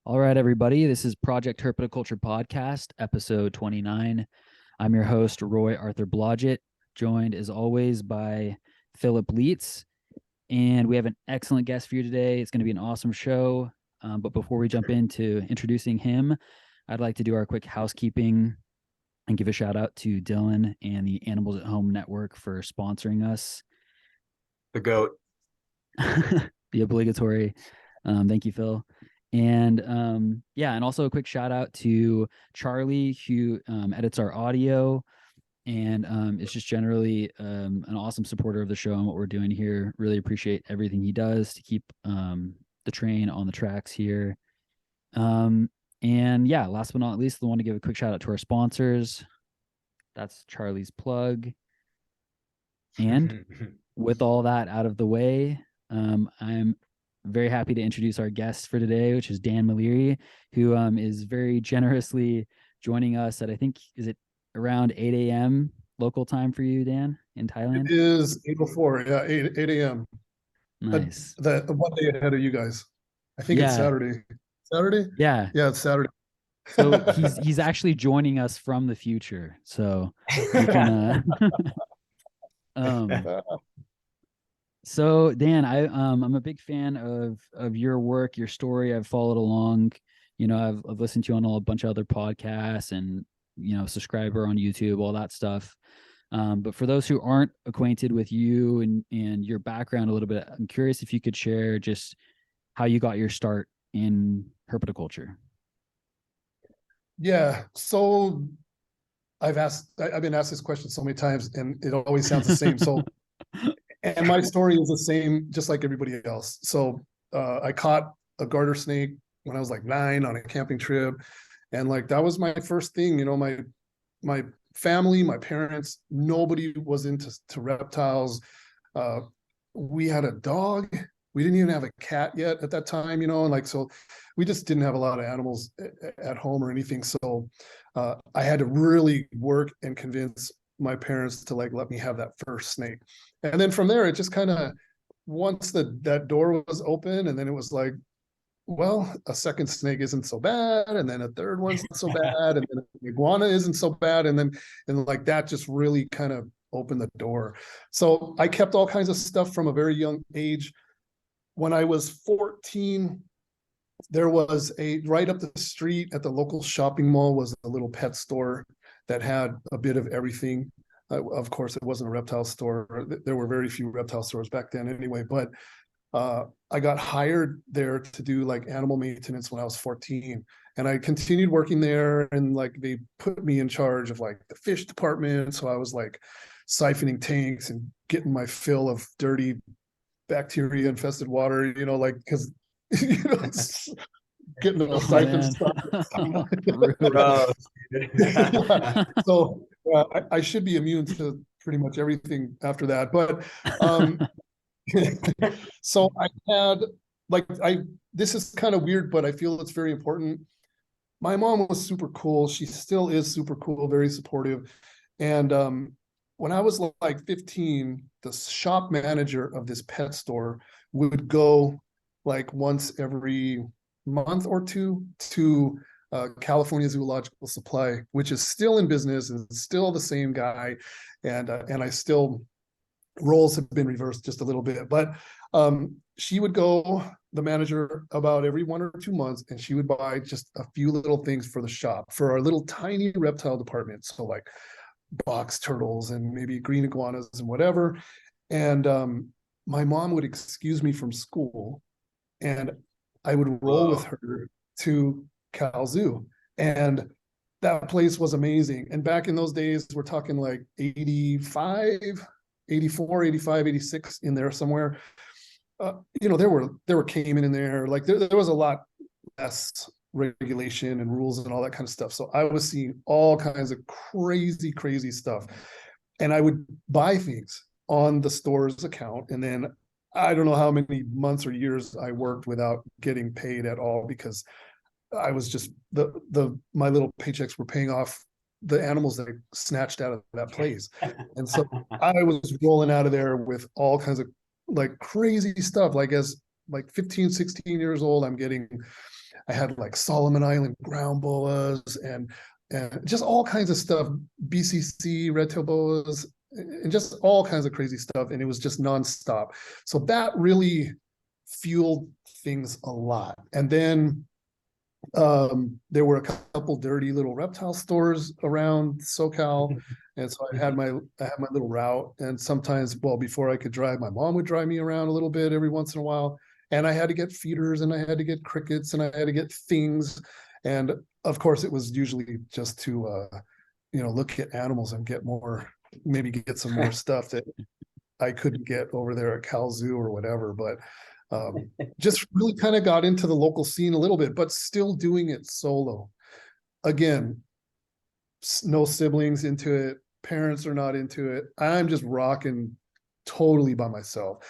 All right, everybody. This is Project Herpetoculture Podcast, episode 29. I'm your host, Roy Arthur Blodgett, joined as always by Philip Leitz. And we have an excellent guest for you today. It's going to be an awesome show. But before we jump into introducing him, I'd like to do our quick housekeeping and give a shout out to Dylan and the Animals at Home Network for sponsoring us. The GOAT. The obligatory. Thank you, Phil. And and also a quick shout out to Charlie, who edits our audio and is just generally an awesome supporter of the show and what we're doing here. Really appreciate everything he does to keep the train on the tracks here. Last but not least, I want to give a quick shout out to our sponsors. That's Charlie's plug. And with all that out of the way, I'm very happy to introduce our guest for today, which is Dan Mulleary, who is very generously joining us at, I think, is it around 8 a.m. local time for you, Dan, in Thailand? It is 8:04, yeah, 8 a.m. Nice. The 1 day ahead of you guys. I think it's Saturday. Saturday? Yeah. Yeah, it's Saturday. So he's actually joining us from the future. So we can So Dan, I'm a big fan of your work, your story. I've followed along. I've listened to you on a bunch of other podcasts and subscriber on YouTube, all that stuff. But for those who aren't acquainted with you and your background a little bit, I'm curious if you could share just how you got your start in herpetoculture. Yeah, so I've been asked this question so many times, and it always sounds the same. So. And my story is the same, just like everybody else. So I caught a garter snake when I was like 9 on a camping trip. And like, that was my first thing, my family, my parents, nobody was into reptiles. We had a dog. We didn't even have a cat yet at that time, and like, so we just didn't have a lot of animals at home or anything. So I had to really work and convince my parents to like let me have that first snake. And then from there, it just kind of, once that door was open, and then it was like, well, a second snake isn't so bad, and then a third one's not so bad, and then an iguana isn't so bad, and like that just really kind of opened the door. So I kept all kinds of stuff from a very young age. When I was 14, there was right up the street at the local shopping mall was a little pet store that had a bit of everything. Of course, it wasn't a reptile store. There were very few reptile stores back then anyway, but I got hired there to do like animal maintenance when I was 14. And I continued working there, and like they put me in charge of like the fish department. So I was like siphoning tanks and getting my fill of dirty bacteria infested water, because it's getting the siphon stuff. Yeah. So I should be immune to pretty much everything after that. But so I had this is kind of weird, but I feel it's very important. My mom was super cool. She still is super cool, very supportive. And when I was like 15, the shop manager of this pet store would go like once every month or two to California Zoological Supply, which is still in business and still the same guy. And I still, roles have been reversed just a little bit, but she would go, the manager, about every 1 or 2 months, and she would buy just a few little things for the shop, for our little tiny reptile department. So like box turtles and maybe green iguanas and whatever. And my mom would excuse me from school, and I would roll with her to Cal Zoo. And that place was amazing. And back in those days, we're talking like 85, 84, 85, 86 in there somewhere. There were caiman in there. Like there was a lot less regulation and rules and all that kind of stuff. So I was seeing all kinds of crazy, crazy stuff. And I would buy things on the store's account. And then I don't know how many months or years I worked without getting paid at all, because I was just my little paychecks were paying off the animals that I snatched out of that place. And so I was rolling out of there with all kinds of like crazy stuff. Like as like 15, 16 years old, I'm getting I had like Solomon Island ground boas and just all kinds of stuff, BCC, red-tailed boas, and just all kinds of crazy stuff. And it was just nonstop. So that really fueled things a lot. And then there were a couple dirty little reptile stores around SoCal. And so I had my little route. And sometimes, well, before I could drive, my mom would drive me around a little bit every once in a while. And I had to get feeders, and I had to get crickets, and I had to get things. And of course, it was usually just to, look at animals and get more, maybe get some more stuff that I couldn't get over there at Cal Zoo or whatever. But just really kind of got into the local scene a little bit, but still doing it solo. Again, no siblings into it. Parents are not into it. I'm just rocking totally by myself.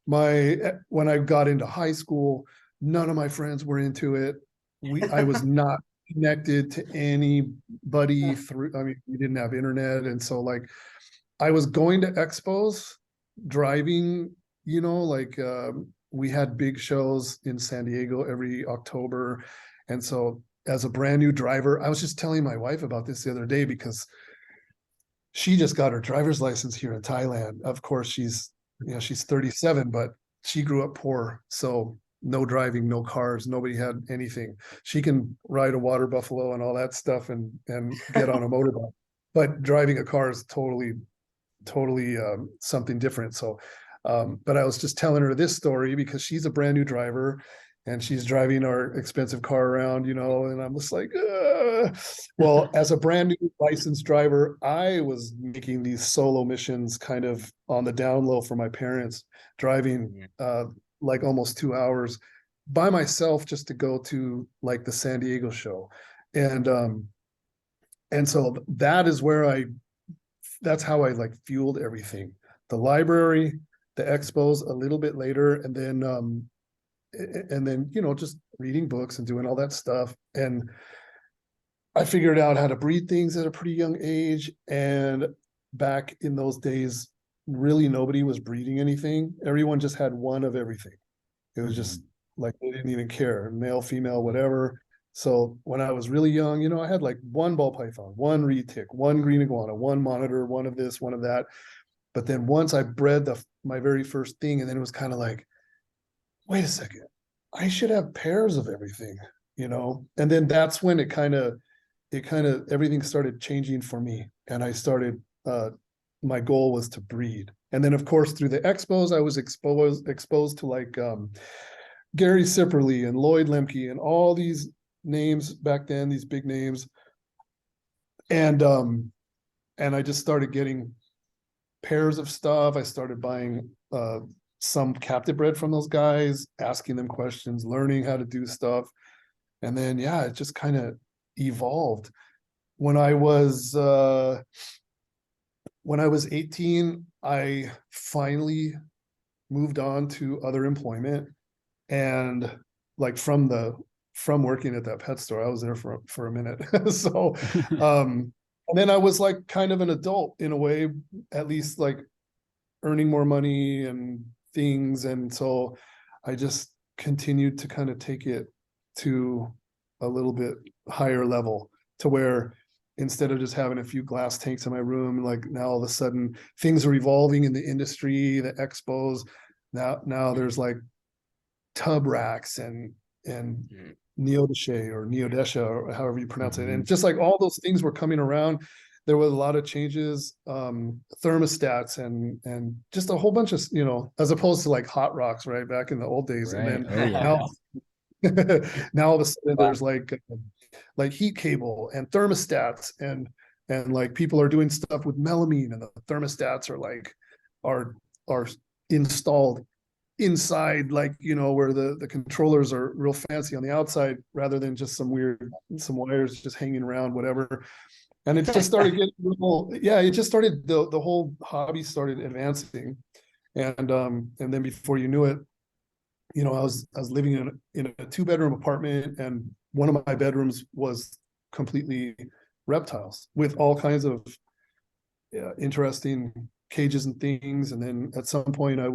When I got into high school, none of my friends were into it. I was not connected to anybody through, I mean, we didn't have internet. And so like I was going to expos, driving, we had big shows in San Diego every October. And so as a brand new driver, I was just telling my wife about this the other day because she just got her driver's license here in Thailand. Of course, she's 37, but she grew up poor. So no driving, no cars, nobody had anything. She can ride a water buffalo and all that stuff and get on a motorbike, but driving a car is totally something different. So, but I was just telling her this story because she's a brand new driver and she's driving our expensive car around, and I'm just like, well, as a brand new licensed driver, I was making these solo missions kind of on the down low for my parents, driving like almost 2 hours by myself just to go to like the San Diego show. And so that's how I like fueled everything. The library, the expos a little bit later, and then just reading books and doing all that stuff. And I figured out how to breed things at a pretty young age. And back in those days, really nobody was breeding anything. Everyone just had one of everything. It was just like they didn't even care, male, female, whatever. So when I was really young, I had like one ball python, one reed tick, one green iguana, one monitor, one of this, one of that. But then once I bred my very first thing, and then it was kind of like, wait a second, I should have pairs of everything, And then that's when it kind of everything started changing for me. And I started, my goal was to breed. And then of course, through the expos, I was exposed to like Gary Sipperly and Lloyd Lemke and all these names back then, these big names. And I just started getting pairs of stuff. I started buying some captive bred from those guys, asking them questions, learning how to do stuff. And then, it just kind of evolved. When I was 18, I finally moved on to other employment. And like from working at that pet store, I was there for a minute. So, and then I was like kind of an adult in a way, at least like earning more money and things. And so I just continued to kind of take it to a little bit higher level, to where instead of just having a few glass tanks in my room, like now all of a sudden things are evolving in the industry, the expos. Now there's like tub racks and neodesha or however you pronounce it. And just like all those things were coming around, there was a lot of changes, thermostats and just a whole bunch of, as opposed to like hot rocks, right, back in the old days. Right. And then now all of a sudden there's like heat cable and thermostats and like people are doing stuff with melamine, and the thermostats are installed inside, like, where the controllers are real fancy on the outside rather than just some wires just hanging around, whatever. And it just started getting the whole hobby started advancing. And then before you knew it, I was living in a 2-bedroom apartment, and one of my bedrooms was completely reptiles with all kinds of interesting cages and things. And then at some point I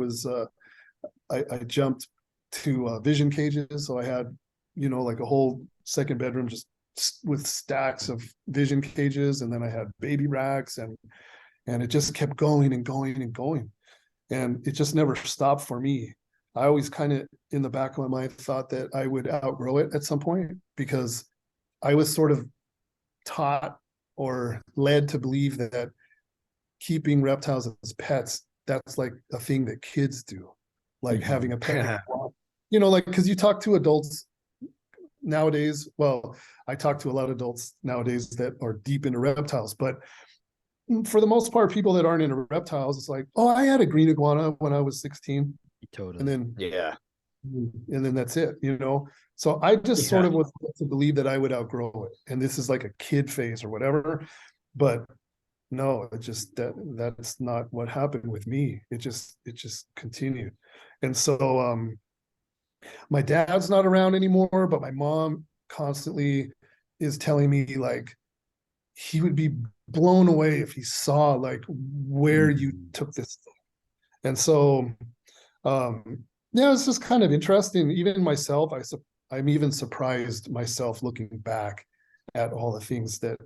jumped to vision cages. So I had like a whole second bedroom just with stacks of vision cages, and then I had baby racks, and it just kept going and going and going, and it just never stopped for me. I always kind of in the back of my mind thought that I would outgrow it at some point, because I was sort of taught or led to believe that keeping reptiles as pets, that's like a thing that kids do, like having a pet. Like, because you talk to adults nowadays, well, I talk to a lot of adults nowadays that are deep into reptiles, but for the most part, people that aren't into reptiles, it's like, oh, I had a green iguana when I was 16. Totally. And then Yeah. And then that's it, So I just sort of was to believe that I would outgrow it. And this is like a kid phase or whatever. But no, that's not what happened with me. It just continued. And so my dad's not around anymore, but my mom constantly is telling me, like, he would be blown away if he saw like where you took this thing. And so yeah, it's just kind of interesting. Even myself, I'm even surprised myself looking back at all the things that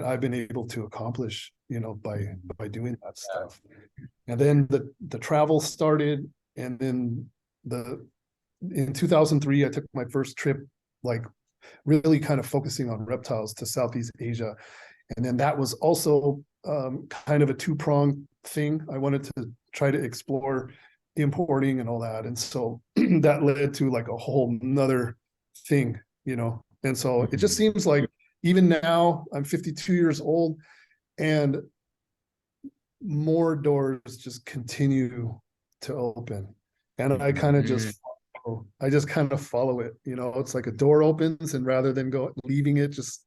I've been able to accomplish, by doing that stuff. And then the travel started, and then in 2003, I took my first trip, like really kind of focusing on reptiles, to Southeast Asia. And then that was also kind of a two-pronged thing. I wanted to try to explore importing and all that. And so that led to like a whole nother thing, And so it just seems like even now I'm 52 years old, and more doors just continue to open. And I kind of just follow it. It's like a door opens, and rather than leaving it, just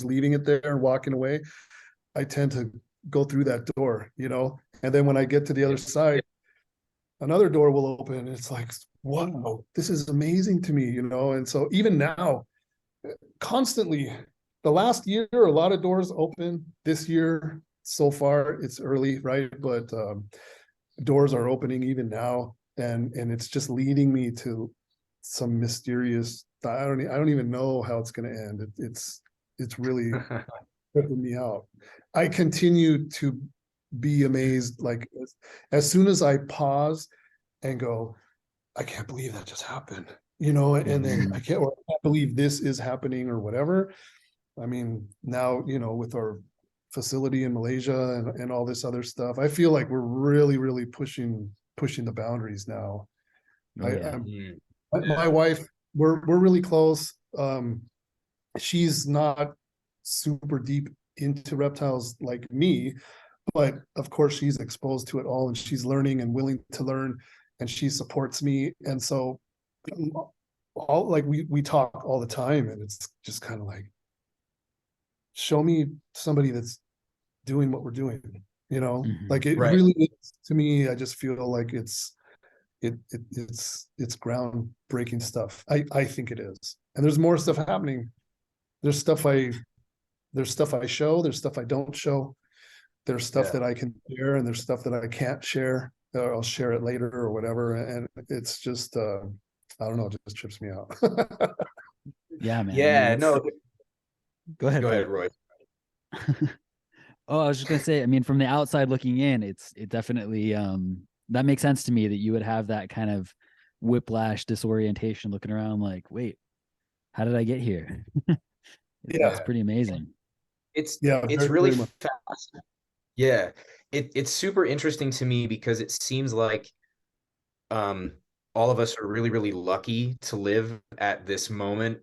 leaving it there and walking away, I tend to go through that door, and then when I get to the other side, another door will open, and it's like, wow, this is amazing to me, And so even now, constantly, the last year, a lot of doors open. This year, so far, it's early, right? But doors are opening even now, and it's just leading me to some mysterious. I don't even know how it's going to end. It's really tripping me out. I continue to be amazed, like as soon as I pause and go, I can't believe that just happened, and then I can't believe this is happening or whatever. I mean, now, with our facility in Malaysia and all this other stuff, I feel like we're really, really pushing the boundaries now. My wife, we're really close. She's not super deep into reptiles like me, but of course she's exposed to it all, and she's learning and willing to learn, and she supports me. And so we talk all the time, and it's just kind of like, show me somebody that's doing what we're doing, like it really is, to me. I just feel like it's groundbreaking stuff. I think it is. And there's more stuff happening. There's stuff I show, there's stuff I don't show. There's stuff that I can share, and there's stuff that I can't share, or I'll share it later or whatever. And it's just, I don't know, it just trips me out. Yeah, man. Yeah, no. Go ahead, Roy. Oh, I was just gonna say, I mean, from the outside looking in, it definitely that makes sense to me that you would have that kind of whiplash, disorientation, looking around like, wait, how did I get here? It's pretty amazing. It's very, really very fast. Yeah, it's super interesting to me, because it seems like all of us are really, really lucky to live at this moment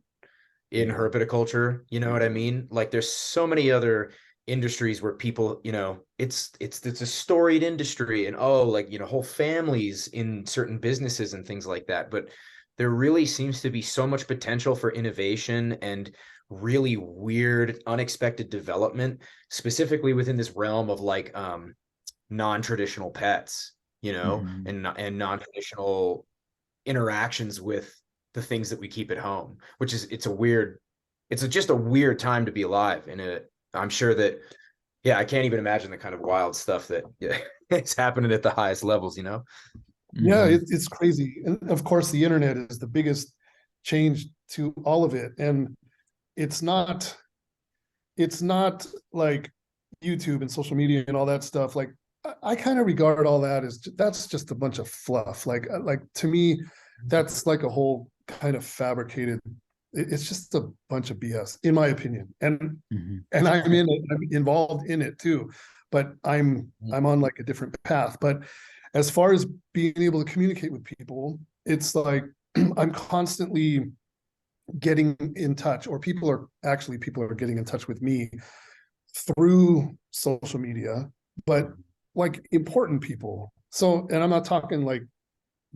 in herpetoculture. You know what I mean? Like, there's so many other industries where people, it's a storied industry, and whole families in certain businesses and things like that. But there really seems to be so much potential for innovation and really weird, unexpected development, specifically within this realm of like non-traditional pets, and non-traditional interactions with the things that we keep at home, which is, it's just a weird time to be alive. And I'm sure that, I can't even imagine the kind of wild stuff that it's happening at the highest levels, Yeah, it's crazy. And of course, the internet is the biggest change to all of it. And it's not like YouTube and social media and all that stuff. Like I kind of regard all that as that's just a bunch of fluff. Like to me, that's like a whole kind of fabricated. It's just a bunch of BS, in my opinion. And I'm involved in it too, but I'm on like a different path. But as far as being able to communicate with people, it's like I'm constantly getting in touch, or people are getting in touch with me through social media, but like important people. So, and I'm not talking like,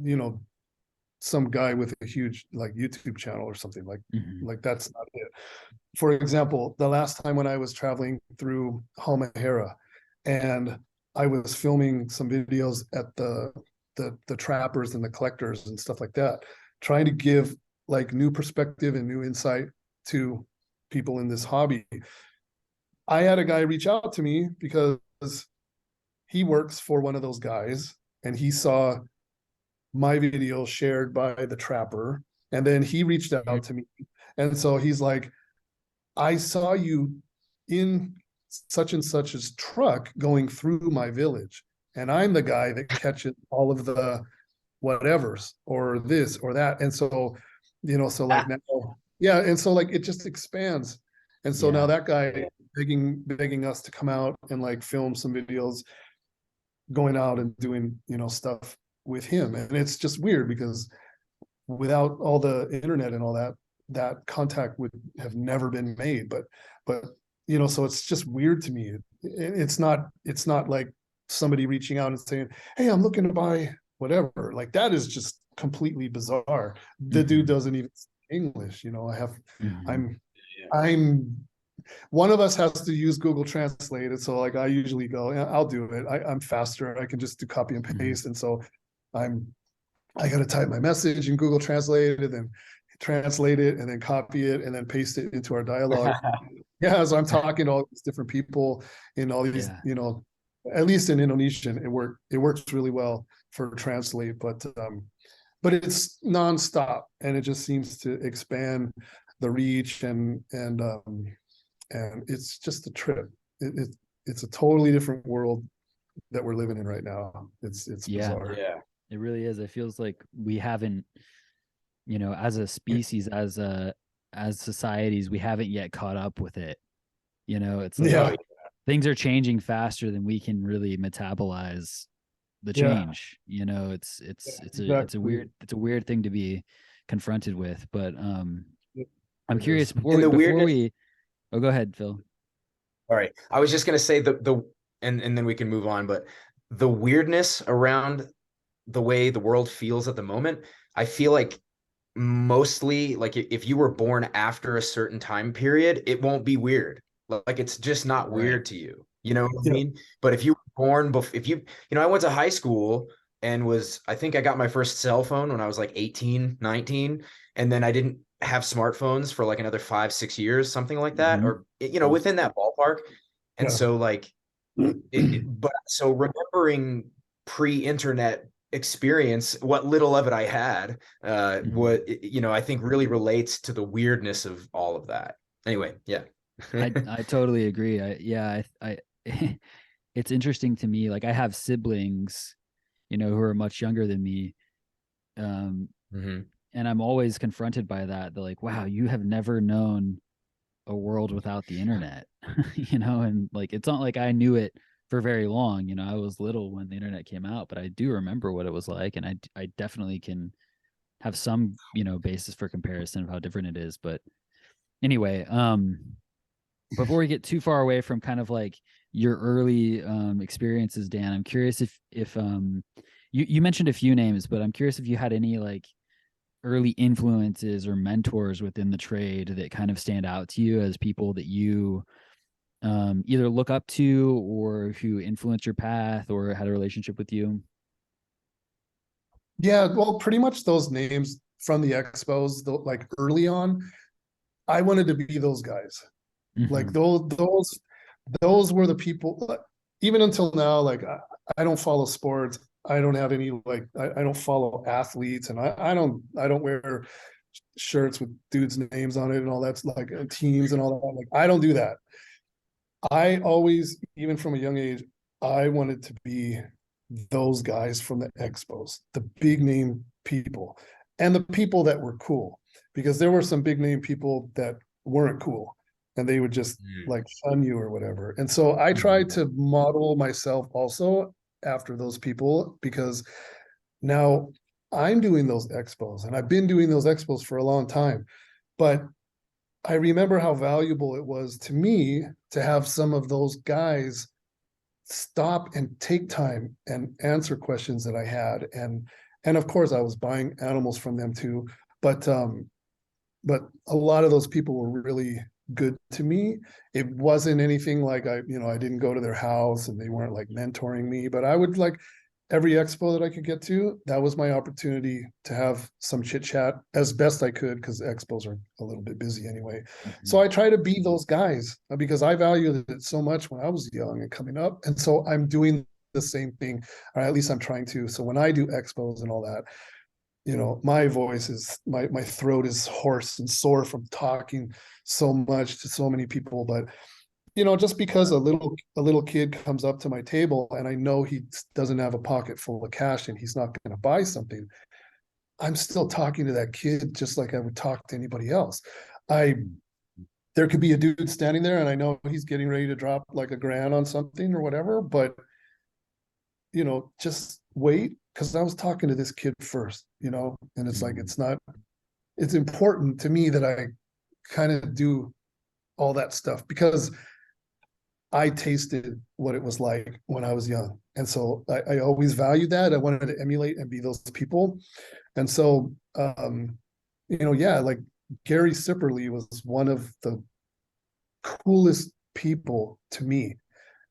you know, some guy with a huge like YouTube channel or something like that's not it. For example, the last time when I was traveling through Halmahera and I was filming some videos at the trappers and the collectors and stuff like that, trying to give like new perspective and new insight to people in this hobby. I had a guy reach out to me because he works for one of those guys and he saw my video shared by the trapper, and then he reached out to me, and so he's like, I saw you in such and such's truck going through my village, and I'm the guy that catches all of the whatevers or this or that. And so, you know, so like now, yeah, and so like it just expands. And so now that guy begging us to come out and like film some videos, going out and doing, you know, stuff with him. And it's just weird because without all the internet and all that, that contact would have never been made. But you know, so it's just weird to me. It's not like somebody reaching out and saying, hey, I'm looking to buy whatever. Like that is just completely bizarre. The dude doesn't even speak English, you know. I'm one of us has to use Google Translate. And so like I usually go, yeah, I'll do it. I'm faster. I can just do copy and paste. And so I got to type my message in Google Translate and then translate it and then copy it and then paste it into our dialogue. Yeah, so I'm talking to all these different people in all these, you know, at least in Indonesian, it works really well for Translate, but it's nonstop and it just seems to expand the reach and it's just a trip. It's a totally different world that we're living in right now. It's bizarre. Yeah. It really is. It feels like we haven't, you know, as a species, as societies, we haven't yet caught up with it. You know, it's like things are changing faster than we can really metabolize the change. You know, it's a weird thing to be confronted with. But I'm curious before we oh, go ahead, Phil. All right. I was just gonna say and then we can move on, but the weirdness around the way the world feels at the moment, I feel like mostly like if you were born after a certain time period, it won't be weird. Like it's just not weird to you. You know what I mean? But if you were born I went to high school and I think I got my first cell phone when I was like 18, 19, and then I didn't have smartphones for like another 5-6 years, something like that, or you know, within that ballpark. And so like but so remembering pre-internet experience, what little of it I had, what, you know, I think really relates to the weirdness of all of that. Anyway, yeah. I totally agree. I it's interesting to me. Like I have siblings, you know, who are much younger than me. And I'm always confronted by that. They're like, wow, you have never known a world without the internet, you know? And like, it's not like I knew it for very long. You know, I was little when the internet came out, but I do remember what it was like. And I definitely can have some, you know, basis for comparison of how different it is. But anyway, before we get too far away from kind of like your early experiences, Dan, I'm curious if you mentioned a few names, but I'm curious if you had any like early influences or mentors within the trade that kind of stand out to you as people that you either look up to or who influenced your path or had a relationship with you. Yeah, well, pretty much those names from the expos, like early on, I wanted to be those guys. Like those were the people. Even until now, like I don't follow sports. I don't have any like I don't follow athletes, and I don't wear shirts with dudes' names on it and all that's like teams and all that. Like, I don't do that. I always, even from a young age, I wanted to be those guys from the expos, the big name people, and the people that were cool, because there were some big name people that weren't cool and they would just like shun you or whatever. And so I tried to model myself also after those people, because now I'm doing those expos and I've been doing those expos for a long time. But I remember how valuable it was to me to have some of those guys stop and take time and answer questions that I had. And of course I was buying animals from them too. But a lot of those people were really good to me. It wasn't anything like I didn't go to their house and they weren't like mentoring me, but I would like every expo that I could get to, that was my opportunity to have some chit chat as best I could, because expos are a little bit busy anyway. So I try to be those guys because I valued it so much when I was young and coming up. And so I'm doing the same thing, or at least I'm trying to. So when I do expos and all that, my voice is, my throat is hoarse and sore from talking so much to so many people. But just because a little kid comes up to my table and I know he doesn't have a pocket full of cash and he's not going to buy something, I'm still talking to that kid just like I would talk to anybody else. There could be a dude standing there and I know he's getting ready to drop like $1,000 on something or whatever, but just wait, because I was talking to this kid first, and it's like, it's important to me that I kind of do all that stuff, because I tasted what it was like when I was young. And so I always valued that. I wanted to emulate and be those people. And so, like Gary Sipperly was one of the coolest people to me.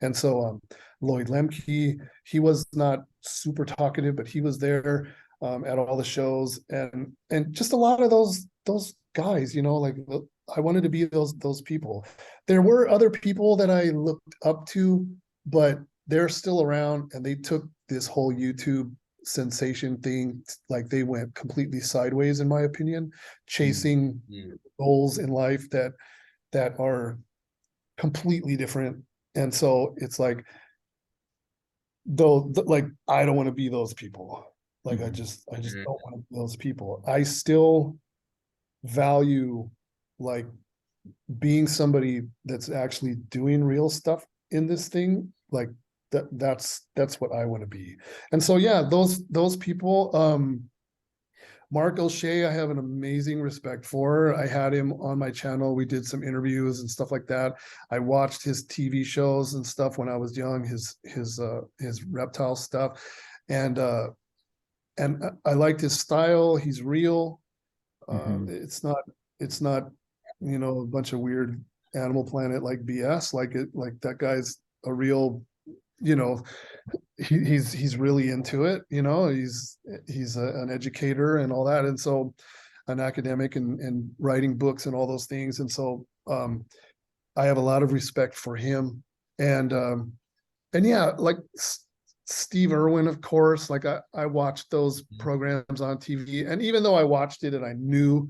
And so Lloyd Lemke, he was not super talkative, but he was there at all the shows, and just a lot of those guys, like I wanted to be those people. There were other people that I looked up to, but they're still around, and they took this whole YouTube sensation thing, like they went completely sideways, in my opinion, chasing goals in life that are completely different. And so it's like, like I don't want to be those people. Like I just don't want to be those people. I still value like being somebody that's actually doing real stuff in this thing. Like that's what I want to be. And so those people, Mark O'Shea, I have an amazing respect for. I had him on my channel. We did some interviews and stuff like that. I watched his TV shows and stuff when I was young, his reptile stuff. And I liked his style. He's real. It's not a bunch of weird Animal Planet like BS. Like that guy's a real, he's really into it. He's an educator and all that, and so an academic and writing books and all those things. And so I have a lot of respect for him. And like Steve Irwin, of course. Like I watched those programs on TV, and even though I watched it and I knew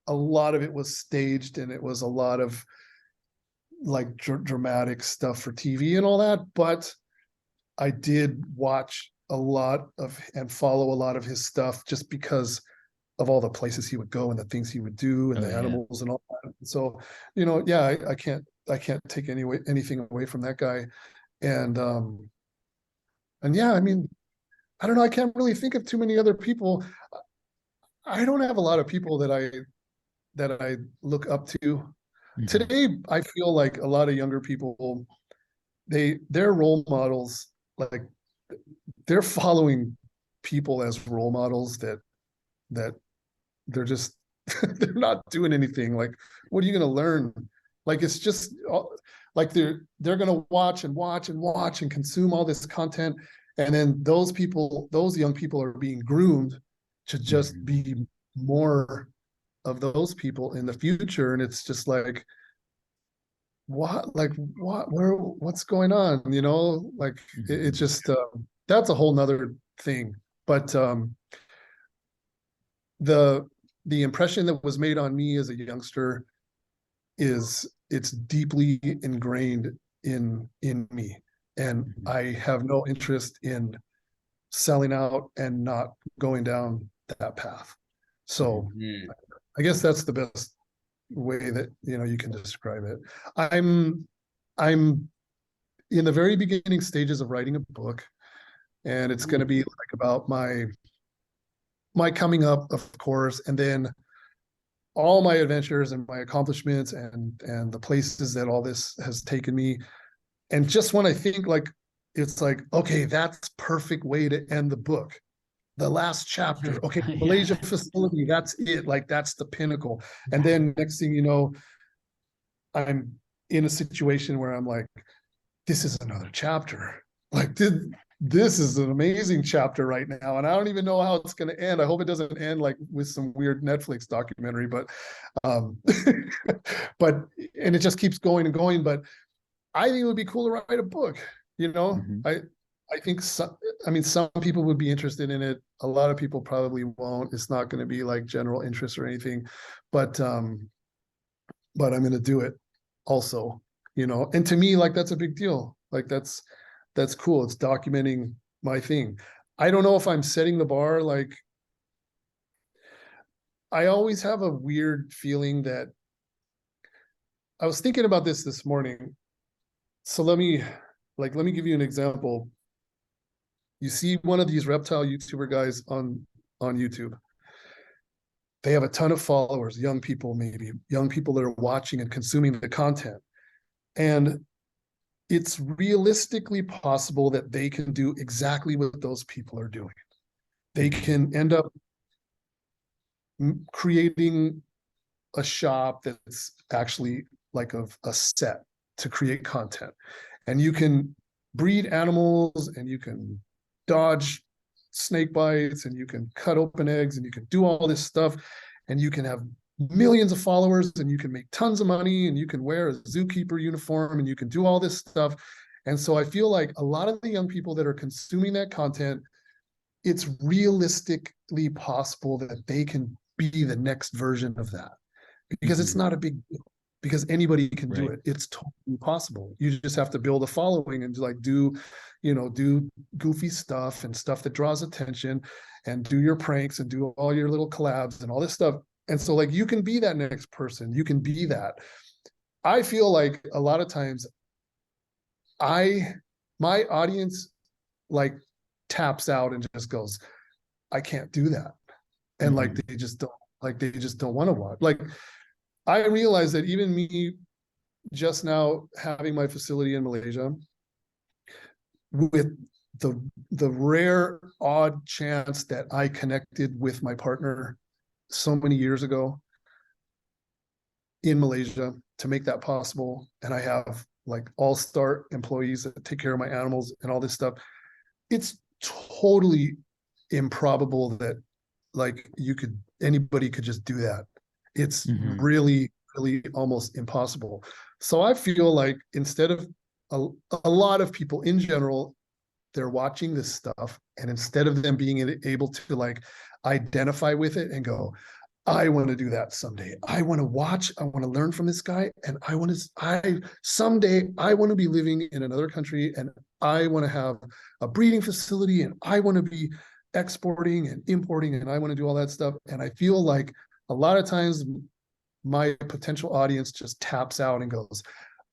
a lot of it was staged and it was a lot of like dramatic stuff for TV and all that, but I did watch a lot of and follow a lot of his stuff just because of all the places he would go and the things he would do and the animals and all that. So, I can't take anything away from that guy. And I mean, I don't know. I can't really think of too many other people. I don't have a lot of people that I look up to. Today, I feel like a lot of younger people, they're role models. Like they're following people as role models that they're just they're not doing anything. Like, what are you going to learn? Like, it's just like they're going to watch and watch and watch and consume all this content, and then those young people are being groomed to just be more of those people in the future. And it's just like, what's going on? Like it just that's a whole nother thing. But the impression that was made on me as a youngster it's deeply ingrained in me, and I have no interest in selling out and not going down that path. So I guess that's the best way that you can describe it. I'm in the very beginning stages of writing a book, and it's going to be like about my coming up, of course, and then all my adventures and my accomplishments and the places that all this has taken me. And just when I think like, it's like, okay, that's perfect way to end the book. The last chapter, okay, Malaysia facility, that's it. Like, that's the pinnacle. And then next thing you know, I'm in a situation where I'm like, this is another chapter. Like, this is an amazing chapter right now, and I don't even know how it's going to end. I hope it doesn't end like with some weird Netflix documentary, but and it just keeps going and going. But I think it would be cool to write a book. I think some people would be interested in it. A lot of people probably won't. It's not going to be like general interest or anything, but I'm going to do it also. And to me, like, that's a big deal. Like, that's cool. It's documenting my thing. I don't know if I'm setting the bar. Like, I always have a weird feeling that I was thinking about this morning. So let me give you an example. You see one of these reptile YouTuber guys on YouTube. They have a ton of followers, young people that are watching and consuming the content. And it's realistically possible that they can do exactly what those people are doing. They can end up creating a shop that's actually like a set to create content. And you can breed animals, and you can dodge snake bites, and you can cut open eggs, and you can do all this stuff, and you can have millions of followers, and you can make tons of money, and you can wear a zookeeper uniform, and you can do all this stuff. And so I feel like a lot of the young people that are consuming that content, it's realistically possible that they can be the next version of that, because it's not a big deal, because anybody can do it. It's totally possible. You just have to build a following and like do goofy stuff and stuff that draws attention, and do your pranks and do all your little collabs and all this stuff. And so, like, you can be that next person. You can be that. I feel like a lot of times my audience like taps out and just goes, I can't do that. And like, they just don't want to watch. Like, I realize that even me just now having my facility in Malaysia, with the rare odd chance that I connected with my partner so many years ago in Malaysia to make that possible, and I have like all-star employees that take care of my animals and all this stuff, it's totally improbable that like anybody could just do that. It's really, really almost impossible. So I feel like instead of a lot of people in general, they're watching this stuff, and instead of them being able to like identify with it and go, I want to do that someday. I want to watch, I want to learn from this guy, and someday I want to be living in another country, and I want to have a breeding facility, and I want to be exporting and importing, and I want to do all that stuff. And I feel like a lot of times my potential audience just taps out and goes,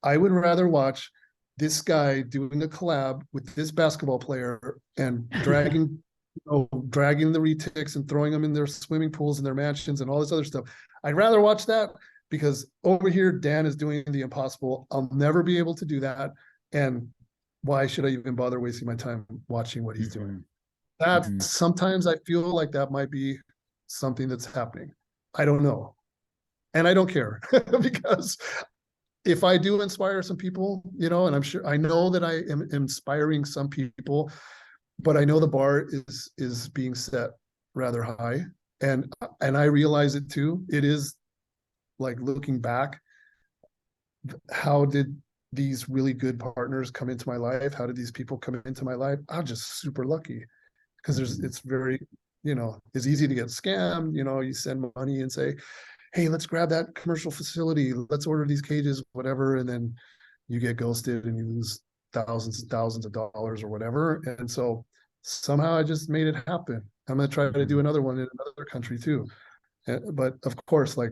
I would rather watch this guy doing a collab with this basketball player and dragging the retics and throwing them in their swimming pools and their mansions and all this other stuff. I'd rather watch that, because over here Dan is doing the impossible. I'll never be able to do that, and why should I even bother wasting my time watching what he's doing? That sometimes I feel like that might be something that's happening. I don't know, and I don't care because if I do inspire some people, and I know that I am inspiring some people, but I know the bar is being set rather high, and I realize it too. It is like, looking back, how did these really good partners come into my life? How did these people come into my life? I'm just super lucky, because it's very, is easy to get scammed. You send money and say, hey, let's grab that commercial facility, let's order these cages, whatever, and then you get ghosted and you lose thousands and thousands of dollars or whatever. And so somehow I just made it happen. I'm going to try to do another one in another country too. But of course, like,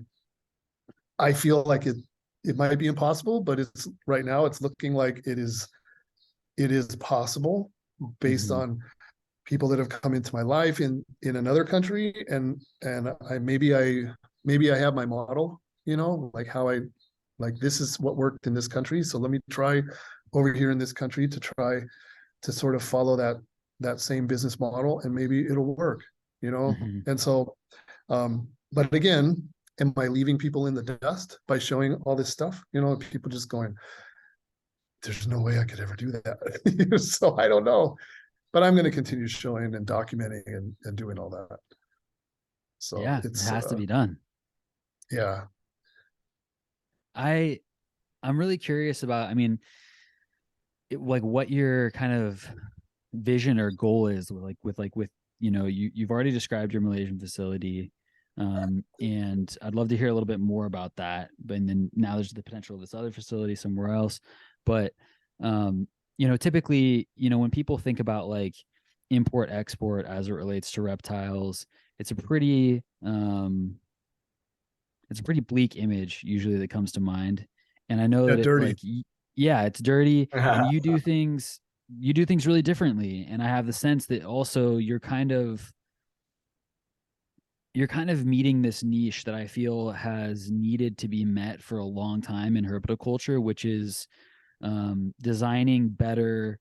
I feel like it might be impossible, but it's right now it's looking like it is possible based on people that have come into my life in another country, and maybe I have my model, like how like this is what worked in this country, so let me try over here in this country to try to sort of follow that same business model, and maybe it'll work. And so but again, am I leaving people in the dust by showing all this stuff? People just going, there's no way I could ever do that. So I don't know, but I'm going to continue showing and documenting and doing all that. So yeah, it has to be done. Yeah. I'm really curious about, I mean, like what your kind of vision or goal is with you've already described your Malaysian facility. And I'd love to hear a little bit more about that. But then now there's the potential of this other facility somewhere else. But typically, when people think about like import export as it relates to reptiles, it's a pretty bleak image usually that comes to mind. And I know that dirty. it's dirty, and you do things really differently. And I have the sense that also you're kind of meeting this niche that I feel has needed to be met for a long time in herpetoculture, which is designing better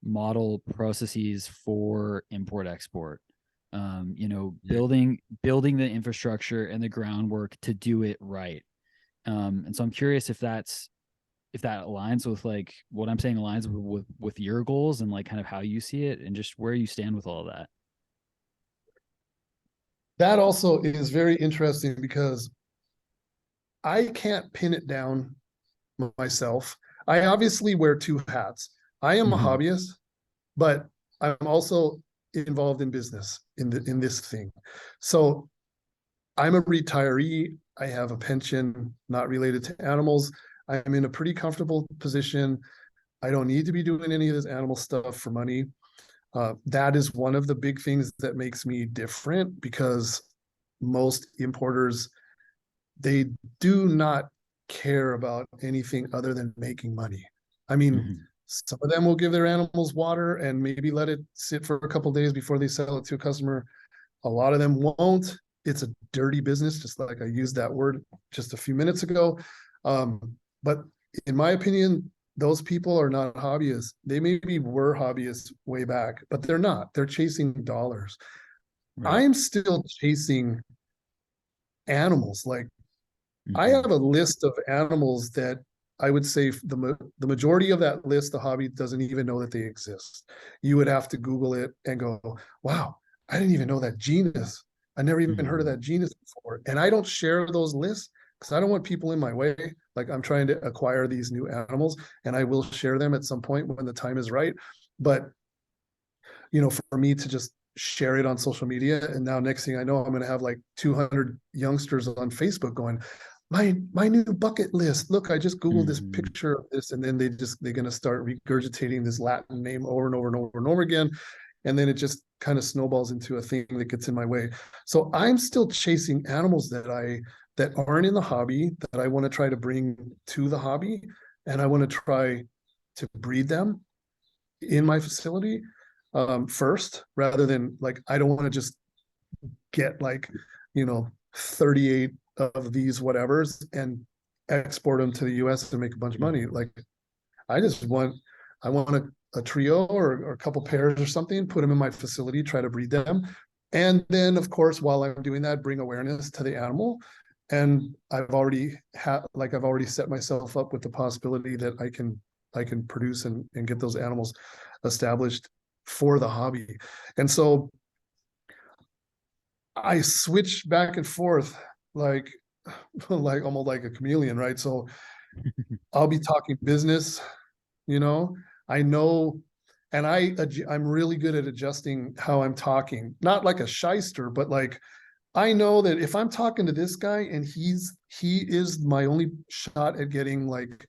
model processes for import export. Building the infrastructure and the groundwork to do it right. And so I'm curious if that aligns with like what I'm saying aligns with your goals and like kind of how you see it and just where you stand with all of that. That also is very interesting because I can't pin it down myself. I obviously wear two hats. I am a hobbyist, but I'm also involved in business in this thing. So I'm a retiree. I have a pension not related to animals. I'm in a pretty comfortable position. I don't need to be doing any of this animal stuff for money. That is one of the big things that makes me different, because most importers, they do not care about anything other than making money. I mean, some of them will give their animals water and maybe let it sit for a couple of days before they sell it to a customer. A lot of them won't. It's a dirty business, just like I used that word just a few minutes ago. But in my opinion, those people are not hobbyists. They maybe were hobbyists way back, but they're not. They're chasing dollars. Right. I'm still chasing animals. Like, I have a list of animals that I would say the majority of that list, the hobby doesn't even know that they exist. You would have to Google it and go, wow, I didn't even know that genus. I never even heard of that genus before. And I don't share those lists because I don't want people in my way. Like, I'm trying to acquire these new animals, and I will share them at some point when the time is right. But, for me to just share it on social media, and now next thing I know, I'm going to have like 200 youngsters on Facebook going, my new bucket list. Look, I just Googled this picture of this, and then they're going to start regurgitating this Latin name over and over and over and over again. And then it just kind of snowballs into a thing that gets in my way. So I'm still chasing animals that aren't in the hobby, that I want to try to bring to the hobby. And I want to try to breed them in my facility first, rather than like, I don't want to just get like, 38 of these whatevers and export them to the US and make a bunch of money. Like, I want a trio or a couple pairs or something, put them in my facility, try to breed them. And then, of course, while I'm doing that, bring awareness to the animal. And I've already set myself up with the possibility that I can produce and get those animals established for the hobby. And so I switch back and forth like almost like a chameleon, right? So I'll be talking business, I know And I'm really good at adjusting how I'm talking, not like a shyster, but like, I know that if I'm talking to this guy and he is my only shot at getting like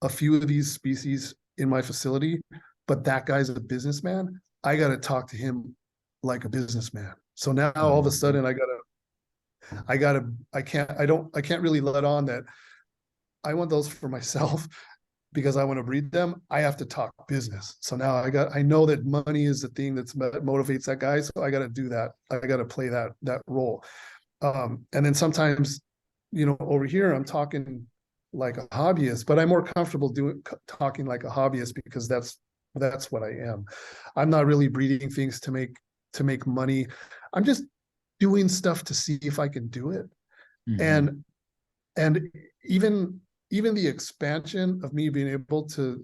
a few of these species in my facility, but that guy's a businessman, I got to talk to him like a businessman. So now all of a sudden I can't really let on that I want those for myself because I want to breed them. I have to talk business. So now I know that money is the thing that motivates that guy. So I got to do that. I got to play that role. And then sometimes, over here I'm talking like a hobbyist, but I'm more comfortable talking like a hobbyist because that's what I am. I'm not really breeding things to make money. I'm just doing stuff to see if I can do it. Mm-hmm. And even the expansion of me being able to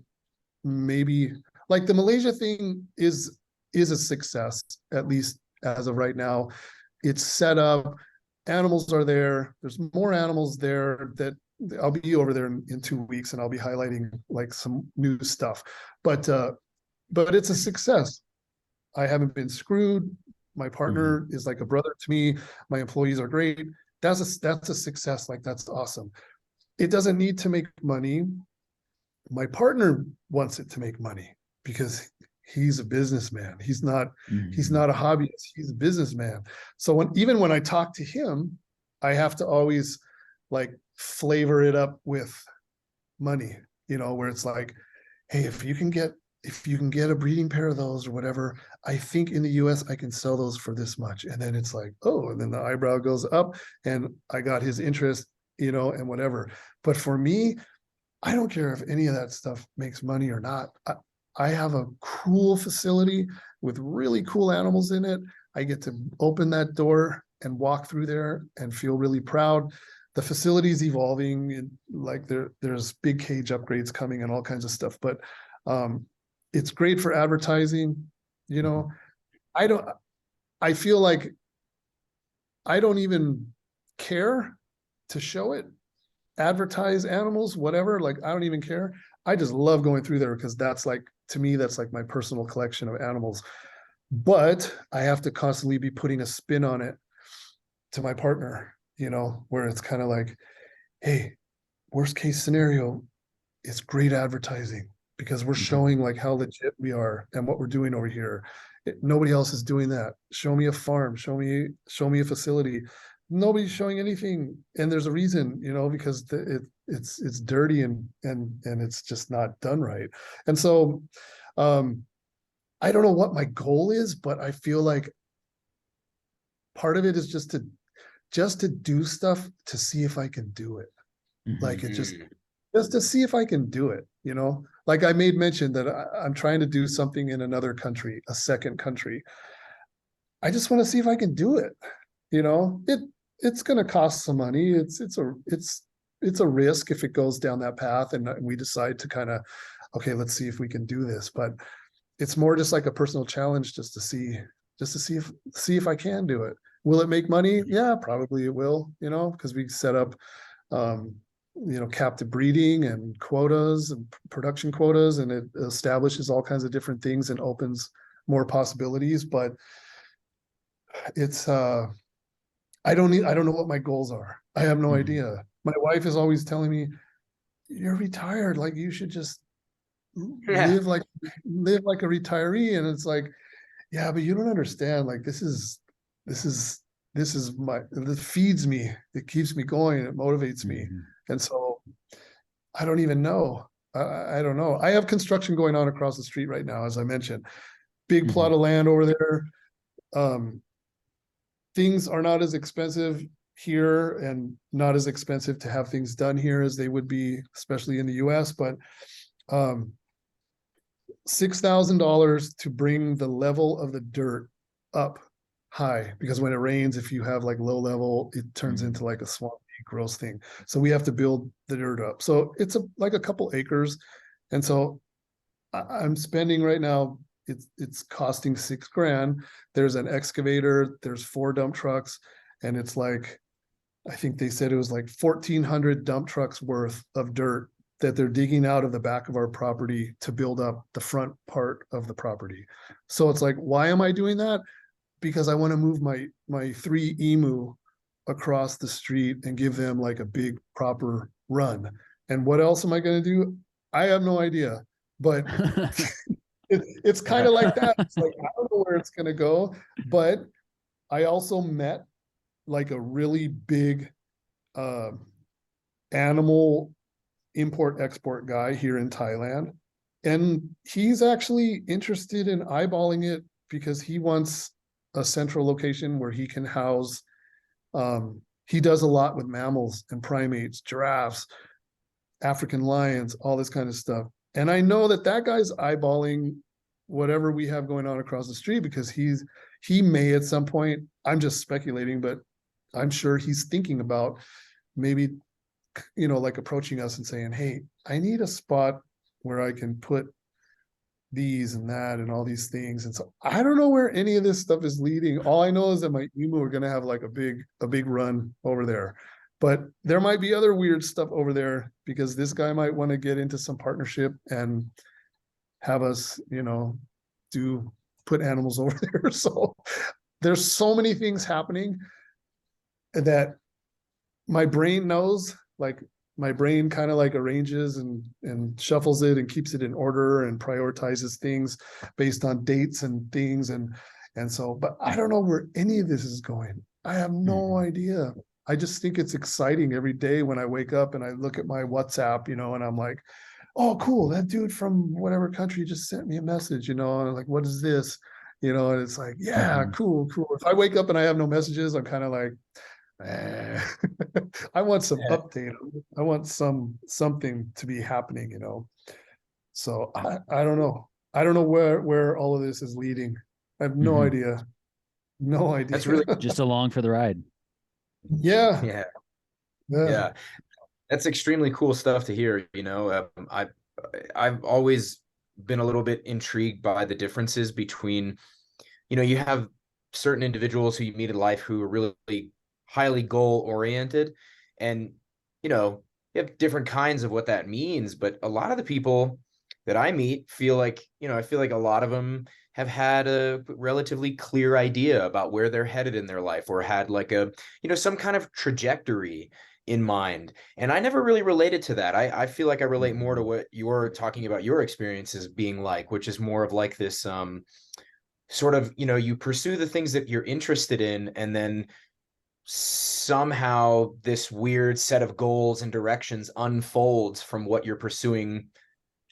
maybe, like, the Malaysia thing is a success, at least as of right now. It's set up, animals are there. There's more animals there that I'll be over there in 2 weeks, and I'll be highlighting like some new stuff. But it's a success. I haven't been screwed. My partner is like a brother to me. My employees are great. That's a success. Like, that's awesome. It doesn't need to make money. My partner wants it to make money because he's a businessman. He's not a hobbyist. He's a businessman. So even when I talk to him, I have to always like flavor it up with money, where it's like, hey, if you can get a breeding pair of those or whatever, I think in the US I can sell those for this much. And then it's like, oh, and then the eyebrow goes up and I got his interest, and whatever. But for me, I don't care if any of that stuff makes money or not. I have a cool facility with really cool animals in it. I get to open that door and walk through there and feel really proud. The facility's evolving, and like there's big cage upgrades coming and all kinds of stuff. But it's great for advertising. I feel like I don't even care to show it, advertise animals, whatever. Like, I don't even care. I just love going through there because that's like, to me, that's like my personal collection of animals. But I have to constantly be putting a spin on it to my partner, where it's kind of like, hey, worst case scenario, it's great advertising because we're showing like how legit we are and what we're doing over here. Nobody else is doing that. Show me a farm, show me a facility. Nobody's showing anything, and there's a reason, because it's dirty and it's just not done right. And so I don't know what my goal is, but I feel like part of it is just to do stuff to see if I can do it. Like, it just to see if I can do it, like I made mention that I'm trying to do something in another country, a second country. I just want to see if I can do it. It's going to cost some money. It's a risk if it goes down that path and we decide to kind of, okay, let's see if we can do this. But it's more just like a personal challenge, just to see if I can do it. Will it make money? Yeah, probably it will, because we set up, captive breeding and quotas and production quotas, and it establishes all kinds of different things and opens more possibilities. But it's, I don't know what my goals are. I have no idea. My wife is always telling me, you're retired. Like, you should just live like a retiree. And it's like, yeah, but you don't understand. Like, this feeds me. It keeps me going. It motivates me. And so I don't even know. I don't know. I have construction going on across the street right now, as I mentioned. Big plot of land over there. Things are not as expensive here and not as expensive to have things done here as they would be, especially in the US. But $6,000 to bring the level of the dirt up high, because when it rains, if you have like low level, it turns into like a swampy, gross thing. So we have to build the dirt up. So it's like a couple acres. And so I'm spending right now, it's costing $6,000. There's an excavator, there's 4 dump trucks, and it's like, I think they said it was like 1,400 dump trucks worth of dirt that they're digging out of the back of our property to build up the front part of the property. So it's like, why am I doing that? Because I want to move my 3 emu across the street and give them like a big proper run. And what else am I going to do? I have no idea, but it's kind of like that. It's like, I don't know where it's going to go, but I also met like a really big animal import-export guy here in Thailand. And he's actually interested in eyeballing it because he wants a central location where he can house. He does a lot with mammals and primates, giraffes, African lions, all this kind of stuff. And I know that guy's eyeballing whatever we have going on across the street because he may at some point, I'm just speculating, but I'm sure he's thinking about maybe, like approaching us and saying, hey, I need a spot where I can put these and that and all these things. And so I don't know where any of this stuff is leading. All I know is that my emu are going to have like a big run over there, but there might be other weird stuff over there because this guy might want to get into some partnership and have us, put animals over there. So there's so many things happening that my brain knows, like my brain kind of like arranges and shuffles it and keeps it in order and prioritizes things based on dates and things. And so, but I don't know where any of this is going. I have no idea. I just think it's exciting every day when I wake up and I look at my WhatsApp, and I'm like, oh, cool. That dude from whatever country just sent me a message, and I'm like, what is this? And it's like, yeah, cool. If I wake up and I have no messages, I'm kind of like, I want some update. I want something to be happening, So I don't know. I don't know where all of this is leading. I have no idea. No idea. That's really just along for the ride. Yeah. That's extremely cool stuff to hear. I've always been a little bit intrigued by the differences between, you have certain individuals who you meet in life who are really highly goal oriented, and you have different kinds of what that means. But a lot of the people that I meet feel like, I feel like a lot of them have had a relatively clear idea about where they're headed in their life, or had like a, some kind of trajectory in mind. And I never really related to that. I feel like I relate more to what you're talking about your experiences being like, which is more of like this sort of, you pursue the things that you're interested in, and then somehow this weird set of goals and directions unfolds from what you're pursuing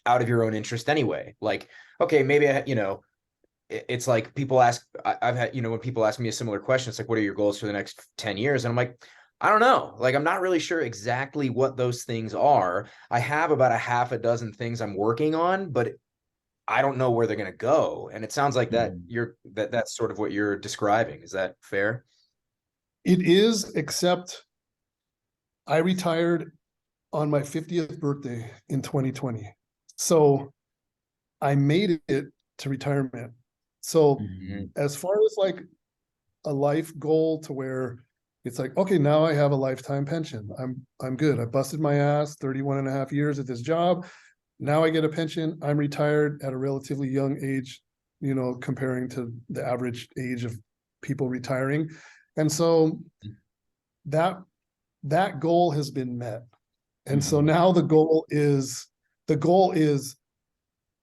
out of your own interest anyway. Like, okay, maybe it's like people ask, I've had, when people ask me a similar question, it's like, what are your goals for the next 10 years? And I'm like, I don't know. Like, I'm not really sure exactly what those things are. I have about a half a dozen things I'm working on, but I don't know where they're going to go. And it sounds like that's sort of what you're describing. Is that fair? It is, except I retired on my 50th birthday in 2020. So I made it to retirement. So as far as like a life goal to where it's like, okay, now I have a lifetime pension. I'm good. I busted my ass 31 and a half years at this job. Now I get a pension. I'm retired at a relatively young age, comparing to the average age of people retiring. And so that goal has been met. And so now the goal is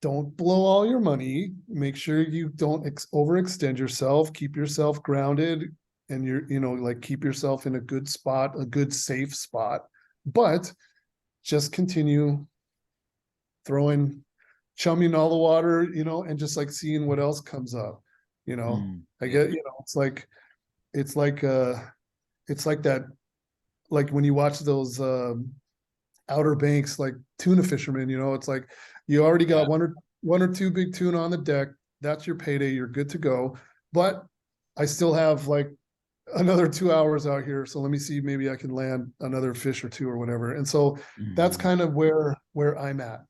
don't blow all your money. Make sure you don't overextend yourself, keep yourself grounded, and like keep yourself in a good spot, a good safe spot, but just continue chumming all the water, and just like seeing what else comes up. I get, it's like that, like when you watch those Outer Banks, like tuna fishermen, it's like you already got one or two big tuna on the deck. That's your payday. You're good to go. But I still have like another 2 hours out here. So let me see, maybe I can land another fish or two or whatever. And so that's kind of where I'm at.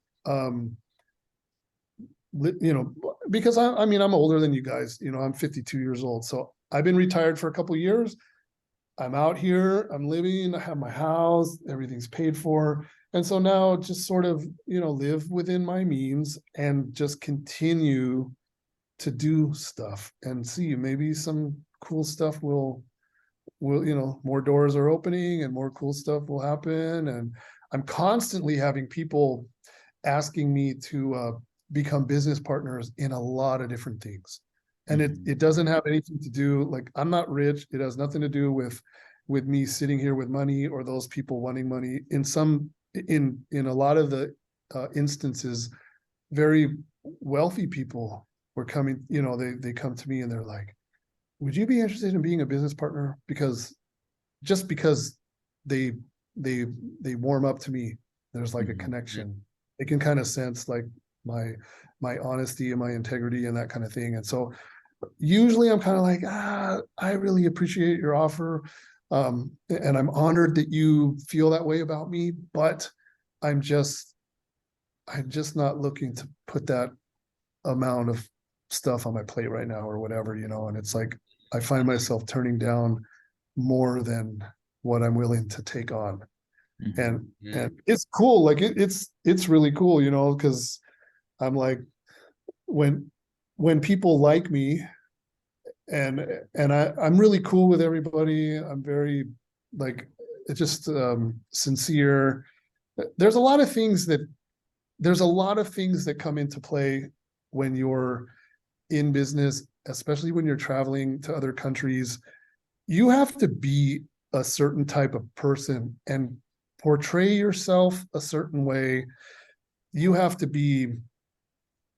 Because I'm older than you guys, I'm 52 years old. So I've been retired for a couple of years. I'm out here, I'm living, I have my house, everything's paid for. And so now just sort of, live within my means and just continue to do stuff and see maybe some cool stuff will, more doors are opening and more cool stuff will happen. And I'm constantly having people asking me to become business partners in a lot of different things. And it doesn't have anything to do, like, I'm not rich. It has nothing to do with me sitting here with money or those people wanting money. In a lot of the instances, very wealthy people were coming, they come to me and they're like, would you be interested in being a business partner? Because they warm up to me. There's like a connection. They can kind of sense like my honesty and my integrity and that kind of thing. And so usually I'm kind of like, I really appreciate your offer. And I'm honored that you feel that way about me, but I'm just not looking to put that amount of stuff on my plate right now or whatever, and it's like, I find myself turning down more than what I'm willing to take on. And it's cool. Like it's really cool, because I'm like, when people like me and I'm really cool with everybody. I'm very like, it's just sincere. There's a lot of things that come into play when you're in business, especially when you're traveling to other countries. You have to be a certain type of person and portray yourself a certain way. You have to be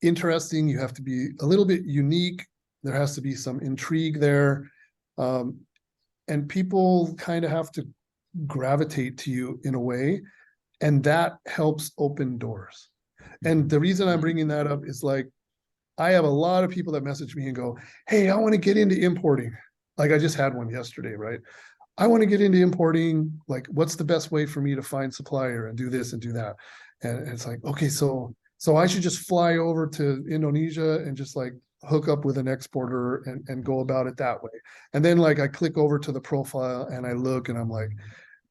interesting. You have to be a little bit unique. There has to be some intrigue there. And people kind of have to gravitate to you in a way, and that helps open doors. And the reason I'm bringing that up is, like, I have a lot of people that message me and go, hey, I want to get into importing. Like, I just had one yesterday, right? I want to get into importing. Like, what's the best way for me to find supplier and do this and do that? And it's like, okay, so I should just fly over to Indonesia and just like hook up with an exporter and go about it that way. And then like I click over to the profile and I look and I'm like,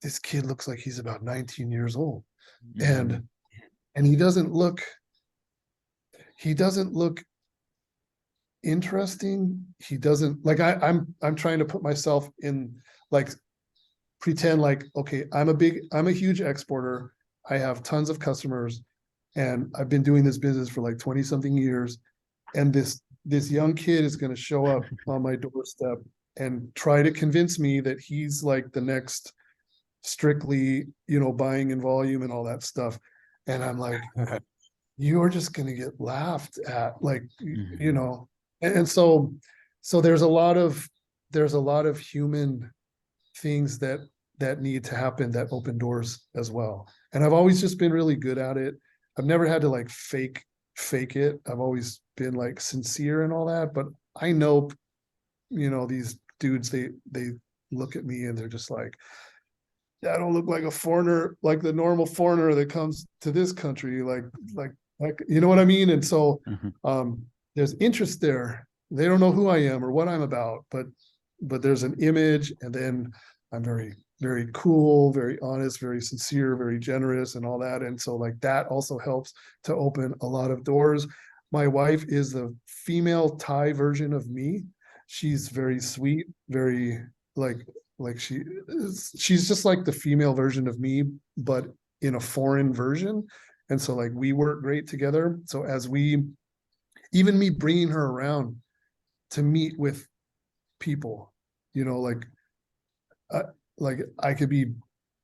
this kid looks like he's about 19 years old. And he doesn't look interesting. He doesn't like, I'm trying to put myself in, like, pretend like, okay, I'm a huge exporter. I have tons of customers and I've been doing this business for like 20 something years. And this young kid is going to show up on my doorstep and try to convince me that he's like the next Strictly, buying in volume and all that stuff. And I'm like, you're just going to get laughed at, like, and so there's a lot of human things that need to happen that open doors as well. And I've always just been really good at it. I've never had to like fake it. I've always been like sincere and all that, but I know, these dudes, they look at me and they're just like, I don't look like a foreigner, like the normal foreigner that comes to this country, like, you know what I mean? And so there's interest there. They don't know who I am or what I'm about, but there's an image, and then I'm very, very cool, very honest, very sincere, very generous and all that. And so like that also helps to open a lot of doors. My wife is the female Thai version of me. She's very sweet, very like she's just like the female version of me, but in a foreign version. And so like we work great together. So even me bringing her around to meet with people, like I could be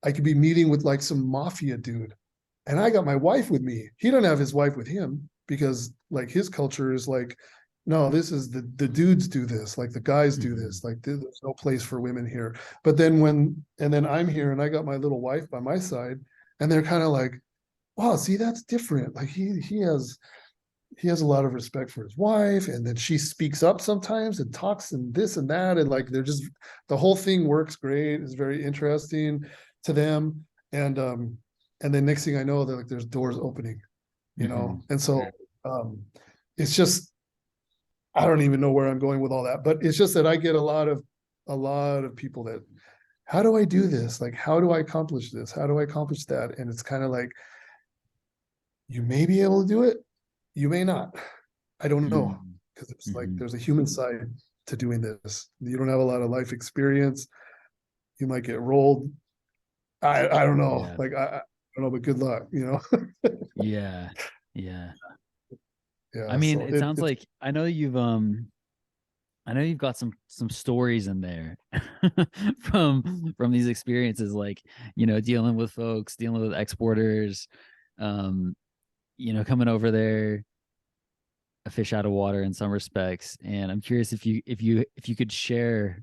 meeting with like some mafia dude, and I got my wife with me. He doesn't have his wife with him because like his culture is like, no, this is the dudes do this, like the guys do this, like there's no place for women here. But then I'm here and I got my little wife by my side, and they're kind of like, wow, see, that's different. Like he has a lot of respect for his wife, and then she speaks up sometimes and talks and this and that, and like they're just, the whole thing works great. It's very interesting to them, and then next thing I know, they're like, there's doors opening, and so it's just, I don't even know where I'm going with all that, but it's just that I get a lot of people how do I do this? Like, how do I accomplish this? How do I accomplish that? And it's kind of like, you may be able to do it, you may not. I don't know. Because it's like there's a human side to doing this. You don't have a lot of life experience. You might get rolled. I don't know. Yeah. Like I don't know, but good luck, you know. Yeah. Yeah. Yeah. I mean, So it sounds like I know you've got some stories in there from these experiences, like, you know, dealing with folks, dealing with exporters, you know, coming over there a fish out of water in some respects. And I'm curious if you could share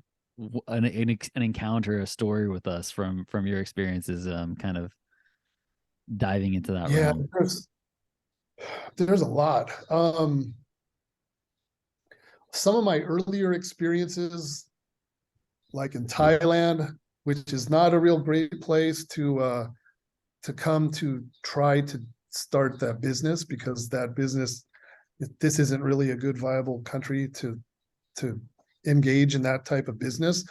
an encounter, a story with us from your experiences, kind of diving into that yeah, realm. there's a lot. Some of my earlier experiences, like in Thailand, which is not a real great place to come to try to start that business, because that business, this isn't really a good viable country to engage in that type of business.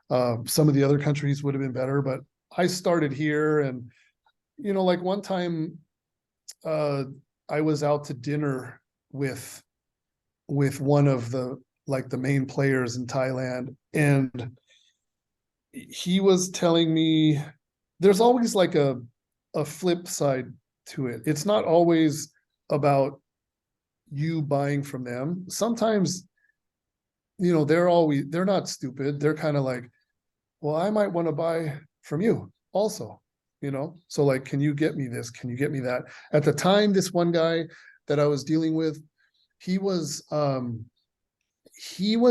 Some of the other countries would have been better, but I started here, and you know, like one time, uh, I was out to dinner with one of the like the main players in Thailand, and he was telling me there's always like a flip side to it. It's not always about you buying from them. Sometimes, you know, they're not stupid. They're kind of like, well, I might want to buy from you also, you know? So like, can you get me this? Can you get me that? At the time, this one guy that I was dealing with, he was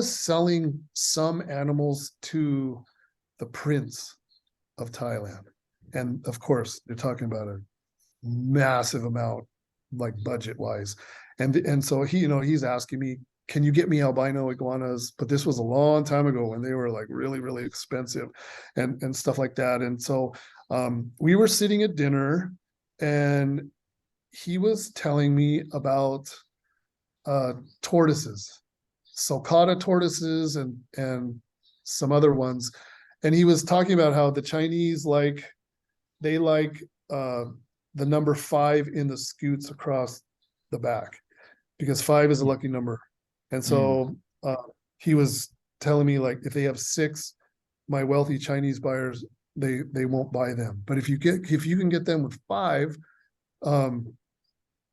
selling some animals to the prince of Thailand. And of course, they're talking about a massive amount, like budget wise. And so he, you know, he's asking me, can you get me albino iguanas? But this was a long time ago when they were like really, really expensive and stuff like that. And so we were sitting at dinner, and he was telling me about tortoises, sulcata tortoises, and some other ones. And he was talking about how the Chinese they like the number 5 in the scutes across the back, because 5 is a lucky number. And so he was telling me, like, if they have 6, my wealthy Chinese buyers, they won't buy them. But if you can get them with 5,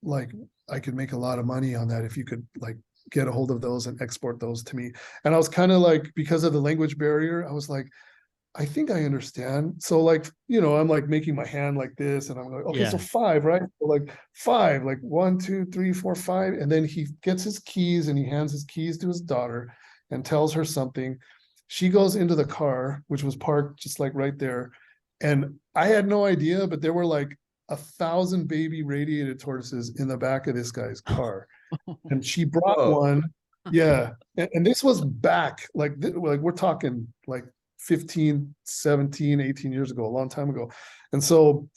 like I could make a lot of money on that if you could like get a hold of those and export those to me. And I was kind of like, because of the language barrier, I was like, I think I understand. So like, you know, I'm like making my hand like this, and I'm like, okay, so 5, right? So like 5, like 1, 2, 3, 4, 5. And then he gets his keys and he hands his keys to his daughter and tells her something. She goes into the car, which was parked just like right there. And I had no idea, but there were like 1,000 baby radiated tortoises in the back of this guy's car. And she brought one. Yeah. And this was back, like we're talking like 15, 17, 18 years ago, a long time ago. And so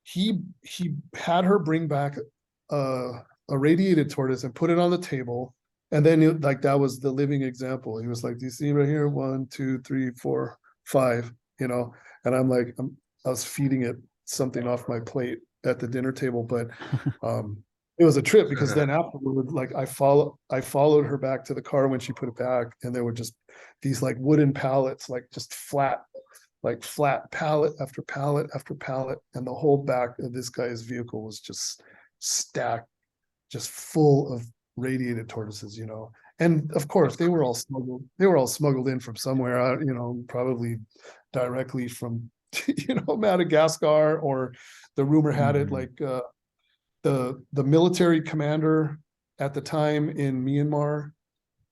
he had her bring back a radiated tortoise and put it on the table. And then like that was the living example. He was like, do you see right here? 1, 2, 3, 4, 5, you know? And I'm like, I was feeding it something off my plate at the dinner table, but it was a trip, because then afterward, like I followed her back to the car when she put it back, and there were just these like wooden pallets, like just flat pallet after pallet after pallet, and the whole back of this guy's vehicle was just stacked, just full of radiated tortoises, you know. And of course, they were all smuggled in from somewhere, you know, probably directly from you know, Madagascar, or the rumor had it like the military commander at the time in Myanmar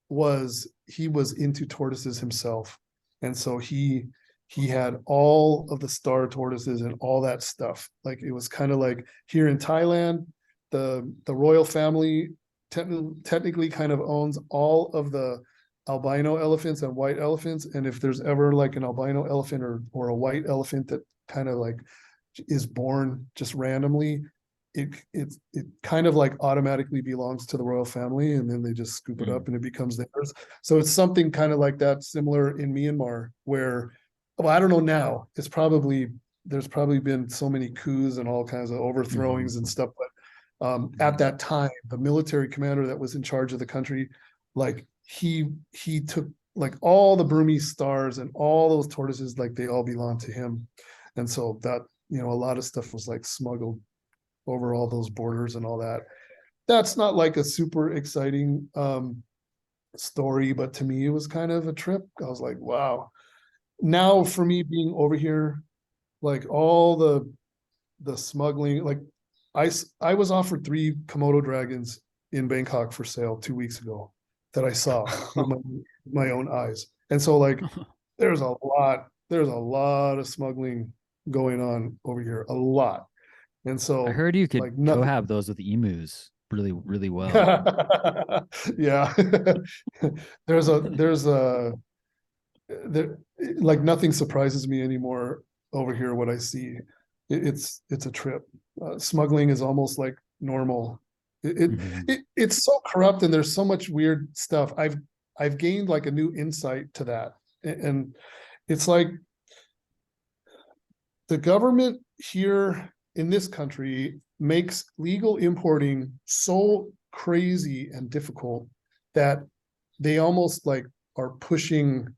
was into tortoises himself, and so he had all of the star tortoises and all that stuff. Like it was kind of like here in Thailand, the royal family technically kind of owns all of the albino elephants and white elephants, and if there's ever like an albino elephant or a white elephant that kind of like is born just randomly, it kind of like automatically belongs to the royal family, and then they just scoop it up and it becomes theirs. So it's something kind of like that, similar in Myanmar, where, well, I don't know now. There's probably been so many coups and all kinds of overthrowings and stuff, but at that time, the military commander that was in charge of the country, like he took like all the Burmese stars and all those tortoises, like they all belonged to him. And so that, a lot of stuff was like smuggled over all those borders and all that. That's not like a super exciting story, but to me it was kind of a trip. I was like, wow. Now for me being over here, like all the smuggling, like I was offered 3 Komodo dragons in Bangkok for sale 2 weeks ago that I saw with my own eyes. And so like there's a lot of smuggling going on over here, a lot. And so I heard you could like nothing. cohab those with emus really, really well. Yeah. There, like nothing surprises me anymore over here. What I see, it's a trip. Smuggling is almost like normal. It's so corrupt, and there's so much weird stuff. I've gained like a new insight to that, and it's like the government here in this country makes legal importing so crazy and difficult that they almost like are pushing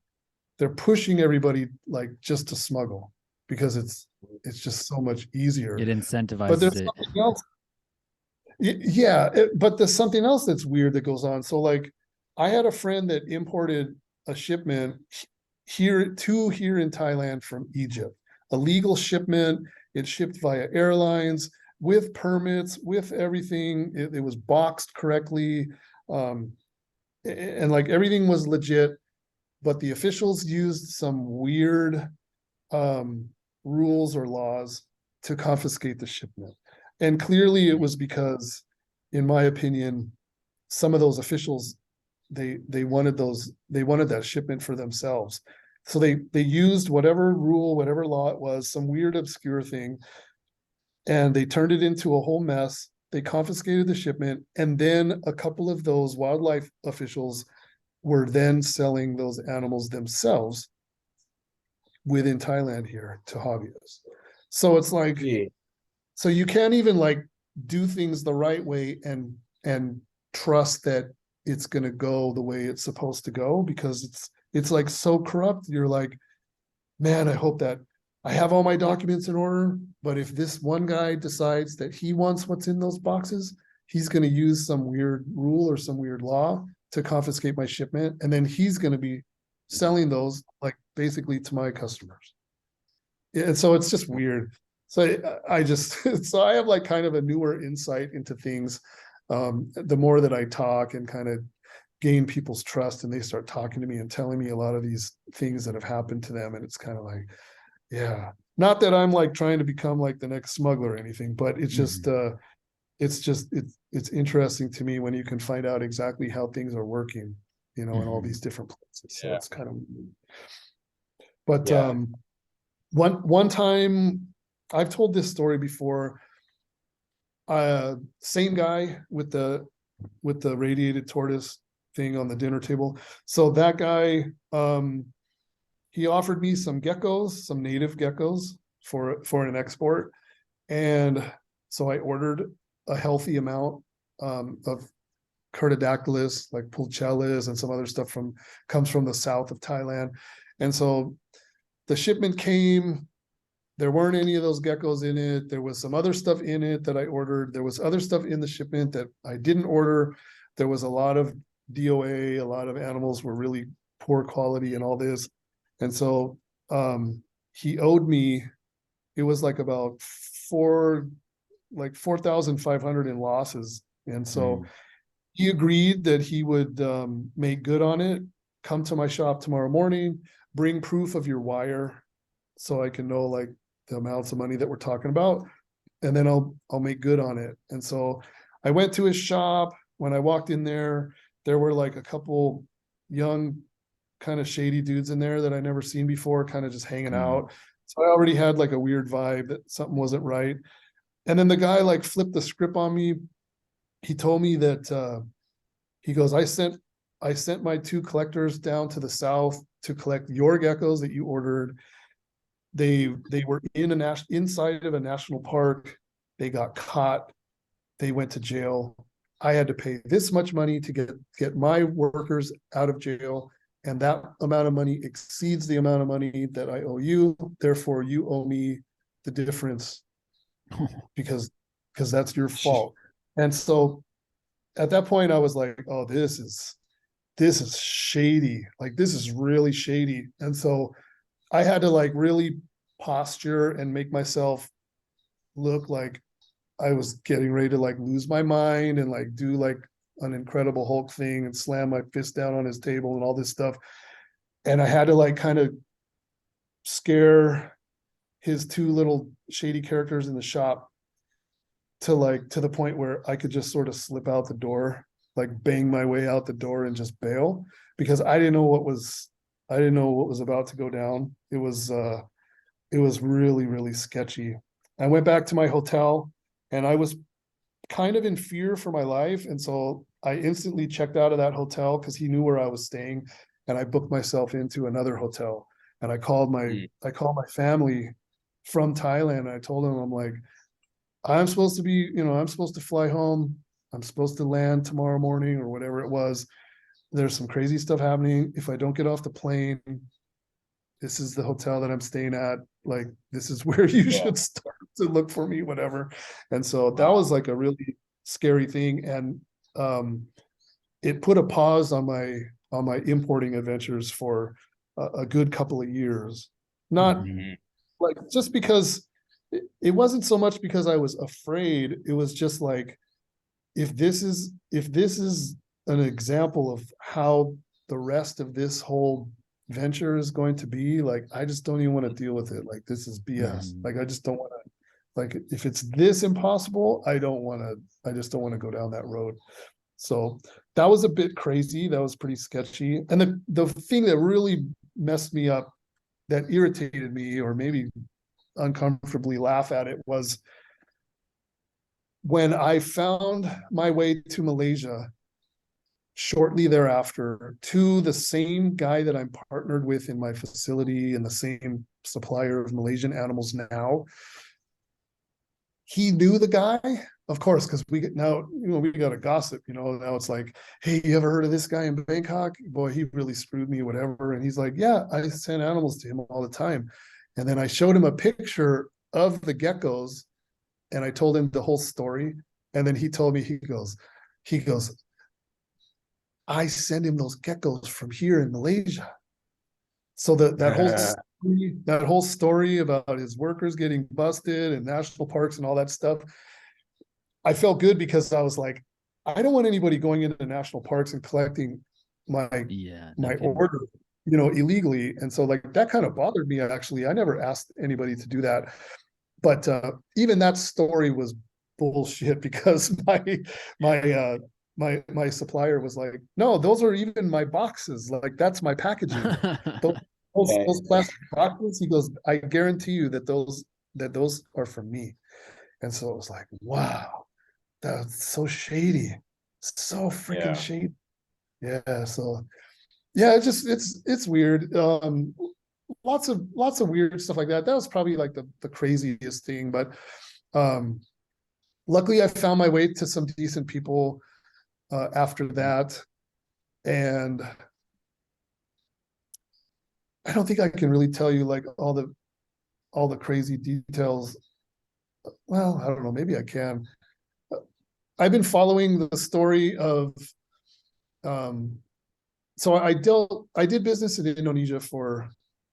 everybody like just to smuggle, because it's just so much easier. It But incentivizes there's it. something else. Yeah, but there's something else that's weird that goes on. So like I had a friend that imported a shipment here in Thailand from Egypt, a legal shipment. It shipped via airlines with permits, with everything. It was boxed correctly. And like everything was legit, but the officials used some weird rules or laws to confiscate the shipment. And clearly it was because, in my opinion, some of those officials, they wanted that shipment for themselves. So they used whatever rule, whatever law it was, some weird obscure thing, and they turned it into a whole mess. They confiscated the shipment, and then a couple of those wildlife officials were then selling those animals themselves within Thailand here to hobbyists. So it's like, so you can't even like do things the right way and trust that it's going to go the way it's supposed to go, because it's like so corrupt. You're like, man, I hope that I have all my documents in order, but if this one guy decides that he wants what's in those boxes, he's going to use some weird rule or some weird law to confiscate my shipment, and then he's going to be selling those like basically to my customers. And so it's just weird. So I just so I have like kind of a newer insight into things. The more that I talk and kind of gain people's trust, and they start talking to me and telling me a lot of these things that have happened to them, and it's kind of like, yeah, not that I'm like trying to become like the next smuggler or anything, but it's just it's interesting to me when you can find out exactly how things are working, in all these different places. So it's kind of, but one time, I've told this story before. Same guy with the radiated tortoise thing on the dinner table. So that guy, he offered me some geckos, some native geckos for an export. And so I ordered a healthy amount of Herpetocularis, like pulchelis and some other stuff comes from the south of Thailand. And so the shipment came, there weren't any of those geckos in it. There was some other stuff in it that I ordered. There was other stuff in the shipment that I didn't order. There was a lot of DOA, a lot of animals were really poor quality and all this. And so he owed me, it was like about 4,500 in losses. And so he agreed that he would make good on it. Come to my shop tomorrow morning, bring proof of your wire so I can know like the amounts of money that we're talking about, and then I'll make good on it. And so I went to his shop. When I walked in there were like a couple young kind of shady dudes in there that I never seen before, kind of just hanging out. So I already had like a weird vibe that something wasn't right. And then the guy like flipped the script on me. He told me that he goes, I sent my 2 collectors down to the south to collect your geckos that you ordered. They were inside of a national park. They got caught. They went to jail. I had to pay this much money to get my workers out of jail, and that amount of money exceeds the amount of money that I owe you. Therefore, you owe me the difference because that's your fault. And so at that point, I was like, oh, this is shady. Like, this is really shady. And so I had to like really posture and make myself look like I was getting ready to like lose my mind and like do like an Incredible Hulk thing and slam my fist down on his table and all this stuff. And I had to like kind of scare his 2 little shady characters in the shop to the point where I could just sort of slip out the door, like bang my way out the door and just bail, because I didn't know what was about to go down. It was really, really sketchy. I went back to my hotel and I was kind of in fear for my life. And so I instantly checked out of that hotel because he knew where I was staying, and I booked myself into another hotel. And I called my family from Thailand. And I told them, I'm like, I'm supposed to fly home. I'm supposed to land tomorrow morning or whatever it was. There's some crazy stuff happening. If I don't get off the plane, this is the hotel that I'm staying at. Like, this is where you should start to look for me, whatever. And so that was like a really scary thing. And it put a pause on my importing adventures for a good couple of years. Not like just because it wasn't so much because I was afraid. It was just like, if this is an example of how the rest of this whole venture is going to be, like, I just don't even want to deal with it. Like, this is BS. Like, I just don't want to, like, if it's this impossible, I just don't want to go down that road. So that was a bit crazy. That was pretty sketchy. And the thing that really messed me up, that irritated me, or maybe uncomfortably laugh at it, was when I found my way to Malaysia shortly thereafter, to the same guy that I'm partnered with in my facility and the same supplier of Malaysian animals now. He knew the guy, of course, because we got to gossip, now it's like, hey, you ever heard of this guy in Bangkok? Boy, he really screwed me, whatever. And he's like, yeah, I send animals to him all the time. And then I showed him a picture of the geckos and I told him the whole story. And then he told me, he goes, I send him those geckos from here in Malaysia. So that whole story about his workers getting busted and national parks and all that stuff, I felt good because I was like, I don't want anybody going into national parks and collecting my order, illegally. And so like that kind of bothered me, actually. I never asked anybody to do that. But even that story was bullshit, because my supplier was like, no, those are even my boxes. Like, that's my packaging. Those plastic boxes, he goes, I guarantee you that those are from me. And so it was like, wow, that's so shady. So freaking shady. Yeah. So yeah, it's weird. Lots of weird stuff like that. That was probably like the craziest thing. But luckily I found my way to some decent people after that. And I don't think I can really tell you like all the crazy details. Well, I don't know, maybe I can. I've been following the story of so I did business in Indonesia for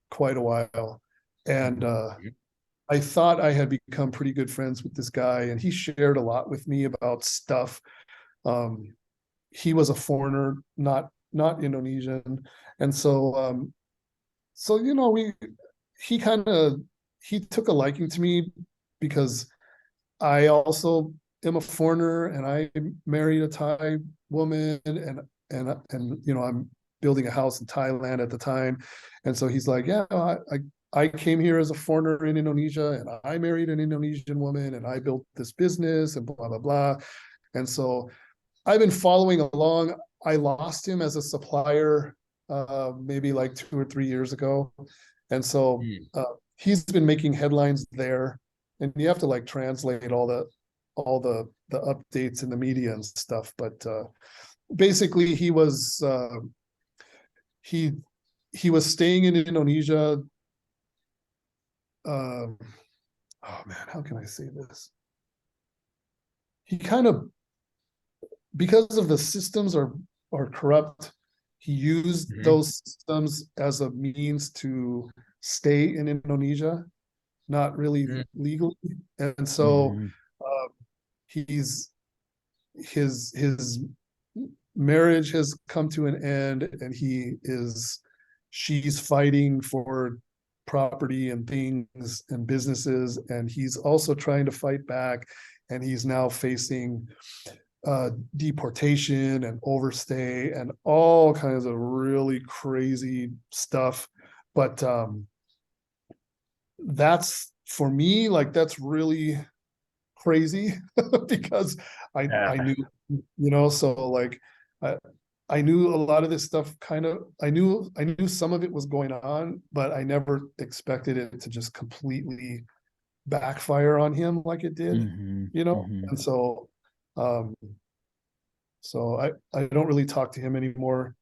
quite a while, and I thought I had become pretty good friends with this guy, and he shared a lot with me about stuff. He was a foreigner, not Indonesian, and so he took a liking to me because I also am a foreigner, and I married a Thai woman, and I'm building a house in Thailand at the time. And so he's like, yeah, I came here as a foreigner in Indonesia, and I married an Indonesian woman, and I built this business, and blah blah blah. And so I've been following along. I lost him as a supplier maybe like 2 or 3 years ago, and so he's been making headlines there, and you have to like translate all the updates in the media and stuff. But basically, he was staying in Indonesia. Oh man, how can I say this? He kind of, because of the systems are corrupt, he used those systems as a means to stay in Indonesia, not really legally. And so he's his marriage has come to an end, and she's fighting for property and things and businesses, and he's also trying to fight back, and he's now facing deportation and overstay and all kinds of really crazy stuff. But that's, for me, like, that's really crazy because I knew, so like I knew a lot of this stuff I knew some of it was going on, but I never expected it to just completely backfire on him like it did, and so I don't really talk to him anymore.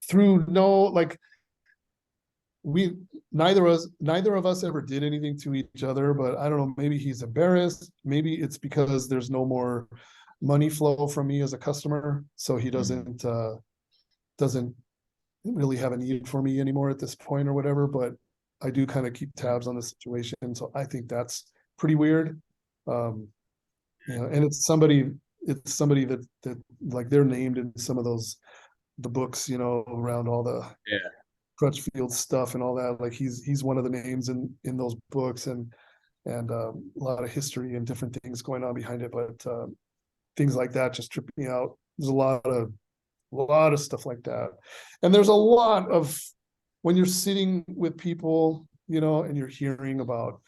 Through no, like, neither of us ever did anything to each other, but I don't know, maybe he's embarrassed, maybe it's because there's no more money flow from me as a customer, so he doesn't really have a need for me anymore at this point or whatever. But I do kind of keep tabs on the situation, so I think that's pretty weird. And it's somebody that like, they're named in some of the books, around all the Crutchfield stuff and all that. Like, he's one of the names in those books, and a lot of history and different things going on behind it. But things like that just trip me out. There's a lot of stuff like that, and there's a lot of, when you're sitting with people, and you're hearing about,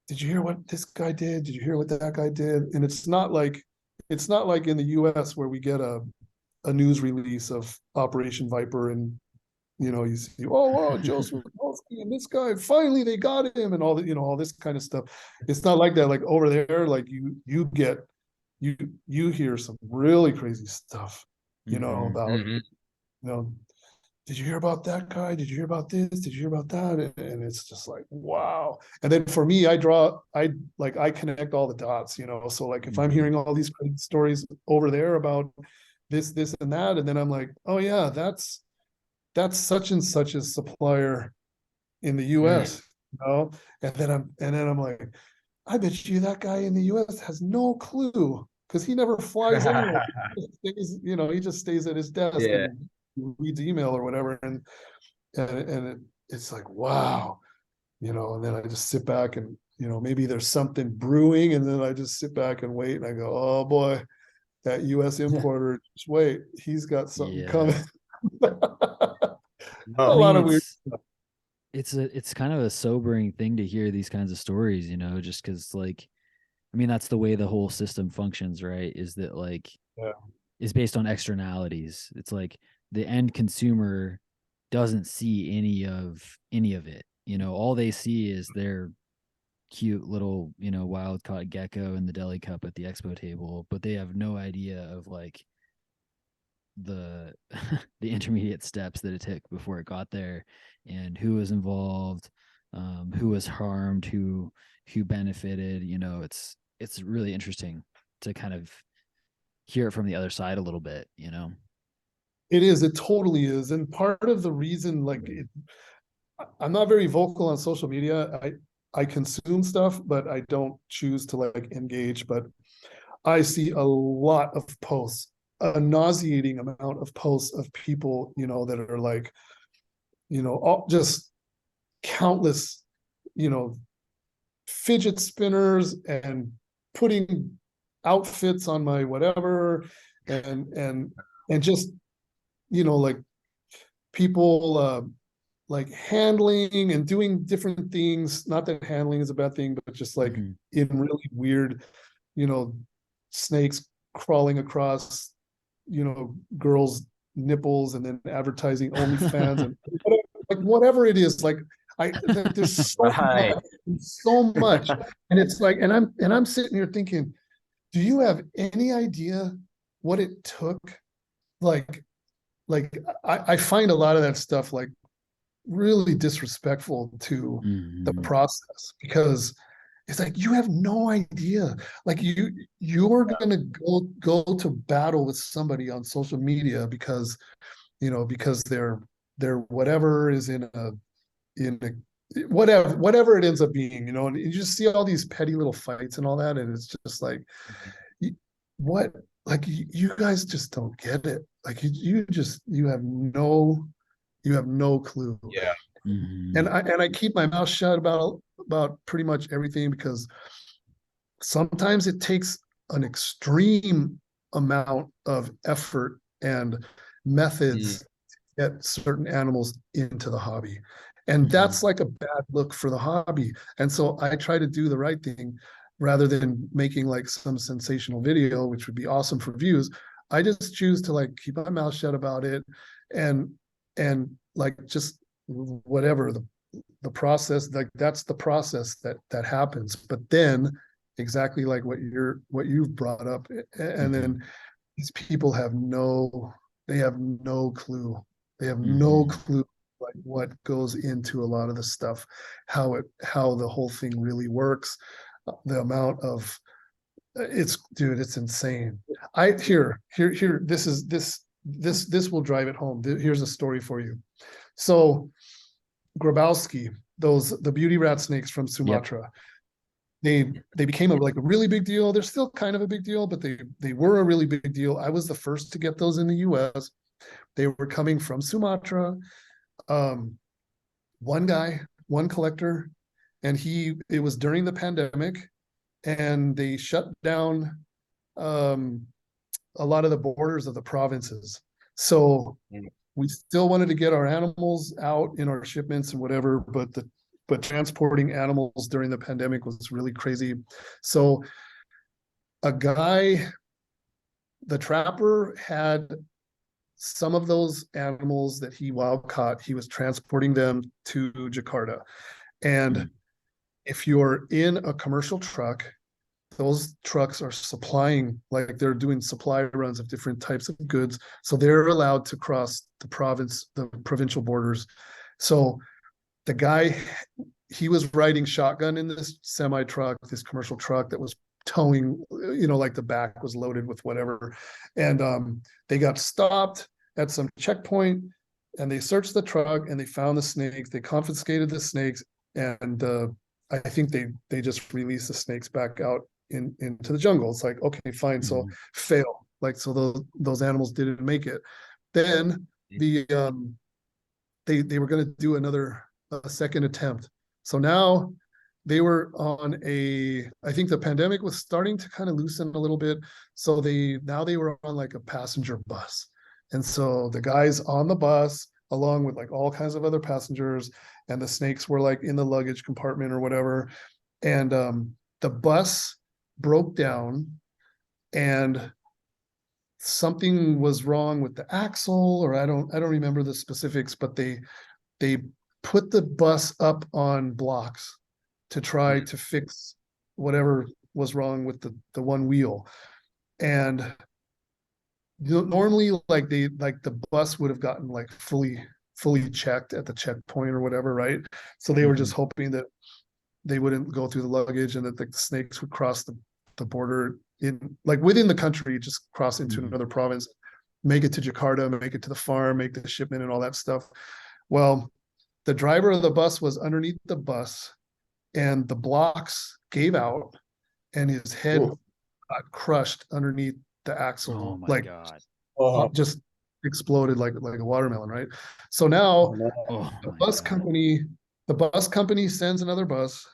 did you hear what this guy did? Did you hear what that guy did? And it's not like in the US where we get a news release of Operation Viper, and you see, oh, Joseph and this guy, finally they got him, and all that, all this kind of stuff. It's not like that. Like, over there, like, you hear some really crazy stuff, about, did you hear about that guy? Did you hear about this? Did you hear about that? And it's just like, wow. And then for me, I connect all the dots, so like, if I'm hearing all these crazy stories over there about this and that, and then I'm like, oh yeah, that's such and such a supplier in the US, and then I'm like, I bet you that guy in the US has no clue, because he never flies anywhere. He just stays at his desk and reads email or whatever, and it's like, wow, and then I just sit back, and maybe there's something brewing, and then I just sit back and wait, and I go, oh boy, that US importer, just wait, he's got something coming. A lot of weird stuff. It's kind of a sobering thing to hear these kinds of stories, just because, like, I mean, that's the way the whole system functions, right? Is that, like, is based on externalities. It's like the end consumer doesn't see any of it. All they see is their cute little, wild caught gecko in the deli cup at the expo table, but they have no idea of, like, the the intermediate steps that it took before it got there, and who was involved, who was harmed, who benefited. It's really interesting to kind of hear it from the other side a little bit. It totally is. And part of the reason, like, I'm not very vocal on social media. I consume stuff, but I don't choose to, like, engage. But I see a lot of posts, a nauseating amount of posts of people, that are like, all, just countless, fidget spinners, and putting outfits on my whatever, and just, like, people like handling and doing different things. Not that handling is a bad thing, but just like in really weird, snakes crawling across, girls' nipples, and then advertising OnlyFans and whatever it is. Like there's so much, and it's like, and I'm sitting here thinking, do you have any idea what it took? Like I find a lot of that stuff like really disrespectful to the process, because it's like, you have no idea. Like you're gonna go to battle with somebody on social media because because they're whatever is in a whatever it ends up being, and you just see all these petty little fights and all that, and it's just like, what, like you guys just don't get it. Like you have no clue. Yeah. And I keep my mouth shut about pretty much everything, because sometimes it takes an extreme amount of effort and methods to get certain animals into the hobby. And that's like a bad look for the hobby. And so I try to do the right thing rather than making like some sensational video, which would be awesome for views. I just choose to like keep my mouth shut about it, and like just whatever the process, like that's the process that happens. But then exactly like what you've brought up, and then these people have no clue. They have no clue like what goes into a lot of the stuff, how the whole thing really works, the amount of it's insane. This will drive it home. Here's a story for you. So Grabowski, the beauty rat snakes from Sumatra, they became a really big deal. They're still kind of a big deal, but they were a really big deal. I was the first to get those in the US. They were coming from Sumatra. One guy, one collector, and it was during the pandemic, and they shut down a lot of the borders of the provinces. So we still wanted to get our animals out in our shipments and whatever, but transporting animals during the pandemic was really crazy. So a guy, the trapper, had some of those animals that he wild caught. He was transporting them to Jakarta. And if you're in a commercial truck, those trucks are supplying, like they're doing supply runs of different types of goods. So they're allowed to cross the provincial borders. So the guy, he was riding shotgun in this semi truck, this commercial truck that was towing, like the back was loaded with whatever. And they got stopped at some checkpoint, and they searched the truck and they found the snakes. They confiscated the snakes, and I think they just released the snakes back out into the jungle. It's like, okay, fine. So fail. Like, so those animals didn't make it. Then they were going to do a second attempt. So now they were on I think the pandemic was starting to kind of loosen a little bit. So they were on like a passenger bus. And so the guys on the bus, along with like all kinds of other passengers, and the snakes were like in the luggage compartment or whatever. And the bus broke down, and something was wrong with the axle, or I don't remember the specifics, but they put the bus up on blocks to try to fix whatever was wrong with the one wheel. And normally like the bus would have gotten like fully checked at the checkpoint or whatever, right? So they were just hoping that they wouldn't go through the luggage, and that the snakes would cross the border in like within the country, just cross into another province, make it to Jakarta, make it to the farm, make the shipment and all that stuff. Well, the driver of the bus was underneath the bus, and the blocks gave out, and his head got crushed underneath the axle. Oh my God. Just exploded like a watermelon, right? So now the bus company sends another bus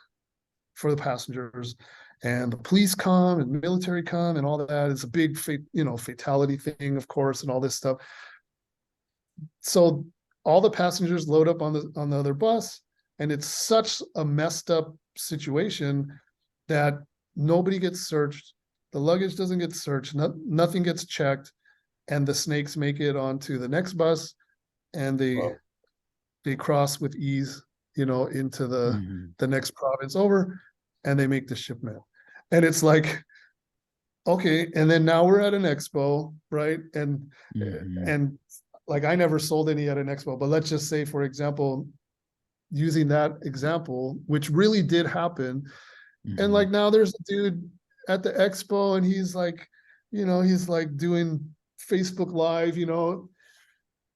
for the passengers, and the police come and military come and all that. It's a big fatality thing, of course, and all this stuff. So all the passengers load up on the other bus, and it's such a messed up situation that nobody gets searched, the luggage doesn't get searched, nothing gets checked, and the snakes make it onto the next bus, and they cross with ease, into the next province over, and they make the shipment. And it's like, okay, and then now we're at an expo, right? And like, I never sold any at an expo, but let's just say, for example, using that example, which really did happen, and like, now there's a dude at the expo, and he's like, he's like doing Facebook Live,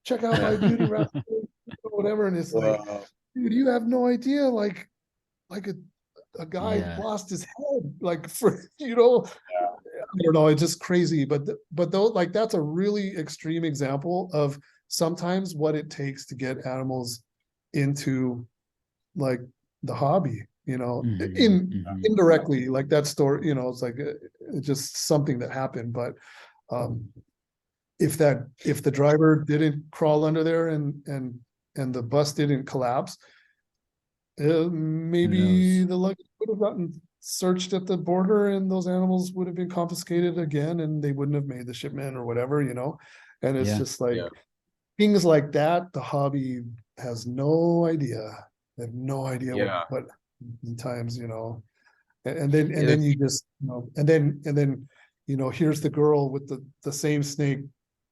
check out my beauty wrap, whatever, and it's like, dude, you have no idea, like a guy lost his head, like, for I don't know, it's just crazy. But though, like, that's a really extreme example of sometimes what it takes to get animals into, like, the hobby, indirectly, like that story, it's like it's just something that happened. But if the driver didn't crawl under there and the bus didn't collapse, maybe the luggage would have gotten searched at the border, and those animals would have been confiscated again, and they wouldn't have made the shipment or whatever, and it's just like things like that. The hobby has no idea. They have no idea what times, and then you just, and then here's the girl with the same snake,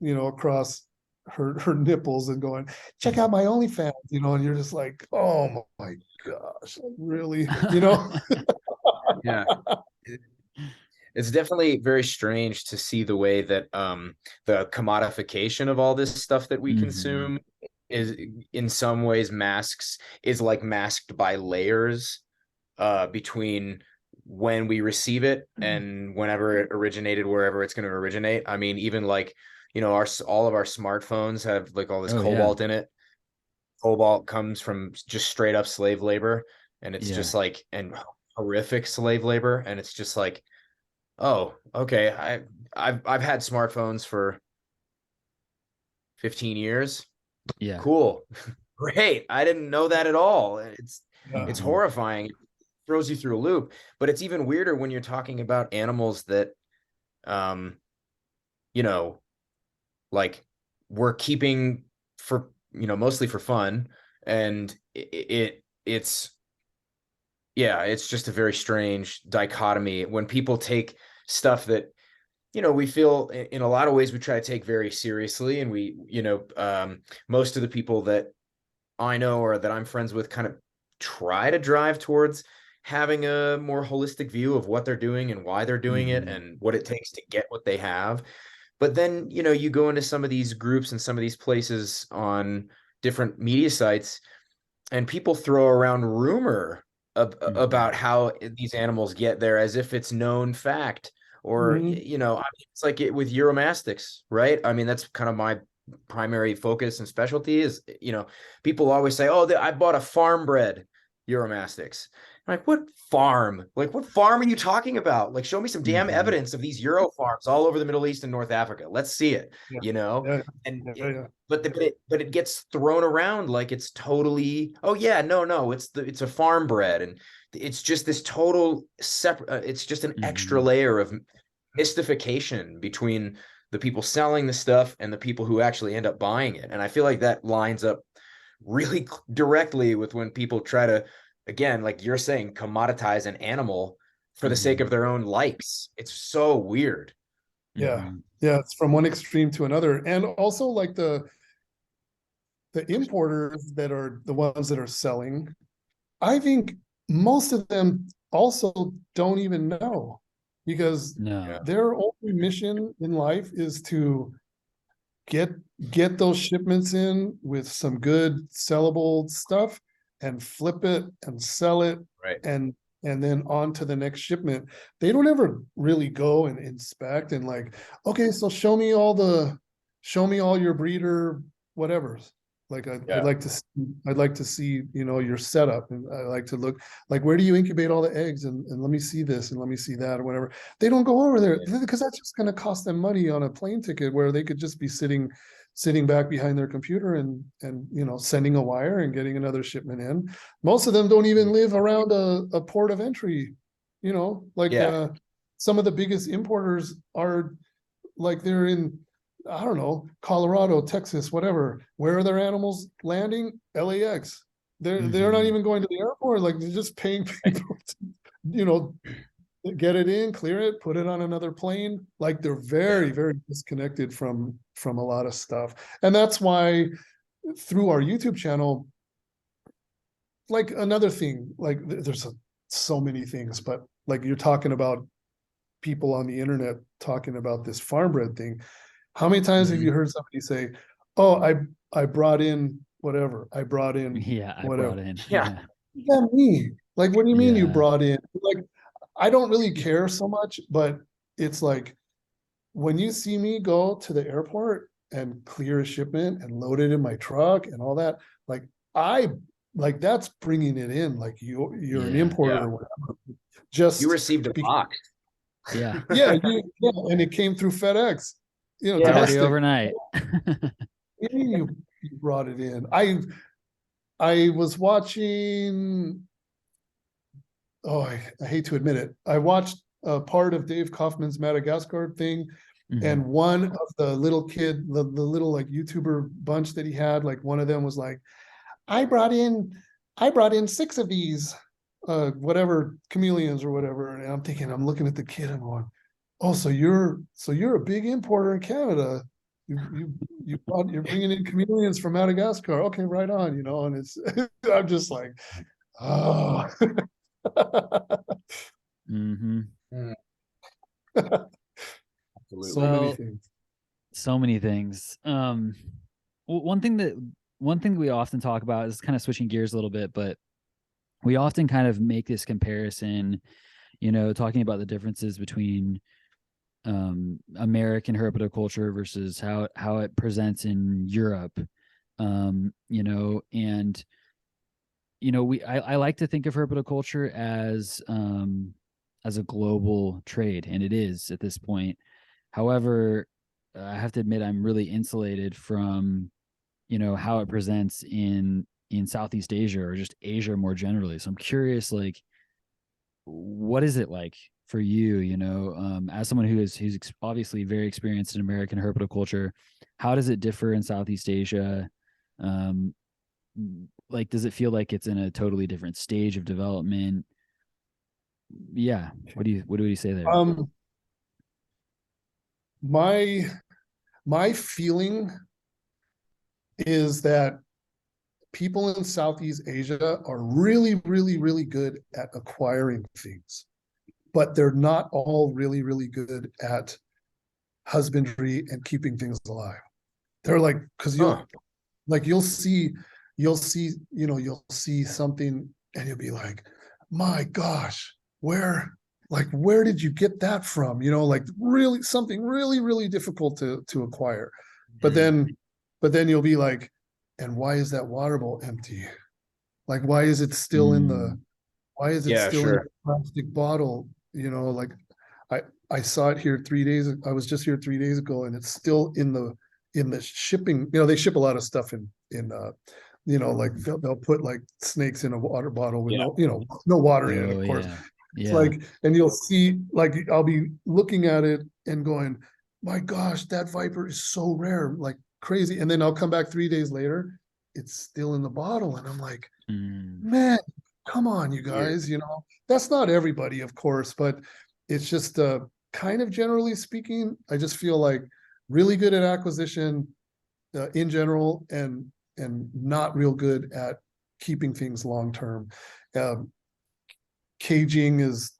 across her nipples, and going, check out my OnlyFans, and you're just like, oh my gosh, like, really, Yeah. It's definitely very strange to see the way that the commodification of all this stuff that we consume is in some ways masked by layers between when we receive it and whenever it originated, wherever it's going to originate. I mean, even like, all of our smartphones have like all this cobalt in it. Cobalt comes from just straight up slave labor, and it's just like, and horrific slave labor, and it's just like, oh, okay, I've had smartphones for 15 years. Yeah. Cool. Great. I didn't know that at all. It's horrifying. It throws you through a loop. But it's even weirder when you're talking about animals that like, we're keeping for, mostly for fun. And it's just a very strange dichotomy when people take stuff that, we feel in a lot of ways we try to take very seriously. And we, most of the people that I know or that I'm friends with kind of try to drive towards having a more holistic view of what they're doing and why they're doing it and what it takes to get what they have. But then, you go into some of these groups and some of these places on different media sites, and people throw around rumor about how these animals get there as if it's known fact. Or, I mean, it's like with Uromastyx, right? I mean, that's kind of my primary focus and specialty is, people always say, oh, I bought a farm bred Uromastyx. I'm like, what farm? Like, what farm are you talking about? Like, show me some damn evidence of these Euro farms all over the Middle East and North Africa. Let's see it, But it gets thrown around like it's totally, oh yeah, no, it's a farm bred, and it's just this total separate. It's just an extra layer of mystification between the people selling the stuff and the people who actually end up buying it. And I feel like that lines up really directly with when people try to, again, like you're saying, commoditize an animal for the sake of their own likes. It's so weird. Yeah. It's from one extreme to another. And also, like, the importers that are the ones that are selling, I think most of them also don't even know, because their only mission in life is to get those shipments in with some good sellable stuff and flip it and sell it, and then on to the next shipment. They don't ever really go and inspect and like, okay, so show me all your breeder whatever's. Like, I'd like to see, your setup, and I like to look, like, where do you incubate all the eggs, and let me see this and let me see that or whatever. They don't go over there because that's just going to cost them money on a plane ticket, where they could just be sitting sitting back behind their computer and sending a wire and getting another shipment in. Most of them don't even live around a port of entry. Some of the biggest importers are like they're in, I don't know, Colorado, Texas, whatever. Where are their animals landing? LAX. They're not even going to the airport. Like they're just paying people to, get it in, clear it, put it on another plane. Like they're very, very disconnected from a lot of stuff. And that's why through our YouTube channel, like another thing, like there's so many things, but like you're talking about people on the internet talking about this farm bred thing. How many times have you heard somebody say, oh, I brought in whatever. I brought in whatever. Yeah. Me. Like, what do you mean you brought in? Like, I don't really care so much, but it's like when you see me go to the airport and clear a shipment and load it in my truck and all that, like that's bringing it in. Like you're an importer or whatever. Just you received a box. Yeah. And it came through FedEx. Already overnight. You brought it in. I was watching. Oh, I hate to admit it. I watched a part of Dave Kaufman's Madagascar thing, and one of the little kid, the little like YouTuber bunch that he had, like one of them was like, I brought in 6 of these, whatever chameleons or whatever, and I'm looking at the kid, I'm going, oh, so you're a big importer in Canada. You're bringing in chameleons from Madagascar. Okay, right on, and it's I'm just like, oh. Absolutely. So many things. One thing we often talk about is kind of switching gears a little bit, but we often kind of make this comparison, talking about the differences between American herpetoculture versus how it presents in Europe. I like to think of herpetoculture as a global trade, and it is at this point. However, I have to admit I'm really insulated from how it presents in Southeast Asia or just Asia more generally. So I'm curious, like, what is it like for you, as someone who's obviously very experienced in American herpetoculture? How does it differ in Southeast Asia? Like, does it feel like it's in a totally different stage of development? Yeah. What do you say there? My feeling is that people in Southeast Asia are really, really, really good at acquiring things, but they're not all really, really good at husbandry and keeping things alive. They're like, because you'll see something and you'll be like, my gosh, where did you get that from? Like really something really, really difficult to acquire. But then you'll be like, and why is that water bowl empty? Like, why is it still in the in the plastic bottle? Like I saw it here 3 days. I was just here 3 days ago, and it's still in the shipping. They ship a lot of stuff in like they'll put like snakes in a water bottle with no water in it, of course. It's like, and you'll see, like, I'll be looking at it and going, my gosh, that viper is so rare, like crazy. And then I'll come back 3 days later, it's still in the bottle. And I'm like, man, come on, you guys, that's not everybody, of course, but it's just kind of generally speaking, I just feel like really good at acquisition in general, and not real good at keeping things long-term. Caging is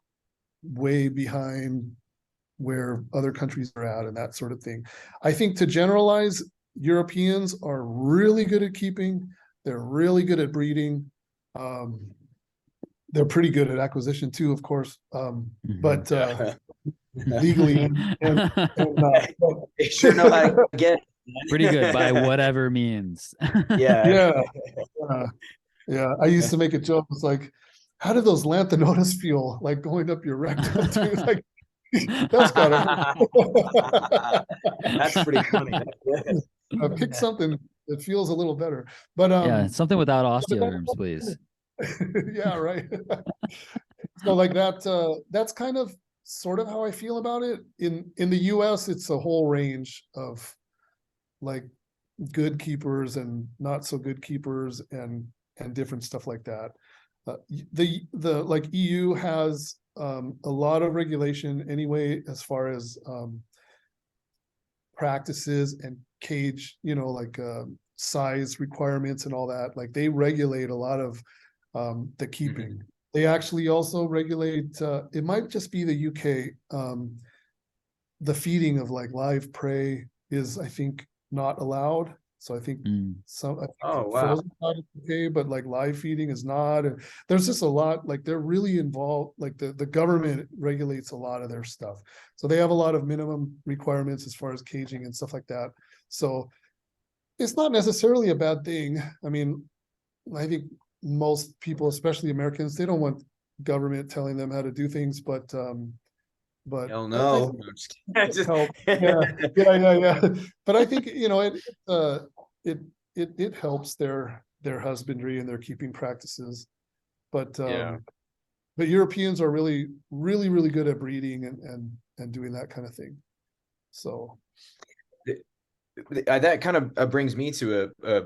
way behind where other countries are at and that sort of thing. I think, to generalize, Europeans are really good at keeping. They're really good at breeding. They're pretty good at acquisition too, of course. But legally, they sure know how to get pretty good by whatever means. Yeah. I used to make a joke. It's like, how do those lanthanotas feel like going up your rectum? Like, that's gotta that's pretty funny. Pick something that feels a little better. But Yeah, something without but osteoderms, please. yeah, right. So like that, that's kind of sort of how I feel about it. In the US, it's a whole range of like good keepers and not so good keepers and different stuff like that. The like EU has a lot of regulation anyway as far as practices and cage, like size requirements and all that. Like they regulate a lot of the keeping. They actually also regulate, it might just be the UK, the feeding of like live prey is, I think, not allowed. So I think I think Oh, wow. frozen cod is okay, but like live feeding is not. And there's just a lot, like they're really involved, like the government regulates a lot of their stuff. So they have a lot of minimum requirements as far as caging and stuff like that. So it's not necessarily a bad thing. I mean, I think most people, especially Americans, they don't want government telling them how to do things, but Hell I no. think I'm just it kidding. helps. Yeah. But I think, it helps their husbandry and their keeping practices. But Yeah. but Europeans are really, really, really good at breeding and doing that kind of thing. So That kind of brings me to a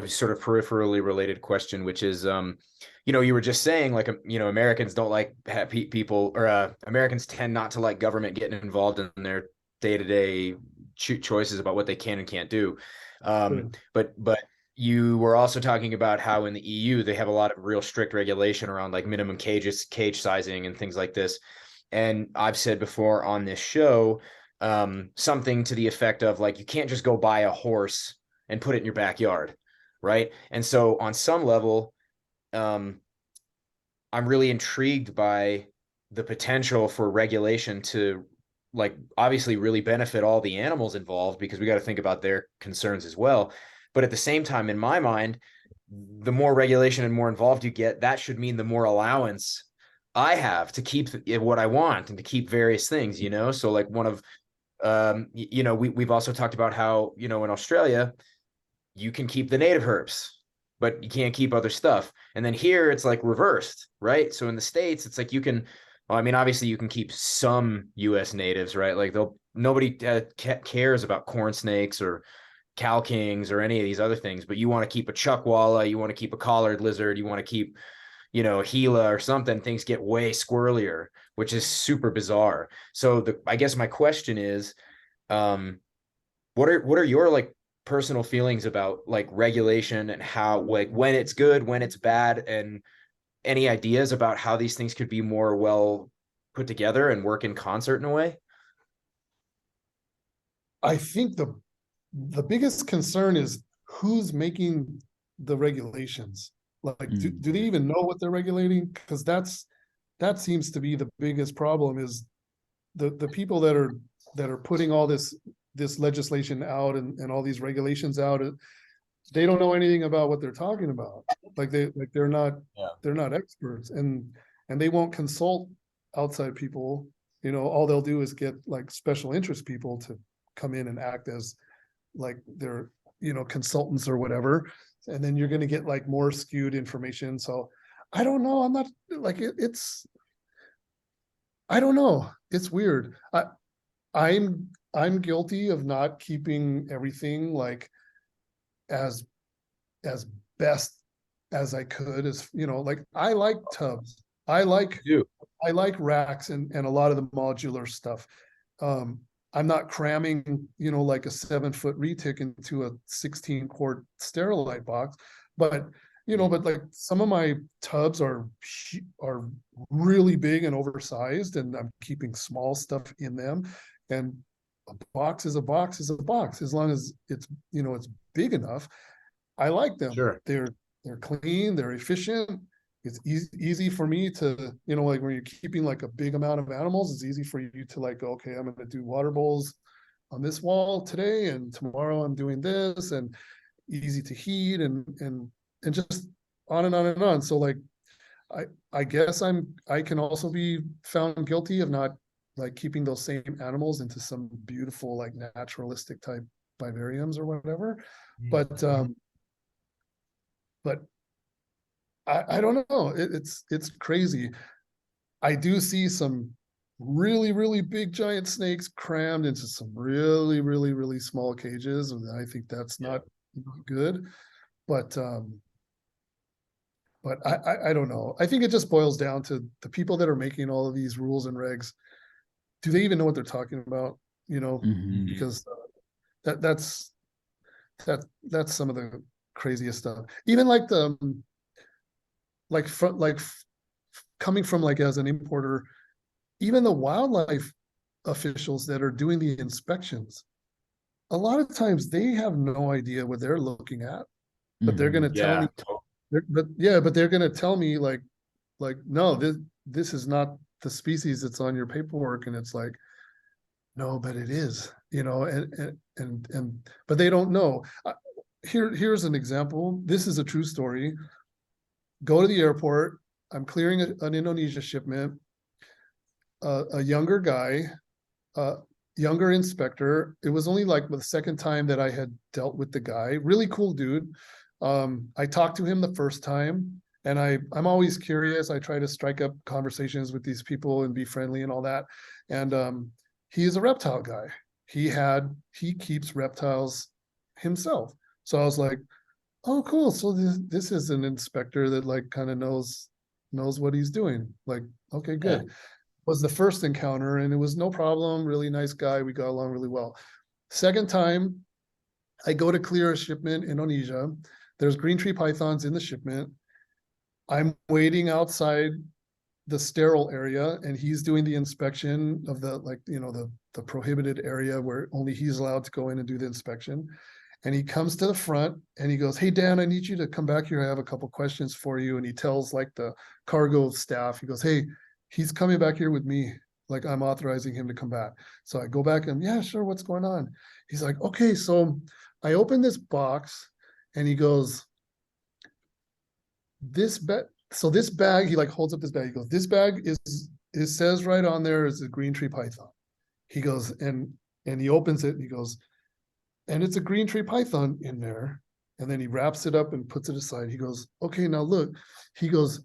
sort of peripherally related question, which is, you were just saying, like, Americans don't like people, or Americans tend not to like government getting involved in their day-to-day choices about what they can and can't do. But you were also talking about how in the EU they have a lot of real strict regulation around like minimum cage sizing and things like this. And I've said before on this show, something to the effect of like, you can't just go buy a horse and put it in your backyard, right? And so on some level, I'm really intrigued by the potential for regulation to, like, obviously really benefit all the animals involved, because we got to think about their concerns as well. But at the same time, in my mind, the more regulation and more involved you get, that should mean the more allowance I have to keep what I want and to keep various things, So like one of, we've also talked about how, in Australia, you can keep the native herps, but you can't keep other stuff. And then here it's like reversed, right? So in the States, it's like you can, well, I mean, obviously you can keep some US natives, right? Like nobody cares about corn snakes or cow kings or any of these other things, but you want to keep a chuckwalla, you want to keep a collared lizard, you want to keep, a Gila or something, things get way squirrelier, which is super bizarre. So I guess my question is, what are your like personal feelings about like regulation and how, like, when it's good, when it's bad, and any ideas about how these things could be more well put together and work in concert in a way? I think the biggest concern is who's making the regulations. Like, do they even know what they're regulating? Because that seems to be the biggest problem, is the people that are putting all this legislation out and all these regulations out, they don't know anything about what they're talking about. Like they're not they're not experts, and they won't consult outside people. All they'll do is get like special interest people to come in and act as like their consultants or whatever, and then you're going to get like more skewed information. So I don't know. I'm not like it's I don't know. It's weird. I'm guilty of not keeping everything like as best as I could. As like I like tubs. I like You. I like racks and a lot of the modular stuff. I'm not cramming, like a 7-foot retic into a 16-quart sterilite box, but but like some of my tubs are really big and oversized, and I'm keeping small stuff in them. And a box is a box is a box, as long as it's it's big enough. I like them. Sure. They're clean, they're efficient. It's easy for me to, like when you're keeping like a big amount of animals, it's easy for you to like, okay, I'm going to do water bowls on this wall today, and tomorrow I'm doing this, and easy to heat and just on and on and on. So like, I guess I can also be found guilty of not like keeping those same animals into some beautiful, like naturalistic type vivariums or whatever. But I don't know. It's crazy. I do see some really, really big giant snakes crammed into some really, really, really small cages. And I think that's not good. But I don't know. I think it just boils down to the people that are making all of these rules and regs. Do they even know what they're talking about? Because that's some of the craziest stuff. Even like coming from like as an importer, even the wildlife officials that are doing the inspections, a lot of times they have no idea what they're looking at, but they're going to tell me. But they're going to tell me like no, this is not the species that's on your paperwork, and it's like, no, but it is, and but they don't know. Here's an example. This is a true story. Go to the airport. I'm clearing an Indonesia shipment. A younger guy, younger inspector. It was only like the second time that I had dealt with the guy. Really cool dude. I talked to him the first time, and I'm always curious. I try to strike up conversations with these people and be friendly and all that. And he is a reptile guy. He keeps reptiles himself. So I was like, oh, cool. So this is an inspector that like kind of knows what he's doing. Like, okay, good. Yeah. Was the first encounter, and it was no problem. Really nice guy. We got along really well. Second time, I go to clear a shipment in Indonesia. There's green tree pythons in the shipment. I'm waiting outside the sterile area, and he's doing the inspection of the prohibited area where only he's allowed to go in and do the inspection. And he comes to the front and he goes, "Hey, Dan, I need you to come back here. I have a couple questions for you." And he tells like the cargo staff, he goes, "Hey, he's coming back here with me. Like I'm authorizing him to come back." So I go back and, "Yeah, sure. What's going on?" He's like, "Okay, so I open this box," and he goes, "This bag," he like holds up this bag. He goes, "This bag it says right on there is a green tree python." He goes, and he opens it and he goes, "And it's a green tree python in there." And then he wraps it up and puts it aside. He goes, "Okay, now look." He goes,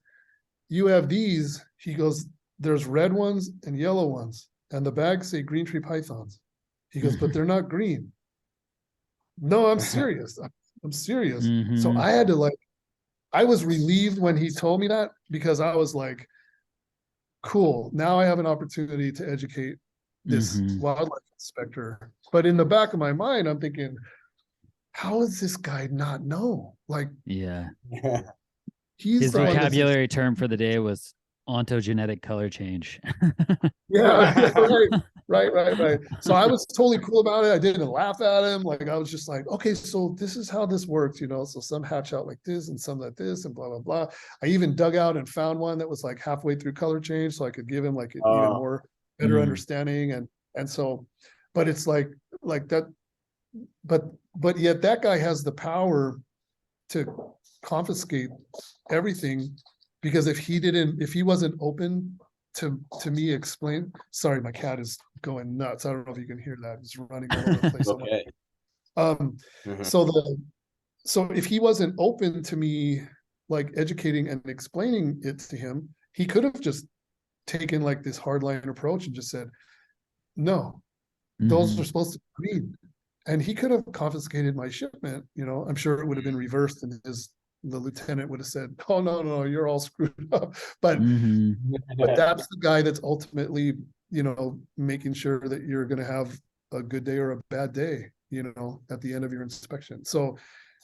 "You have these." He goes, "There's red ones and yellow ones, and the bags say green tree pythons." He goes, "But they're not green." No, I'm serious. I'm serious. So I had to I was relieved when he told me that, because I was like, cool, now I have an opportunity to educate this wildlife inspector. But in the back of my mind, I'm thinking, how does this guy not know? Like, yeah, his vocabulary term for the day was ontogenetic color change. Yeah, right. So I was totally cool about it. I didn't laugh at him. Like, I was just like, okay, so this is how this works, So some hatch out like this and some like this and blah, blah, blah. I even dug out and found one that was like halfway through color change, so I could give him like an even more better understanding. And so, but it's like that, but yet that guy has the power to confiscate everything, because if he wasn't open to me explain. Sorry, my cat is going nuts. I don't know if you can hear that. It's running all over the place. Okay. So if he wasn't open to me like educating and explaining it to him, he could have just taken like this hardline approach and just said, "No, those are supposed to be green." And he could have confiscated my shipment. I'm sure it would have been reversed, and the lieutenant would have said, "Oh, no, you're all screwed up." But that's the guy that's ultimately, making sure that you're going to have a good day or a bad day, at the end of your inspection. So,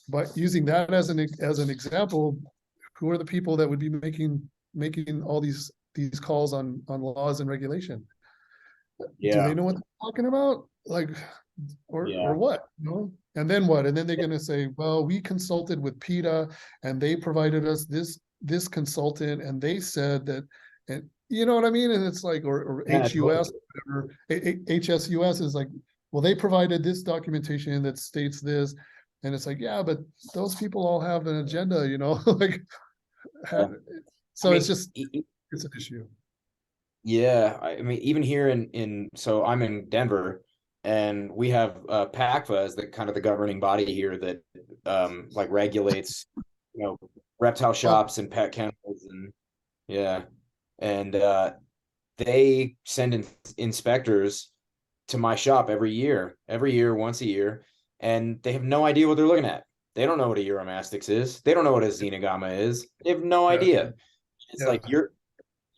but using that as an example, who are the people that would be making all these calls on laws and regulation? Do they know what they're talking about? Like, or what? And then what? And then they're going to say, "Well, we consulted with PETA and they provided us this consultant and they said that," and you know what I mean? And it's like, or HUS, whatever. HSUS is like, "Well, they provided this documentation that states this." And it's like, yeah, but those people all have an agenda, like, so it's just, it's an issue. Yeah. I mean, even here so I'm in Denver, and we have PACFA as the kind of the governing body here that like regulates, reptile shops and pet kennels, and yeah, and they send inspectors to my shop every year, once a year, and they have no idea what they're looking at. They don't know what a Euromastix is. They don't know what a Xenogama is. They have no idea. It's like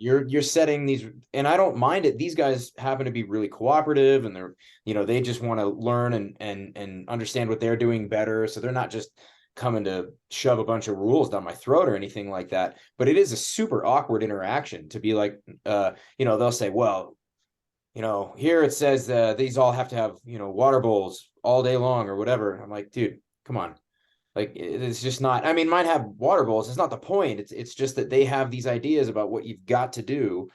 you're setting these, and I don't mind it. These guys happen to be really cooperative, and they're, they just want to learn and understand what they're doing better. So they're not just coming to shove a bunch of rules down my throat or anything like that. But it is a super awkward interaction to be like, they'll say, well, here it says these all have to have, water bowls all day long or whatever. I'm like, dude, come on. Like, it's just not, I mean, mine have water bowls. It's not the point. It's just that they have these ideas about what you've got to do.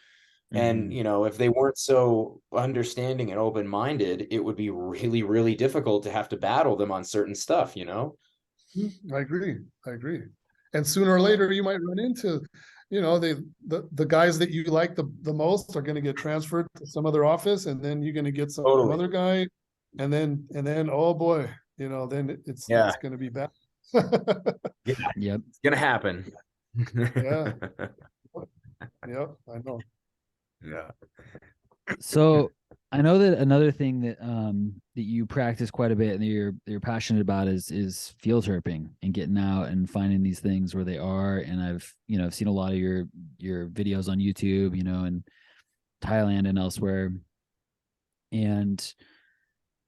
And, if they weren't so understanding and open-minded, it would be really, really difficult to have to battle them on certain stuff, I agree. And sooner or later you might run into, the guys that you like the most are going to get transferred to some other office, and then you're going to get some other guy, and then oh boy, then it's going to be bad. Yeah, yep, it's gonna happen. Yeah. Yep, I know. Yeah. So I know that another thing that that you practice quite a bit and that you're passionate about is field herping and getting out and finding these things where they are. And I've seen a lot of your videos on YouTube, in Thailand and elsewhere. And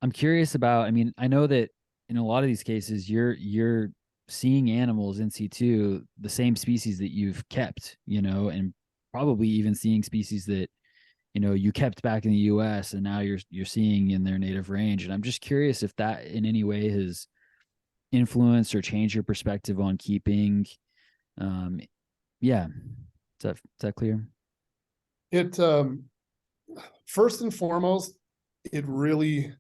I'm curious about, I mean, I know that in a lot of these cases you're seeing animals in situ, the same species that you've kept, and probably even seeing species that you kept back in the US and now you're seeing in their native range. And I'm just curious if that in any way has influenced or changed your perspective on keeping. Yeah. Is that clear? It first and foremost, it really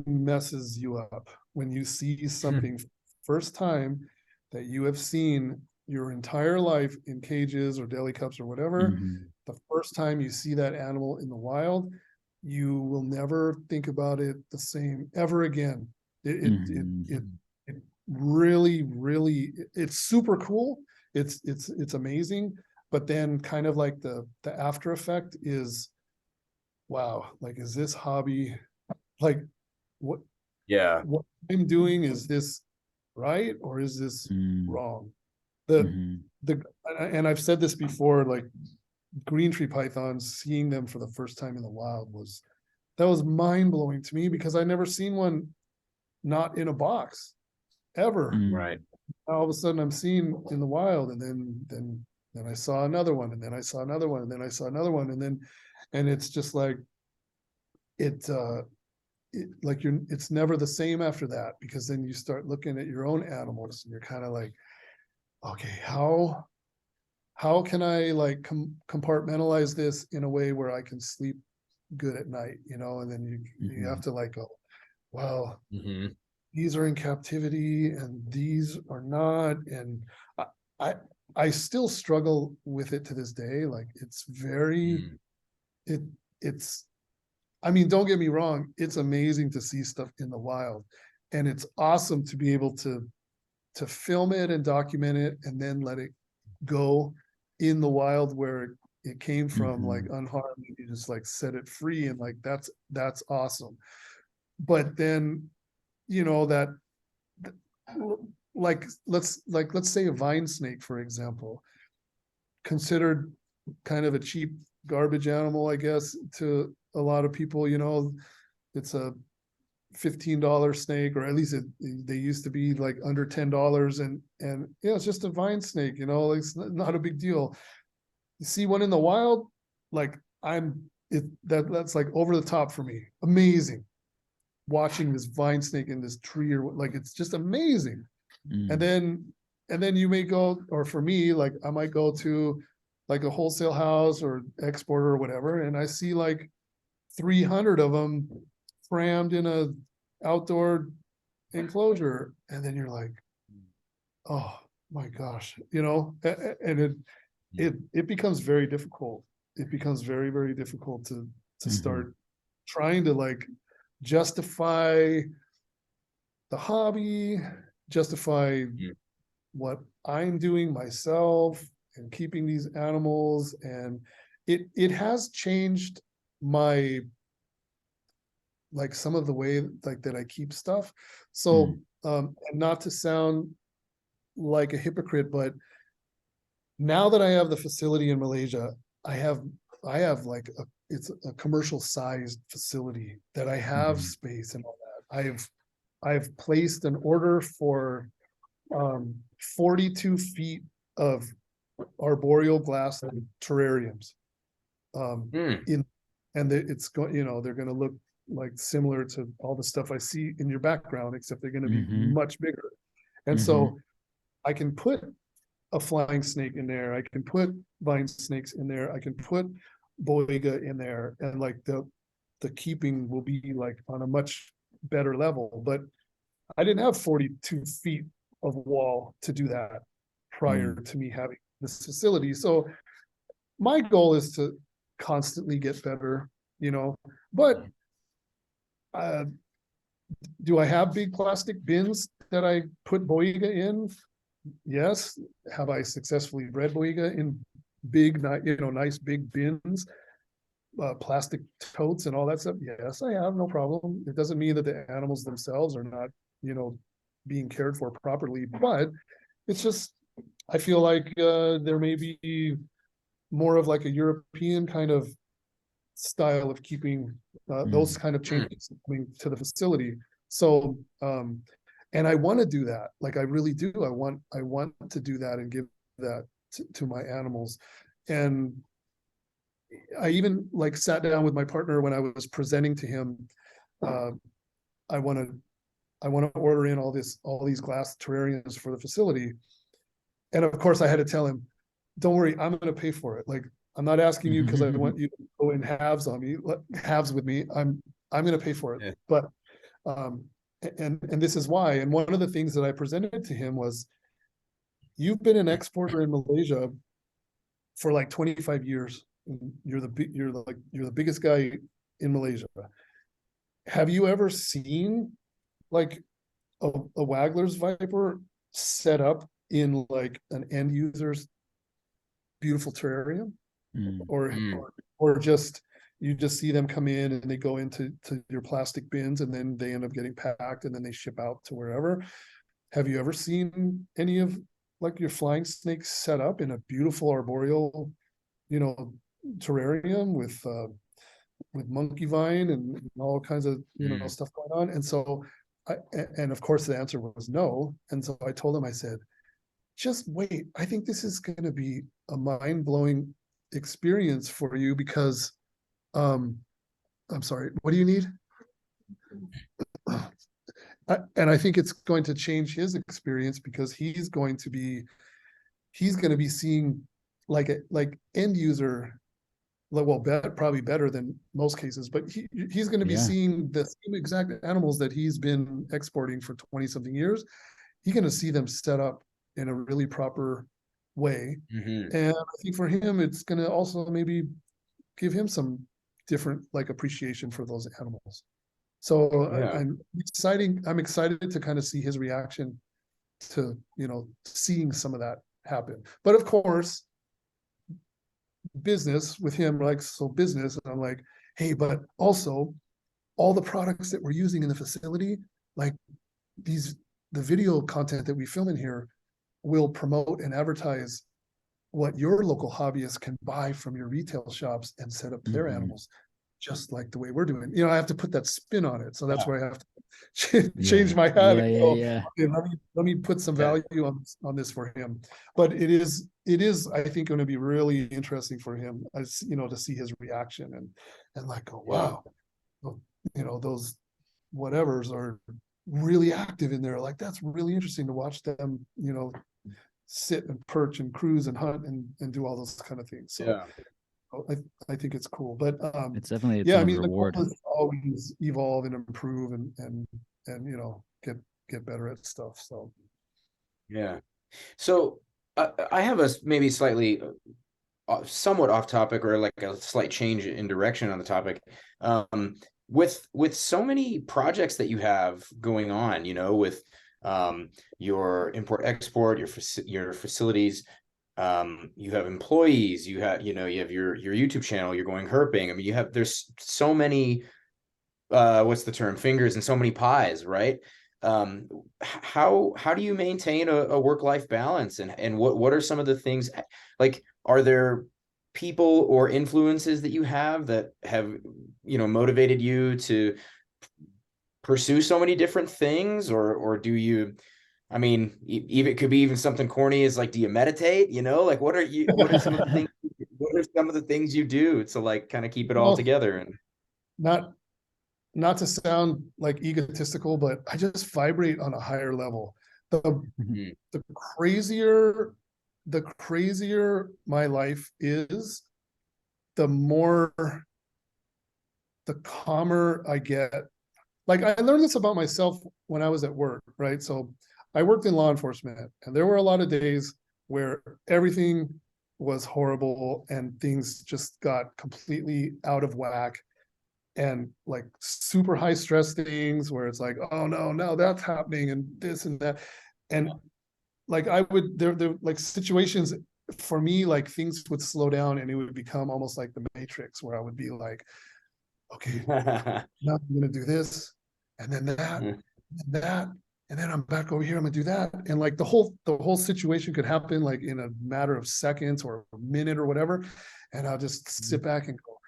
messes you up when you see something first time that you have seen your entire life in cages or deli cups or whatever. The first time you see that animal in the wild, you will never think about it the same ever again. It really, really, it's super cool. It's amazing. But then kind of like the after effect is, wow, like, is this hobby, like, what I'm doing, is this right or is this wrong? And I've said this before, like, green tree pythons, seeing them for the first time in the wild was mind-blowing to me, because I never seen one not in a box ever. Right. All of a sudden I'm seeing in the wild, and then I saw another one, and then I saw another one, and then I saw another one, and it's just like it's never the same after that, because then you start looking at your own animals and you're kind of like, okay, how can I like compartmentalize this in a way where I can sleep good at night, and then you have to like go, well, these are in captivity and these are not. And I still struggle with it to this day. Like, it's very, it's, I mean, don't get me wrong, it's amazing to see stuff in the wild, and it's awesome to be able to film it and document it and then let it go in the wild where it came from, like unharmed, and you just like set it free, and like that's awesome. But then that, like, let's say a vine snake, for example, considered kind of a cheap garbage animal, I guess, to a lot of people. It's a $15 snake, or at least they used to be like under $10, and it's just a vine snake, it's not a big deal. You see one in the wild, like, that's like over the top for me. Amazing watching this vine snake in this tree, or like, it's just amazing. And then you may go, or for me, like, I might go to like a wholesale house or exporter or whatever, and I see like 300 of them crammed in a outdoor enclosure, and then you're like, oh my gosh, and it becomes very difficult. It becomes very, very difficult to start trying to like justify the hobby, justify what I'm doing myself and keeping these animals. And it has changed my, like some of the way like that I keep stuff. So, and not to sound like a hypocrite, but now that I have the facility in Malaysia, I have like it's a commercial sized facility that I have space and all that. I've placed an order for 42 feet of arboreal glass terrariums. It's going, they're going to look like similar to all the stuff I see in your background, except they're going to be much bigger. And so I can put a flying snake in there. I can put vine snakes in there. I can put boiga in there, and like the keeping will be like on a much better level. But I didn't have 42 feet of wall to do that prior to me having this facility. So my goal is to constantly get better, but do I have big plastic bins that I put boiga in? Yes. Have I successfully bred boiga in big, nice big bins, plastic totes and all that stuff? Yes, I have, no problem. It doesn't mean that the animals themselves are not, being cared for properly, but it's just, I feel like there may be more of like a European kind of style of keeping those kind of changes coming to the facility. So, and I want to do that. Like I really do. I want to do that and give that to my animals. And I even like sat down with my partner when I was presenting to him. I want to order in all these glass terrariums for the facility. And of course I had to tell him, don't worry, I'm going to pay for it. Like, I'm not asking you because I want you to go in halves with me. I'm going to pay for it. Yeah. But, and this is why. And one of the things that I presented to him was, you've been an exporter in Malaysia for like 25 years. You're the biggest guy in Malaysia. Have you ever seen like a Wagler's viper set up in like an end user's beautiful terrarium? Or just you just see them come in and they go into your plastic bins and then they end up getting packed and then they ship out to wherever? Have you ever seen any of like your flying snakes set up in a beautiful arboreal, terrarium with monkey vine and all kinds of stuff going on? And so and of course the answer was no. And so I told him, I said, just wait. I think this is going to be a mind-blowing experience for you because I'm sorry, what do you need? And I think it's going to change his experience because he's going to be seeing like end user, well, probably better than most cases, but he's going to be seeing the same exact animals that he's been exporting for 20 something years. He's going to see them set up in a really proper way. And I think for him, it's going to also maybe give him some different like appreciation for those animals. So I'm excited to kind of see his reaction to, seeing some of that happen. But of course, business with him, business, and I'm like, hey, but also all the products that we're using in the facility, like the video content that we film in here will promote and advertise what your local hobbyists can buy from your retail shops and set up their animals just like the way we're doing. I have to put that spin on it. So that's where I have to change my hat and go, okay, let me put some value on this for him. But it is, I think, going to be really interesting for him, as to see his reaction and like, oh, wow, those whatevers are really active in there. Like, that's really interesting to watch them, sit and perch and cruise and hunt and do all those kind of things. So I think it's cool, but it's definitely its own reward. The goal is always evolve and improve and get better at stuff. So so I have a maybe slightly somewhat off topic or like a slight change in direction on the topic. with so many projects that you have going on, with your import export, your facilities, you have employees, you have your YouTube channel, you're going herping. I mean, there's so many, what's the term, fingers and so many pies, right? How do you maintain a work-life balance, and what are some of the things, like, are there people or influences that you have that have, motivated you to pursue so many different things, or do you, I mean, even it could be even something corny as like, do you meditate? Like, what are some of the things, you do to like kind of keep it all Well, together? And not not to sound like egotistical, but I just vibrate on a higher level. The Mhm. the crazier the crazier my life is, the more, the calmer I get. Like, I learned this about myself when I was at work, right? So I worked in law enforcement, and there were a lot of days where everything was horrible and things just got completely out of whack, and like super high stress things where it's like, oh no, now that's happening and this and that. And like I would, there like situations for me, like things would slow down and it would become almost like the Matrix, where I would be like, okay, now I'm gonna do this, and then that, and that, and then I'm back over here, I'm gonna do that. And like the whole situation could happen like in a matter of seconds or a minute or whatever. And I'll just sit back and go,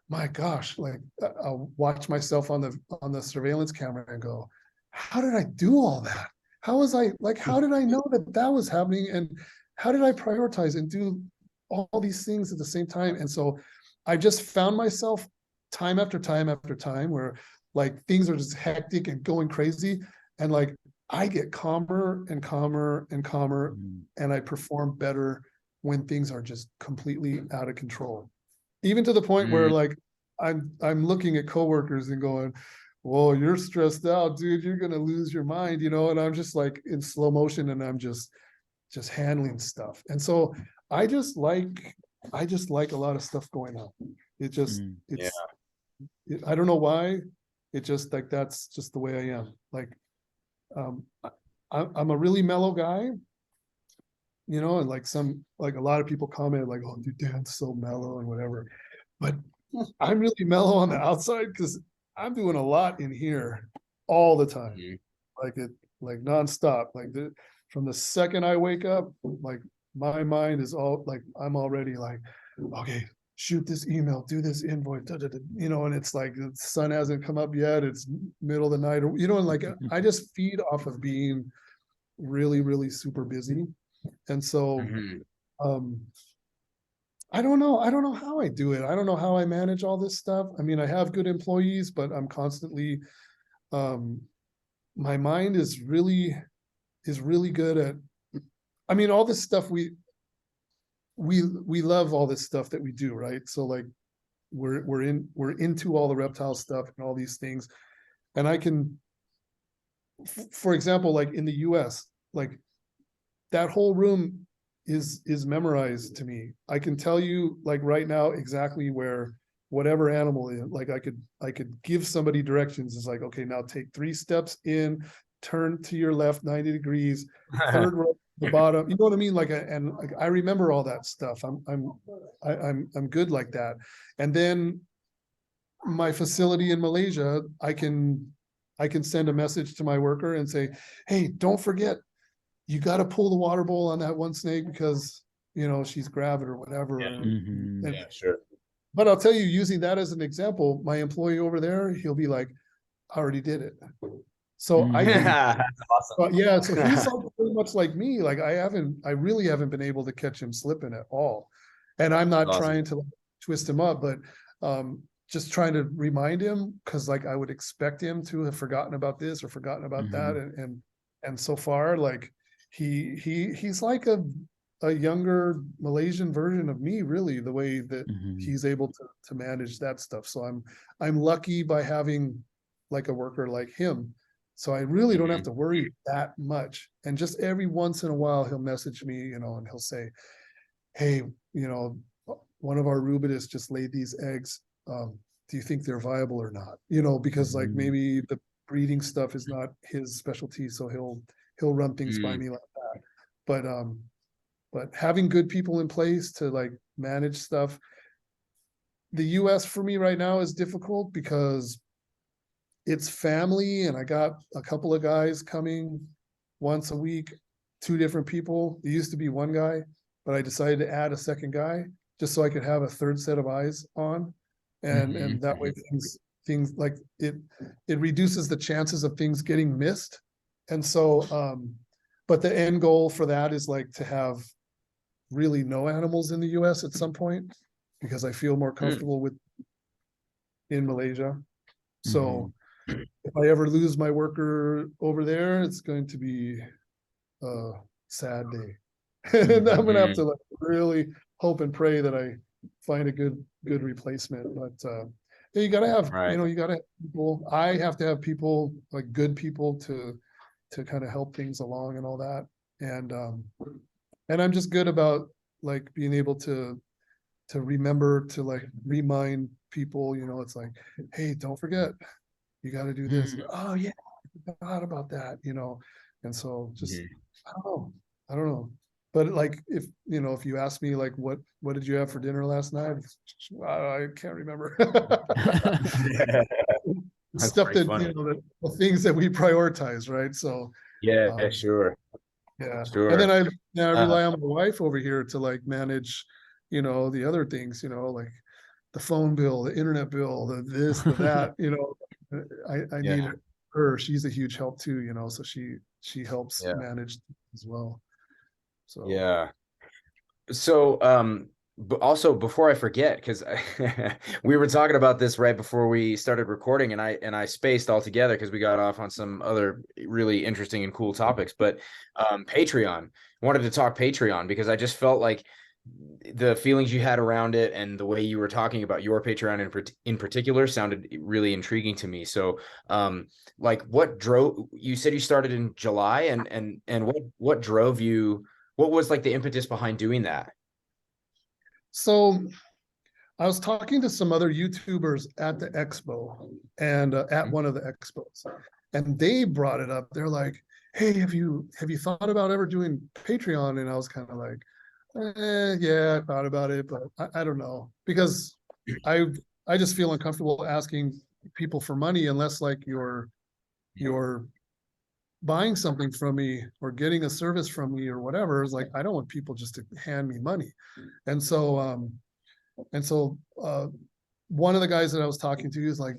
my gosh, like I'll watch myself on the surveillance camera and go, how did I do all that? How was I like, how did I know that that was happening? And how did I prioritize and do all these things at the same time? And so I just found myself time after time after time where like things are just hectic and going crazy. And like I get calmer and calmer and calmer, and I perform better when things are just completely out of control. Even to the point where Mm. like I'm looking at coworkers and going, whoa, you're stressed out, dude. You're gonna lose your mind, and I'm just like in slow motion, and I'm just handling stuff. And so I just like a lot of stuff going on. It just Yeah. I don't know why. It just like that's just the way I am. Like I'm a really mellow guy, and like a lot of people comment like, oh, dude, Dan's so mellow and whatever. But I'm really mellow on the outside because I'm doing a lot in here all the time. Mhm. Like nonstop. From the second I wake up, like my mind is all like I'm already like, okay, shoot this email, do this invoice, and it's like the sun hasn't come up yet. It's middle of the night, and like I just feed off of being really, really super busy. And so Mhm. um I don't know. I don't know how I do it. I don't know how I manage all this stuff. I mean, I have good employees, but I'm constantly um my mind is really good at, I mean, all this stuff we love all this stuff that we do, right? So like we're into all the reptile stuff and all these things. And I can, for example, like in the US, like that whole room is memorized to me. I can tell you like right now exactly where whatever animal is. Like I could give somebody directions. It's like, okay, now take 3 steps in, turn to your left 90 degrees, third row the bottom. You know what I mean? Like, and like I remember all that stuff. I'm good like that. And then my facility in Malaysia, I can send a message to my worker and say, hey, don't forget, you got to pull the water bowl on that one snake because she's gravid or whatever. Yeah. And Yeah, sure. but I'll tell you, using that as an example, my employee over there, he'll be like, I already did it. So I can, That's awesome. yeah, so he's like pretty much like me. Like I really haven't been able to catch him slipping at all. And I'm not Awesome. trying to like, twist him up, but just trying to remind him, because like I would expect him to have forgotten about this or forgotten about that. And so far, like he's like a younger Malaysian version of me, really, the way that he's able to manage that stuff. So I'm lucky by having like a worker like him. So I really don't have to worry that much. And just every once in a while, he'll message me, and he'll say, hey, one of our rubidists just laid these eggs. do you think they're viable or not? You know, because like maybe the breeding stuff is not his specialty, so he'll run things by me like that. But having good people in place to like manage stuff. The US for me right now is difficult because it's family, and I got a couple of guys coming once a week, 2 different people. It used to be 1 guy, but I decided to add a second guy just so I could have a 3rd set of eyes on. And that way things like it reduces the chances of things getting missed. And so but the end goal for that is like to have really no animals in the US at some point, because I feel more comfortable with in Malaysia. So if I ever lose my worker over there, it's going to be a sad day. And I'm gonna have to like really hope and pray that I find a good replacement. But you gotta have, you gotta have people. I have to have people, like good people to kind of help things along and all that. And I'm just good about like being able to remember to like remind people, it's like, hey, don't forget, you got to do this. Oh yeah, I forgot about that, and so just I don't know, but like if you ask me like what did you have for dinner last night, I can't remember. Stuff that the things that we prioritize, right? So sure. And then I rely on my wife over here to like manage the other things, like the phone bill, the internet bill, the this, the that, I need her. She's a huge help too, so she helps manage as well. So but also before I forget, because we were talking about this right before we started recording, and I spaced altogether because we got off on some other really interesting and cool topics. But Patreon, wanted to talk Patreon because I just felt like the feelings you had around it and the way you were talking about your Patreon in particular sounded really intriguing to me. So like what drove you? Said you started in July, and what drove you? What was like the impetus behind doing that? So I was talking to some other YouTubers at the expo and at one of the expos, and they brought it up. They're like, hey, have you thought about ever doing Patreon? And I was kind of like, yeah, I thought about it, but I don't know, because I just feel uncomfortable asking people for money unless like you're buying something from me or getting a service from me or whatever. Is like, I don't want people just to hand me money. And so one of the guys that I was talking to is like,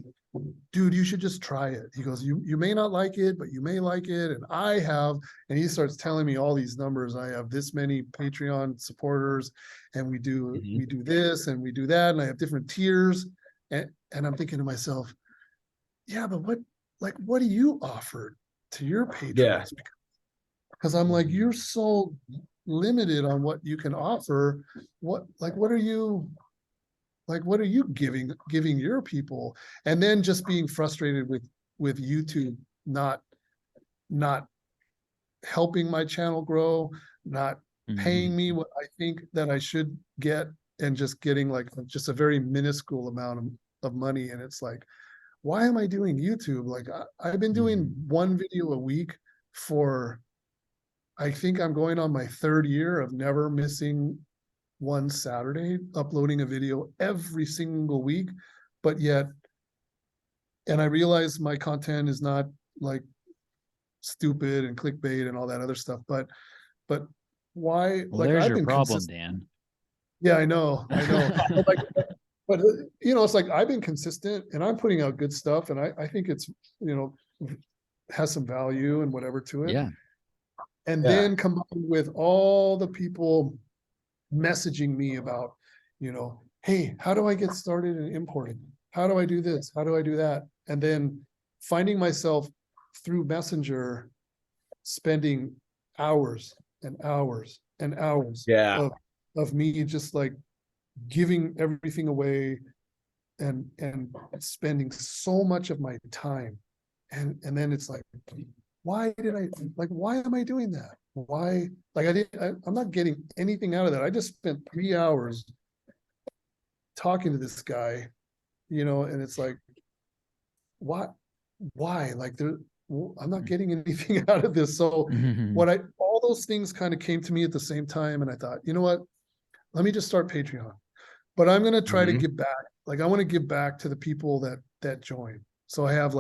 dude, you should just try it. He goes, you may not like it, but you may like it. And I have, and he starts telling me all these numbers. I have this many Patreon supporters, and we do this and we do that, and I have different tiers. And I'm thinking to myself, yeah, but what do you offer to your patrons? Because I'm like, you're so limited on what you can offer. What are you giving your people? And then just being frustrated with YouTube not helping my channel grow, not paying me what I think that I should get, and just getting like just a very minuscule amount of money. And it's like, why am I doing YouTube? Like I've been doing 1 video a week for, I think I'm going on my 3rd year of never missing one Saturday, uploading a video every single week. But yet, and I realize my content is not like stupid and clickbait and all that other stuff, but why? Well, like there's I've your been problem, Dan. Yeah, I know. But it's like I've been consistent and I'm putting out good stuff, and I think it's has some value and whatever to it. Yeah. And then combined with all the people messaging me about, hey, how do I get started in importing? How do I do this? How do I do that? And then finding myself through Messenger spending hours and hours and hours of me just like giving everything away and spending so much of my time. And then it's like, why am I doing that? Why? Like I'm not getting anything out of that. I just spent 3 hours talking to this guy and it's like, why, like I'm not getting anything out of this. So all those things kind of came to me at the same time. And I thought, you know what, let me just start Patreon, but I'm going to try to give back. Like, I want to give back to the people that join. So I have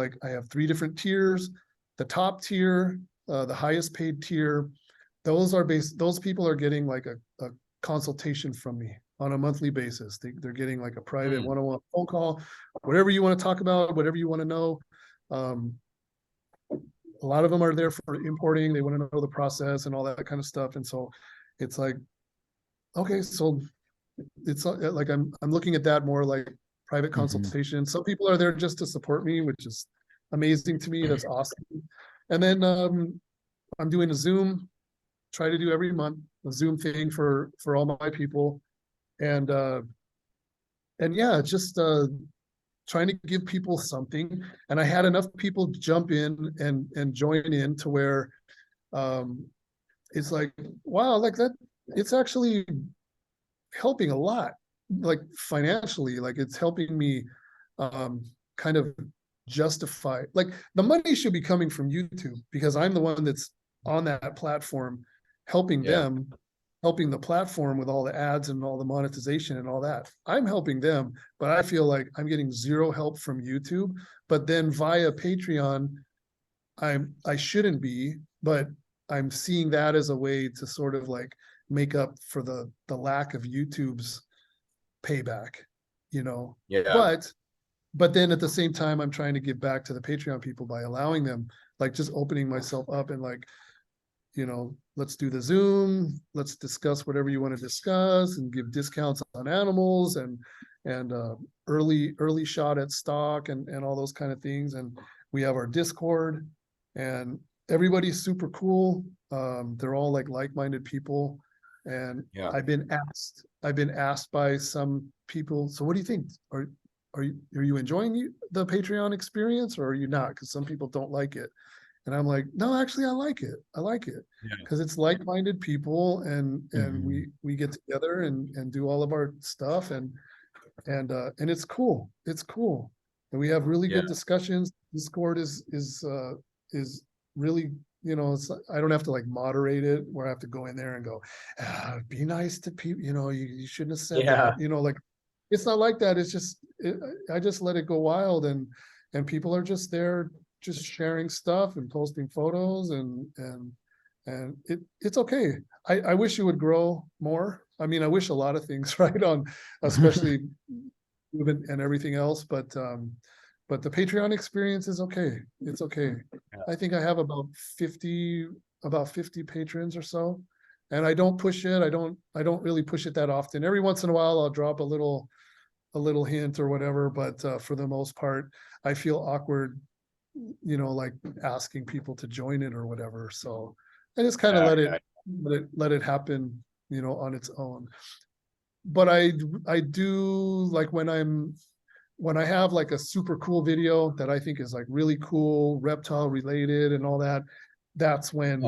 3 different tiers. The top tier, the highest paid tier, those people are getting like a consultation from me on a monthly basis. They're getting like a private one-on-one phone call, whatever you want to talk about, whatever you want to know. A lot of them are there for importing. They want to know the process and all that kind of stuff. And so it's like, okay, so it's like, I'm looking at that more like private consultation. Some people are there just to support me, which is amazing to me. That's awesome. And then I'm doing a Zoom, try to do every month, a Zoom thing for all my people. And yeah, just trying to give people something. And I had enough people jump in and join in to where it's like, wow, like that, it's actually helping a lot, like financially, like it's helping me kind of justify, like the money should be coming from YouTube because I'm the one that's on that platform helping them, helping the platform with all the ads and all the monetization and all that. I'm helping them, but I feel like I'm getting zero help from YouTube. But then via Patreon, I shouldn't be, but I'm seeing that as a way to sort of like make up for the lack of YouTube's payback, but then at the same time, I'm trying to give back to the Patreon people by allowing them, like just opening myself up and like, let's do the Zoom, let's discuss whatever you want to discuss and give discounts on animals and early shot at stock and all those kind of things. And we have our Discord and everybody's super cool. They're all like-minded people. And I've been asked by some people, so what do you think? Are you enjoying the Patreon experience or are you not? Because some people don't like it. And I'm like, no, actually, I like it. I like it because it's like-minded people, and we get together and do all of our stuff, and it's cool. It's cool, and we have really good discussions. Discord is really, I don't have to like moderate it where I have to go in there and go, be nice to people. You shouldn't have said that. Like it's not like that. It's just I just let it go wild, and people are just there, just sharing stuff and posting photos, and it's okay. I wish it would grow more. I mean, I wish a lot of things, right, on especially movement and everything else, but the Patreon experience is okay. It's okay. I think I have about 50 patrons or so, and I don't push it. I don't really push it that often. Every once in a while I'll drop a little hint or whatever, but for the most part I feel awkward, like asking people to join it or whatever. So I just kind of let it happen, on its own. But I do like when I have like a super cool video that I think is like really cool, reptile related and all that, that's when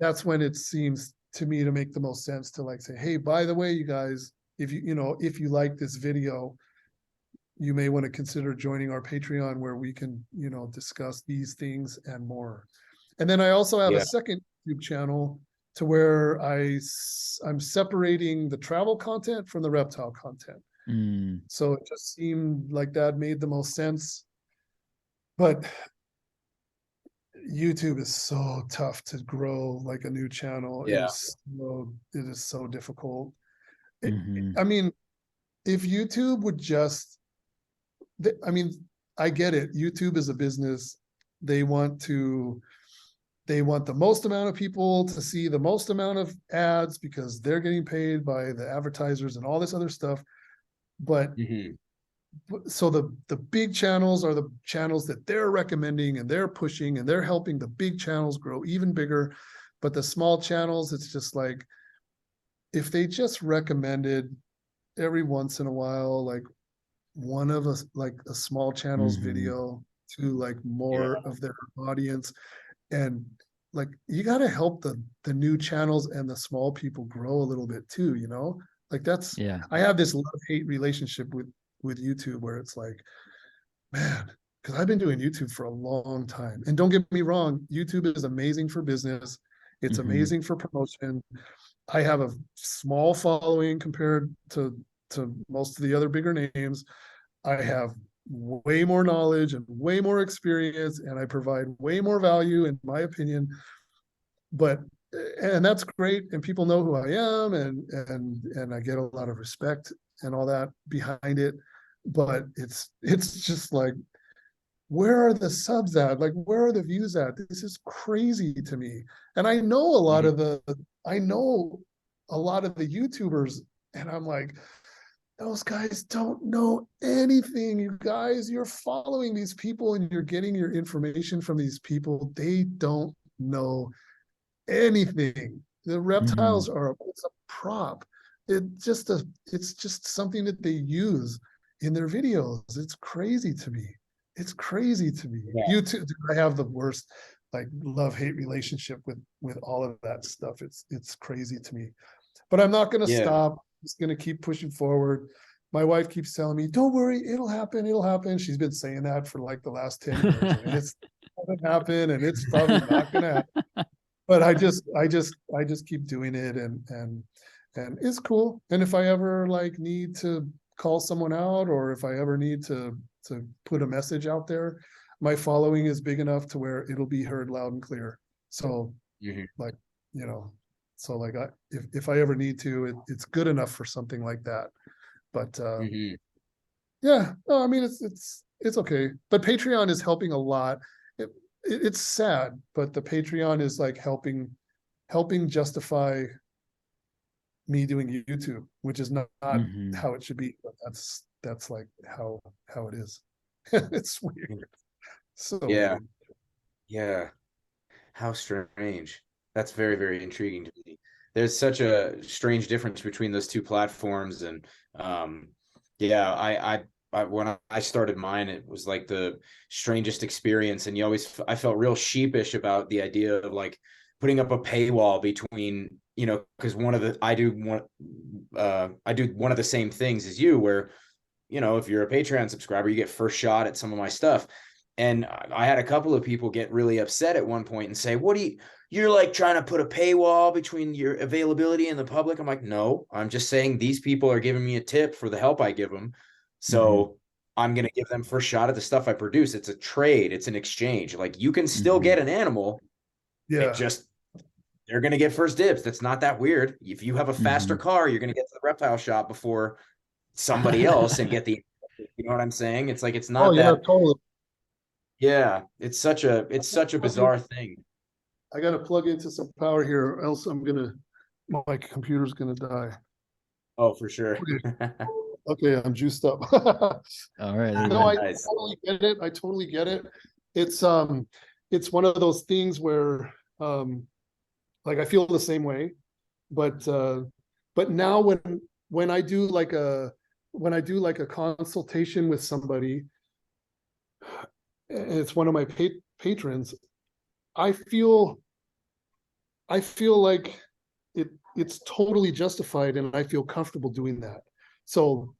it seems to me to make the most sense to like say, hey, by the way, you guys, if you like this video, you may want to consider joining our Patreon where we can, discuss these things and more. And then I also have a second YouTube channel to where I'm separating the travel content from the reptile content. So it just seemed like that made the most sense. But YouTube is so tough to grow like a new channel. It is so difficult. I mean, if YouTube would just, I get it. YouTube is a business. They want the most amount of people to see the most amount of ads because they're getting paid by the advertisers and all this other stuff. But so the big channels are the channels that they're recommending and they're pushing and they're helping the big channels grow even bigger. But the small channels, it's just like, if they just recommended every once in a while, like one of us, like a small channel's video to like more of their audience, and like you got to help the new channels and the small people grow a little bit too, like that's I have this love-hate relationship with with YouTube where it's like, man, because I've been doing YouTube for a long time. And don't get me wrong, YouTube is amazing for business. It's amazing for promotion. I have a small following compared to most of the other bigger names. I have way more knowledge and way more experience, and I provide way more value, in my opinion. But and that's great, and people know who I am, and I get a lot of respect and all that behind it. But it's just like, where are the subs at? Like, where are the views at? This is crazy to me. And I know a lot of the YouTubers, and I'm like, those guys don't know anything. You guys, you're following these people and you're getting your information from these people. They don't know anything. The reptiles it's a prop. It's just something that they use in their videos. It's crazy to me. It's crazy to me. Yeah. YouTube, I have the worst like love-hate relationship with all of that stuff. It's crazy to me. But I'm not gonna stop. I'm just gonna keep pushing forward. My wife keeps telling me, don't worry, it'll happen, it'll happen. She's been saying that for like the last 10 years. And it's gonna happen, and it's probably not gonna happen. But I just keep doing it, and it's cool. And if I ever like need to call someone out, or if I ever need to put a message out there, my following is big enough to where it'll be heard loud and clear. So like, you know, so like if I ever need to, it's good enough for something like that. But yeah, no, I mean, it's okay. But Patreon is helping a lot. It's sad, but the Patreon is like helping justify me doing YouTube, which is not how it should be. But that's like how it is. It's weird. So yeah, weird. yeah. How strange. That's very, very intriguing to me. There's such a strange difference between those two platforms, and yeah, I when I started mine, it was like the strangest experience, and I felt real sheepish about the idea of like putting up a paywall between, because I do one of the same things as you, where if you're a Patreon subscriber, you get first shot at some of my stuff. And I had a couple of people get really upset at one point and say, you're like trying to put a paywall between your availability and the public. I'm like, no, I'm just saying these people are giving me a tip for the help I give them. So I'm going to give them first shot at the stuff I produce. It's a trade. It's an exchange. Like, you can still get an animal. Yeah. They're going to get first dibs. That's not that weird. If you have a faster car, you're going to get to the reptile shop before somebody else and get you know what I'm saying? It's like, it's not that. Totally. Yeah, it's such a bizarre thing. I got to plug into some power here, or else my computer's gonna die. Oh, for sure. Okay, I'm juiced up. All right. No, Nice. totally get it. I totally get it. It's one of those things where like I feel the same way, but now when I do like a consultation with somebody, and it's one of my patrons, I feel like it's totally justified, and I feel comfortable doing that. So,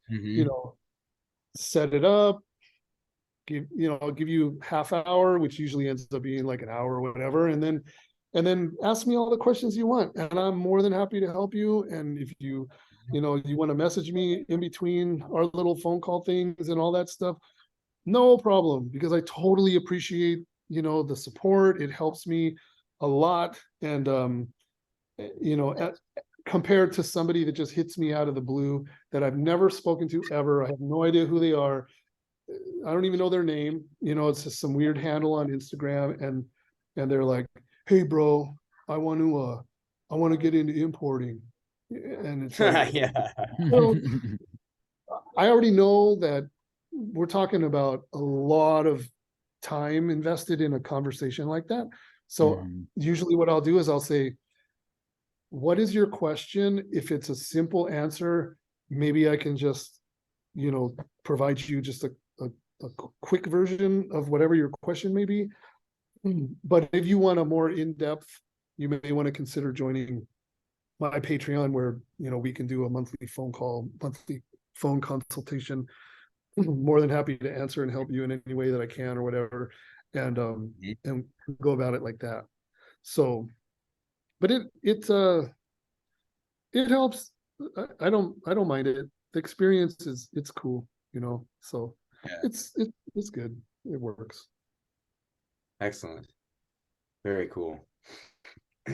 set it up, I'll give you half hour, which usually ends up being like an hour or whatever. And then ask me all the questions you want. And I'm more than happy to help you. And if you want to message me in between our little phone call things and all that stuff, no problem, because I totally appreciate, the support. It helps me a lot. And, compared to somebody that just hits me out of the blue that I've never spoken to ever, I have no idea who they are. I don't even know their name. It's just some weird handle on Instagram, and they're like, "Hey, bro, I want to get into importing," and it's like, yeah. I already know that we're talking about a lot of time invested in a conversation like that. So usually what I'll do is I'll say, what is your question? If it's a simple answer, maybe I can just, provide you just a quick version of whatever your question may be. But if you want a more in-depth, you may want to consider joining my Patreon, where, we can do a monthly phone consultation more than happy to answer and help you in any way that I can or whatever, and go about it like that. So, but it helps. I don't mind it. The experience it's cool, so Yeah. it's good. It works. Excellent. Very cool.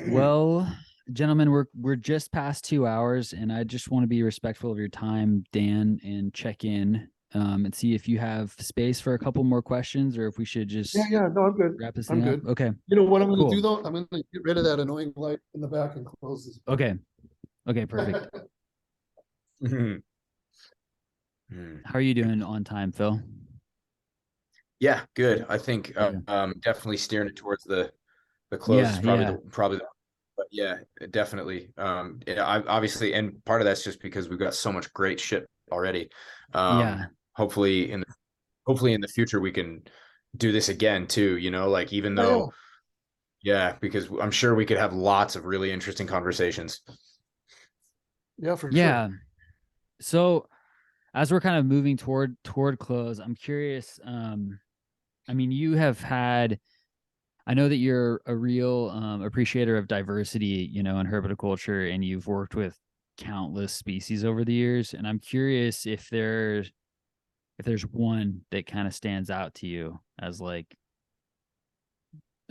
Well, gentlemen, we're just past 2 hours, and I just want to be respectful of your time, Dan, and check in and see if you have space for a couple more questions, or if we should just Yeah. No, I'm good. wrap this I'm thing up. good. Okay. You know what I'm going to Cool. do though? I'm going to get rid of that annoying light in the back and close this. Okay. Okay. Perfect. How are you doing on time, Phil? Yeah, good. I think definitely steering it towards the close is probably but yeah, definitely. I obviously, and part of that's just because we've got so much great shit already. Hopefully in the future we can do this again too, like even though because I'm sure we could have lots of really interesting conversations. Yeah, for sure. So as we're kind of moving toward close, I'm curious. I mean, you have had, I know that you're a real appreciator of diversity, in herpetoculture, and you've worked with countless species over the years. And I'm curious if there's one that kind of stands out to you as like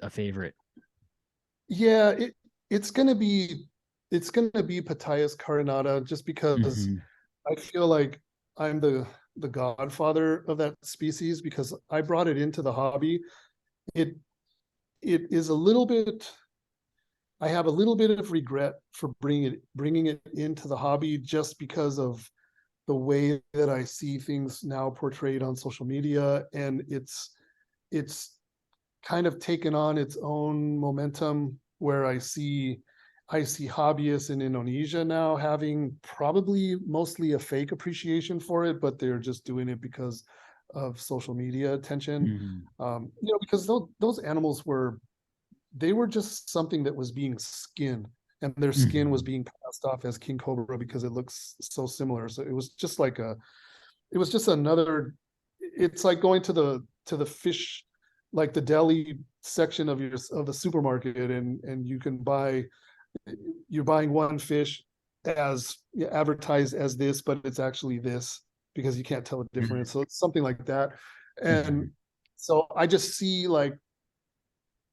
a favorite. Yeah, it's gonna be Pataeus carinata, just because I feel like I'm the godfather of that species, because I brought it into the hobby. It is a little bit, I have a little bit of regret for bringing it into the hobby, just because of the way that I see things now portrayed on social media, and it's kind of taken on its own momentum, where I see hobbyists in Indonesia now having probably mostly a fake appreciation for it, but they're just doing it because of social media attention. Because those animals were just something that was being skinned, and their skin was being passed off as king cobra because it looks so similar. So it was just another. It's like going to the fish, like the deli section of the supermarket, and you're buying one fish as advertised as this, but it's actually this, because you can't tell the difference. So it's something like that. And so I just see, like,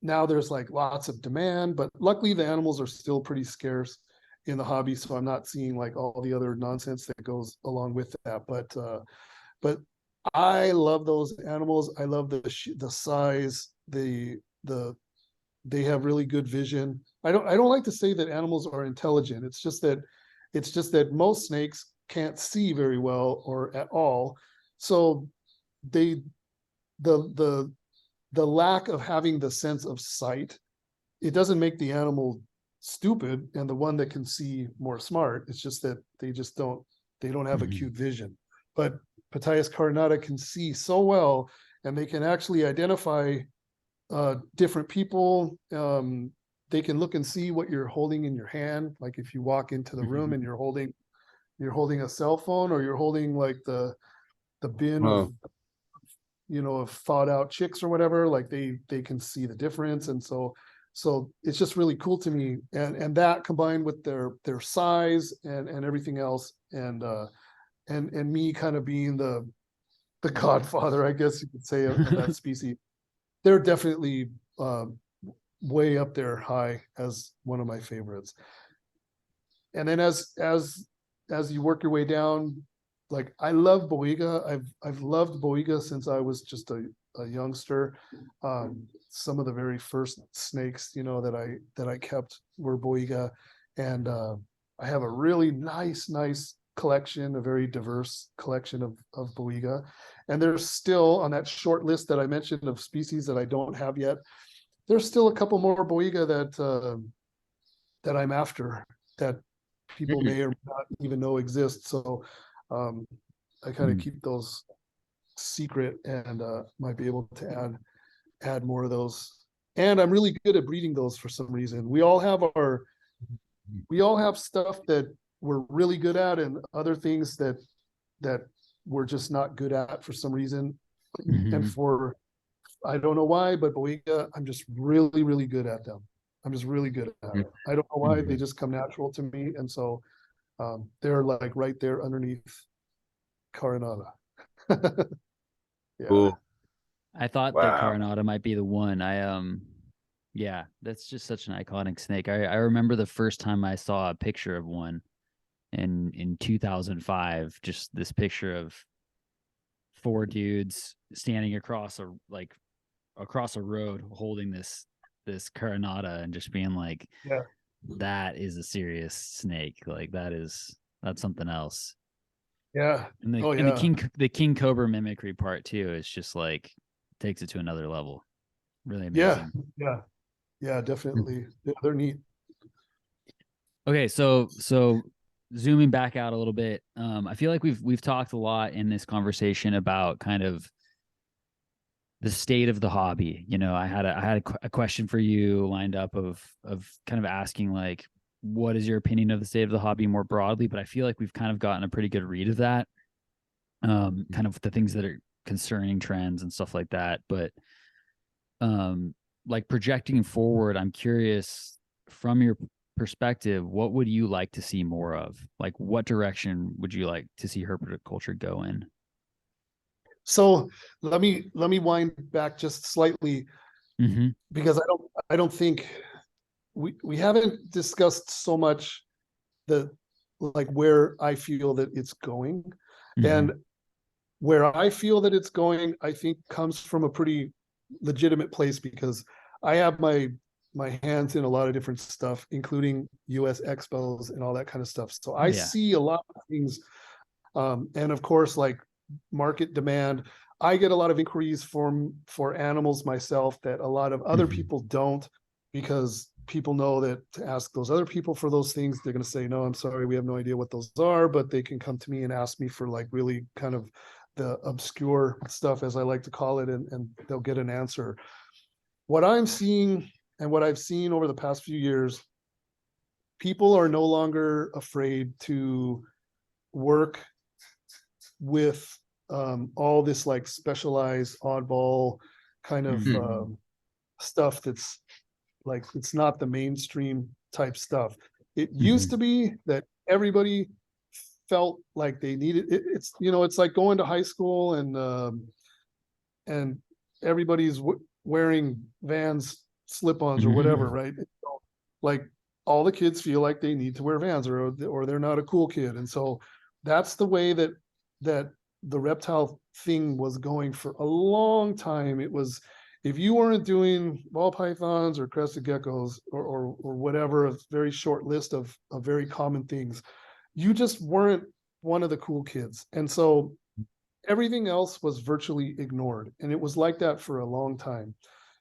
now there's like lots of demand, but luckily the animals are still pretty scarce in the hobby, so I'm not seeing like all the other nonsense that goes along with that. But I love those animals. I love the size. They have really good vision. I don't like to say that animals are intelligent. It's just that most snakes can't see very well or at all. So the lack of having the sense of sight, it doesn't make the animal stupid and the one that can see more smart. It's just that they don't have acute vision. But Pataeus carinata can see so well, and they can actually identify different people. They can look and see what you're holding in your hand. Like if you walk into the room and you're holding a cell phone, or you're holding like the bin of thawed out chicks or whatever, like they can see the difference. And so it's just really cool to me. And that combined with their size and everything else, and me kind of being the godfather, I guess you could say, of that species, they're definitely way up there high as one of my favorites. And then as you work your way down, like I love Boiga. I've loved Boiga since I was just a youngster. Some of the very first snakes, that I kept were Boiga, and I have a really nice collection, a very diverse collection of Boiga. And there's still, on that short list that I mentioned of species that I don't have yet, there's still a couple more Boiga that I'm after, that people may or may not even know exist. So I kind of keep those secret, and might be able to add more of those. And I'm really good at breeding those for some reason. We all have stuff that we're really good at, and other things that we're just not good at for some reason. Mhm. And for, I don't know why, but Boiga, I'm just really, really good at them. I'm just really good at it. I don't know why, they just come natural to me. And so they're like right there underneath Carinata. Yeah. Cool. I thought that Wow. Carinata might be the one. Yeah, that's just such an iconic snake. I remember the first time I saw a picture of one in 2005, just this picture of four dudes standing across a road holding this Carinata and just being like, Yeah. that is a serious snake. Like that's something else. Yeah. And Oh the yeah. king cobra mimicry part too is just like takes it to another level. Really Yeah. amazing. Yeah. Yeah, definitely. Yeah, they're neat. Okay, so zooming back out a little bit, I feel like we've talked a lot in this conversation about kind of the state of the hobby. You know, I had a question for you lined up of kind of asking like, what is your opinion of the state of the hobby more broadly? But I feel like we've kind of gotten a pretty good read of that, kind of the things that are concerning trends and stuff like that. But like projecting forward, I'm curious from your perspective, what would you like to see more of? Like, what direction would you like to see herpetoculture go in? So let me wind back just slightly, Mm-hmm. because I don't think we haven't discussed so much the, like, where I feel that it's going. Mm-hmm. And where I feel that it's going, I think comes from a pretty legitimate place, because I have my hands in a lot of different stuff, including US expos and all that kind of stuff. So I Yeah. see a lot of things. And of course, like market demand, I get a lot of inquiries for animals myself that a lot of other Mhm. people don't, because people know that to ask those other people for those things, they're going to say, no, I'm sorry, we have no idea what those are, but they can come to me and ask me for like really kind of the obscure stuff, as I like to call it, and they'll get an answer. What I'm seeing and what I've seen over the past few years, people are no longer afraid to work with all this like specialized oddball kind of Mhm. stuff that's like, it's not the mainstream type stuff. It used Mhm. to be that everybody felt like they needed it. It's, you know, it's like going to high school and everybody's wearing Vans slip-ons or whatever, Mhm. right? So, like, all the kids feel like they need to wear Vans, or they're not a cool kid. And so that's the way that the reptile thing was going for a long time. It was, if you weren't doing ball pythons or crested geckos or whatever, a very short list of very common things, you just weren't one of the cool kids. And so everything else was virtually ignored. And it was like that for a long time.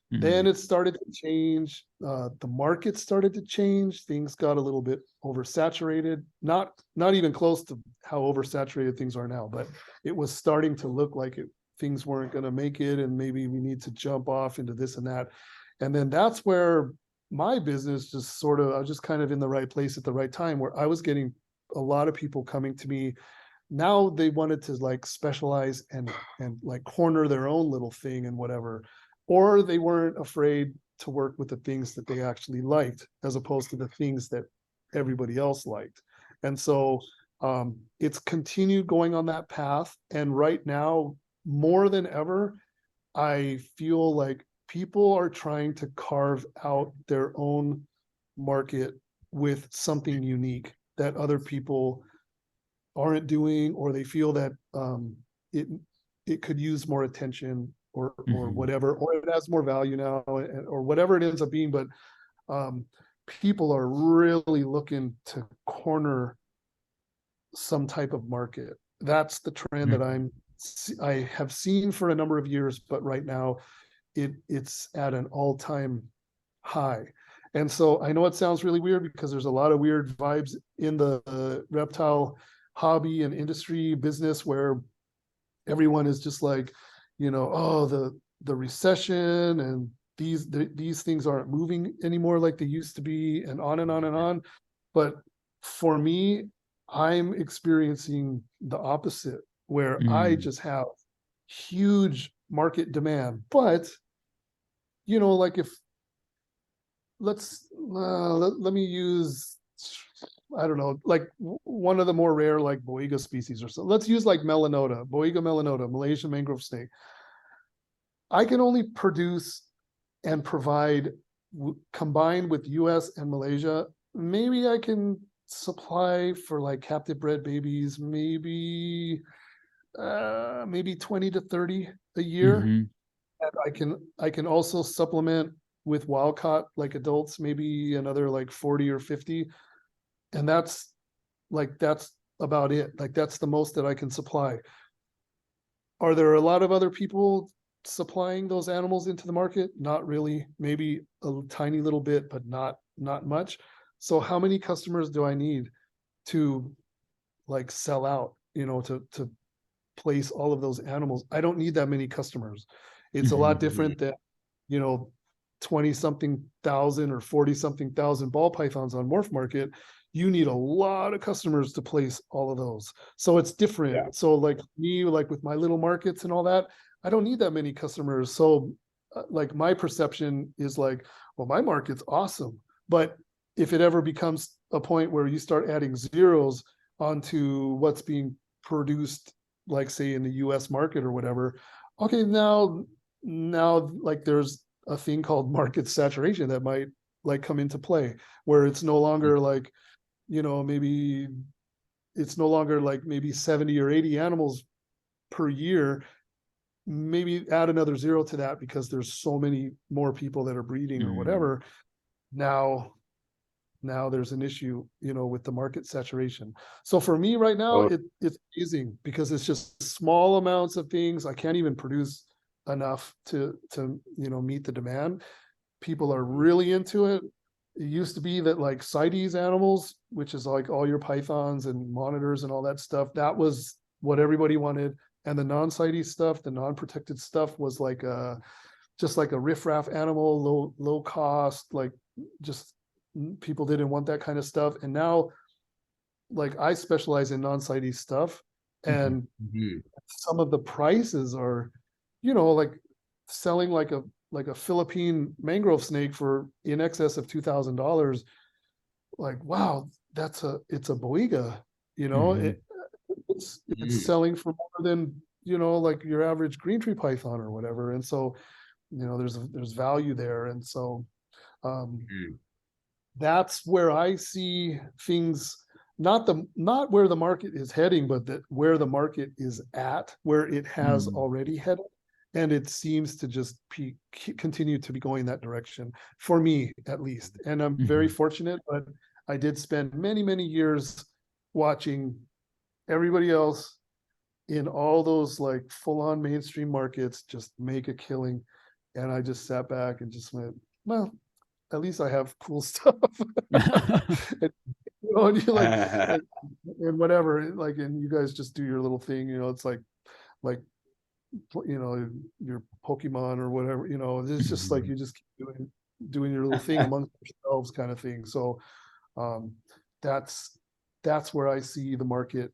Then Mhm. it started to change. The market started to change. Things got a little bit oversaturated. Not even close to how oversaturated things are now, but it was starting to look like things weren't going to make it, and maybe we need to jump off into this and that. And then that's where my business just sort of, I was just kind of in the right place at the right time, where I was getting a lot of people coming to me. Now they wanted to like specialize and like corner their own little thing and whatever, or they weren't afraid to work with the things that they actually liked, as opposed to the things that everybody else liked. And so it's continued going on that path. And right now, more than ever, I feel like people are trying to carve out their own market with something unique that other people aren't doing, or they feel that it it could use more attention, or Mhm. whatever, or it has more value now, or whatever it ends up being. But um, people are really looking to corner some type of market. That's the trend that Mhm. I have seen for a number of years, but right now it's at an all-time high. And so I know it sounds really weird, because there's a lot of weird vibes in the reptile hobby and industry business, where everyone is just like, oh, the recession, and these things aren't moving anymore like they used to be, and on and on and on. But for me, I'm experiencing the opposite. where I just have huge market demand. But, you know, like if let me use, I don't know, like one of the more rare like Boiga species or so. Let's use like Boiga melanota, Malaysian mangrove snake. I can only produce and provide, combined with US and Malaysia, maybe I can supply for like captive bred babies, maybe 20 to 30 a year. And I can also supplement with wild caught like adults, maybe another like 40 or 50. And that's about it. Like that's the most that I can supply. Are there a lot of other people supplying those animals into the market? Not really. Maybe a tiny little bit, but not much. So how many customers do I need to like sell out, you know, to place all of those animals? I don't need that many customers. It's a lot different than, you know, 20 something thousand or 40 something thousand ball pythons on Morph Market. You need a lot of customers to place all of those. So it's different. Yeah. So like me, like with my little markets and all that, I don't need that many customers. So like my perception is like, well, my market's awesome. But if it ever becomes a point where you start adding zeros onto what's being produced, like say in the US market or whatever, okay, now like there's a thing called market saturation that might like come into play, where it's no longer like, you know, maybe it's no longer like maybe 70 or 80 animals per year. Maybe add another zero to that because there's so many more people that are breeding or whatever. Now there's an issue, you know, with the market saturation. So for me right now, it's amazing because it's just small amounts of things. I can't even produce enough to you know, meet the demand. People are really into it. It used to be that like CITES animals, which is like all your pythons and monitors and all that stuff, that was what everybody wanted. And the non-CITES stuff, the non-protected stuff was like just like a riffraff animal, low cost, like just people didn't want that kind of stuff. And now like I specialize in non-CITES stuff, and some of the prices are, you know, like selling like a Philippine mangrove snake for in excess of $2,000. Like, wow, it's a Boiga, you know, it's selling for more than, you know, like your average green tree python or whatever. And so, you know, there's value there. And so that's where I see things, not where the market is heading, but that where the market is at, where it has already headed. And it seems to just continue to be going that direction for me, at least. And I'm very fortunate, but I did spend many, many years watching everybody else in all those like full-on mainstream markets just make a killing. And I just sat back and just went, well, at least I have cool stuff. And, you know, and you like, and whatever, like, and you guys just do your little thing, you know, it's like, you know, your Pokemon or whatever, you know, it's just like you just keep doing your little thing amongst yourselves kind of thing. So that's where I see the market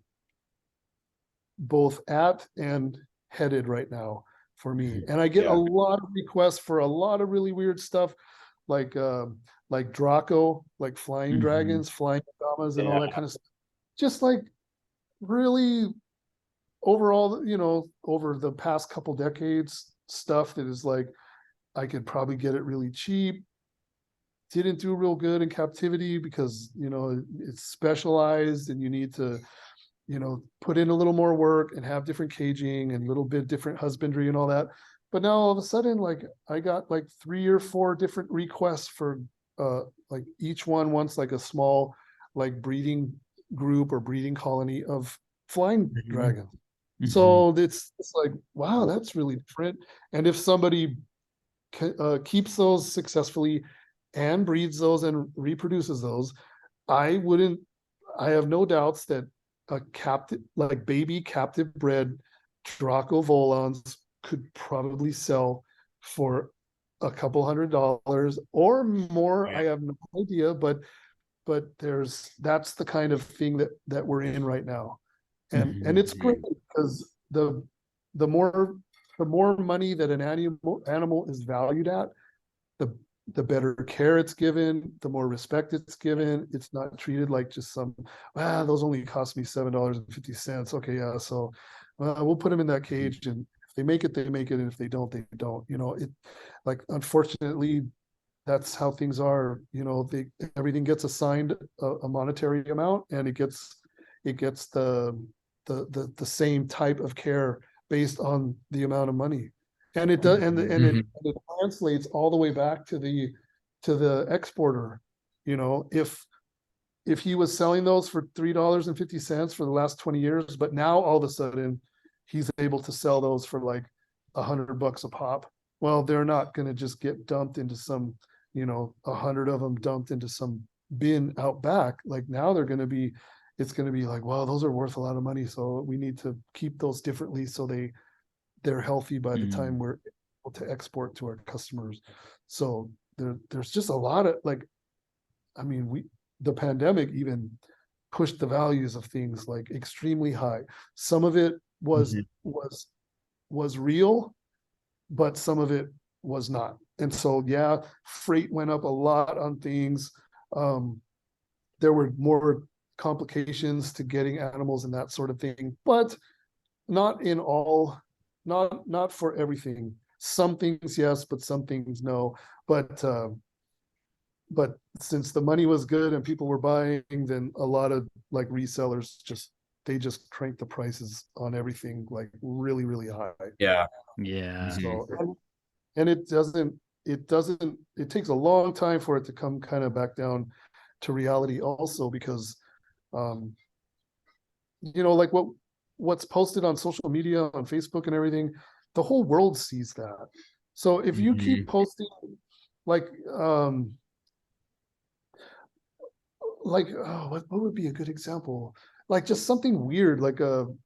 both at and headed right now for me. And I get a lot of requests for a lot of really weird stuff, like Draco, like flying dragons, flying Agamas, and all that kind of stuff. Just like really overall, you know, over the past couple decades, stuff that is like, I could probably get it really cheap. Didn't do real good in captivity because, you know, it's specialized and you need to, you know, put in a little more work and have different caging and a little bit different husbandry and all that. But now all of a sudden, like I got like 3 or 4 different requests for like each one wants like a small like breeding group or breeding colony of flying dragons. So it's like, wow, that's really different. And if somebody keeps those successfully and breeds those and reproduces those, I have no doubts that a captive, like baby captive bred Draco volans could probably sell for a couple $100 or more. I have no idea, but that's the kind of thing that we're in right now. and it's great because the more money that an animal is valued at, the better care it's given, the more respect it's given. It's not treated like just some, those only cost me $7.50. Okay, yeah, so we'll put them in that cage, and if they make it, they make it, and if they don't, they don't. It, like, unfortunately, that's how things are. Everything gets assigned a monetary amount, and it gets the same type of care based on the amount of money. And it does, and it translates all the way back to the exporter. If he was selling those for $3.50 for the last 20 years, but now all of a sudden he's able to sell those for like $100 a pop. Well, they're not going to just get dumped into some, 100 of them dumped into some bin out back. Like, now it's going to be like, wow, those are worth a lot of money. So we need to keep those differently so they're healthy by the time we're able to export to our customers. So there's just a lot of, like, the pandemic even pushed the values of things like extremely high. Some of it was real, but some of it was not. And so, yeah, freight went up a lot on things. There were more complications to getting animals and that sort of thing, but not for everything. Some things yes, but some things no. But since the money was good and people were buying, then a lot of, like, resellers just cranked the prices on everything, like, really, really high. Yeah. So, and it takes a long time for it to come kind of back down to reality also, because like what's posted on social media, on Facebook and everything, the whole world sees that. So if you keep posting what would be a good example? Like, just something weird, like an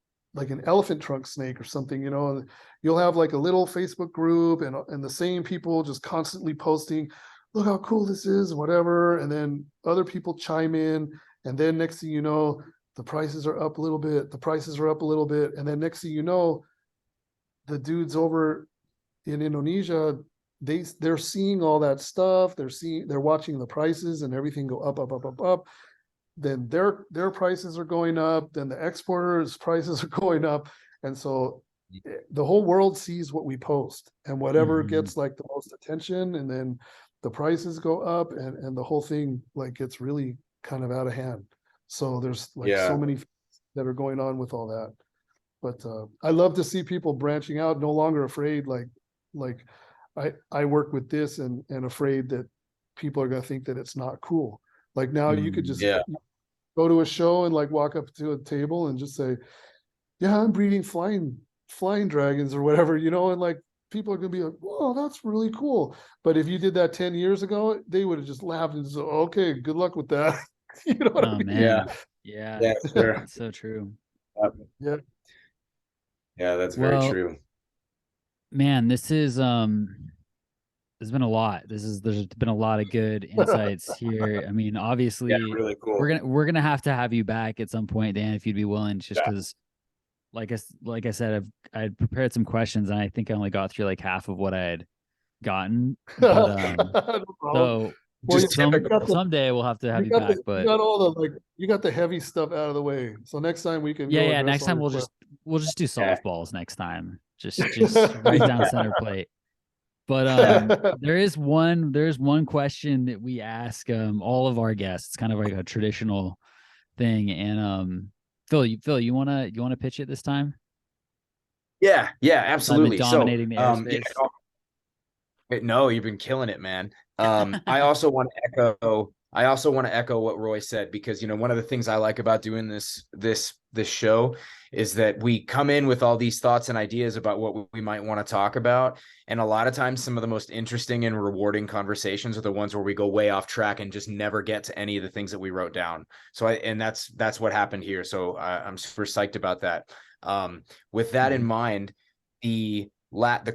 elephant trunk snake or something, you'll have like a little Facebook group, and the same people just constantly posting, look how cool this is, whatever. And then other people chime in, and then next thing you know, the prices are up a little bit, and then next thing you know, the dudes over in Indonesia, they're seeing all that stuff, they're watching the prices and everything go up. Then their prices are going up, then the exporters' prices are going up. And so the whole world sees what we post, and whatever gets like the most attention, and then the prices go up, and the whole thing like gets really kind of out of hand. So there's like so many that are going on with all that. But I love to see people branching out, no longer afraid, like I work with this and afraid that people are going to think that it's not cool. Like, now you could just go to a show and like walk up to a table and just say, yeah, I'm breeding flying dragons or whatever, and like, people are going to be like, whoa, that's really cool. But if you did that 10 years ago, they would have just laughed and said, okay, good luck with that. You know what I mean? Man. Yeah, sure. That's so true. Yeah. Yeah, that's very true. Man, this is there's been a lot. There's been a lot of good insights here. I mean, obviously, really cool. We're gonna have to have you back at some point, Dan, if you'd be willing, just because, like I said, I had prepared some questions, and I think I only got through like half of what I had gotten. But No, so someday we'll have to have you back. But you got the heavy stuff out of the way. So next time we can next time we'll just do softballs next time. Just right down center plate. But there's one question that we ask all of our guests. It's kind of like a traditional thing. And Phil, you wanna pitch it this time? Yeah, absolutely. Dominating the airspace. No, you've been killing it, man. I also want to echo what Roy said, because one of the things I like about doing this show is that we come in with all these thoughts and ideas about what we might want to talk about, and a lot of times some of the most interesting and rewarding conversations are the ones where we go way off track and just never get to any of the things that we wrote down. So that's what happened here. So I'm super psyched about that. With that in mind, the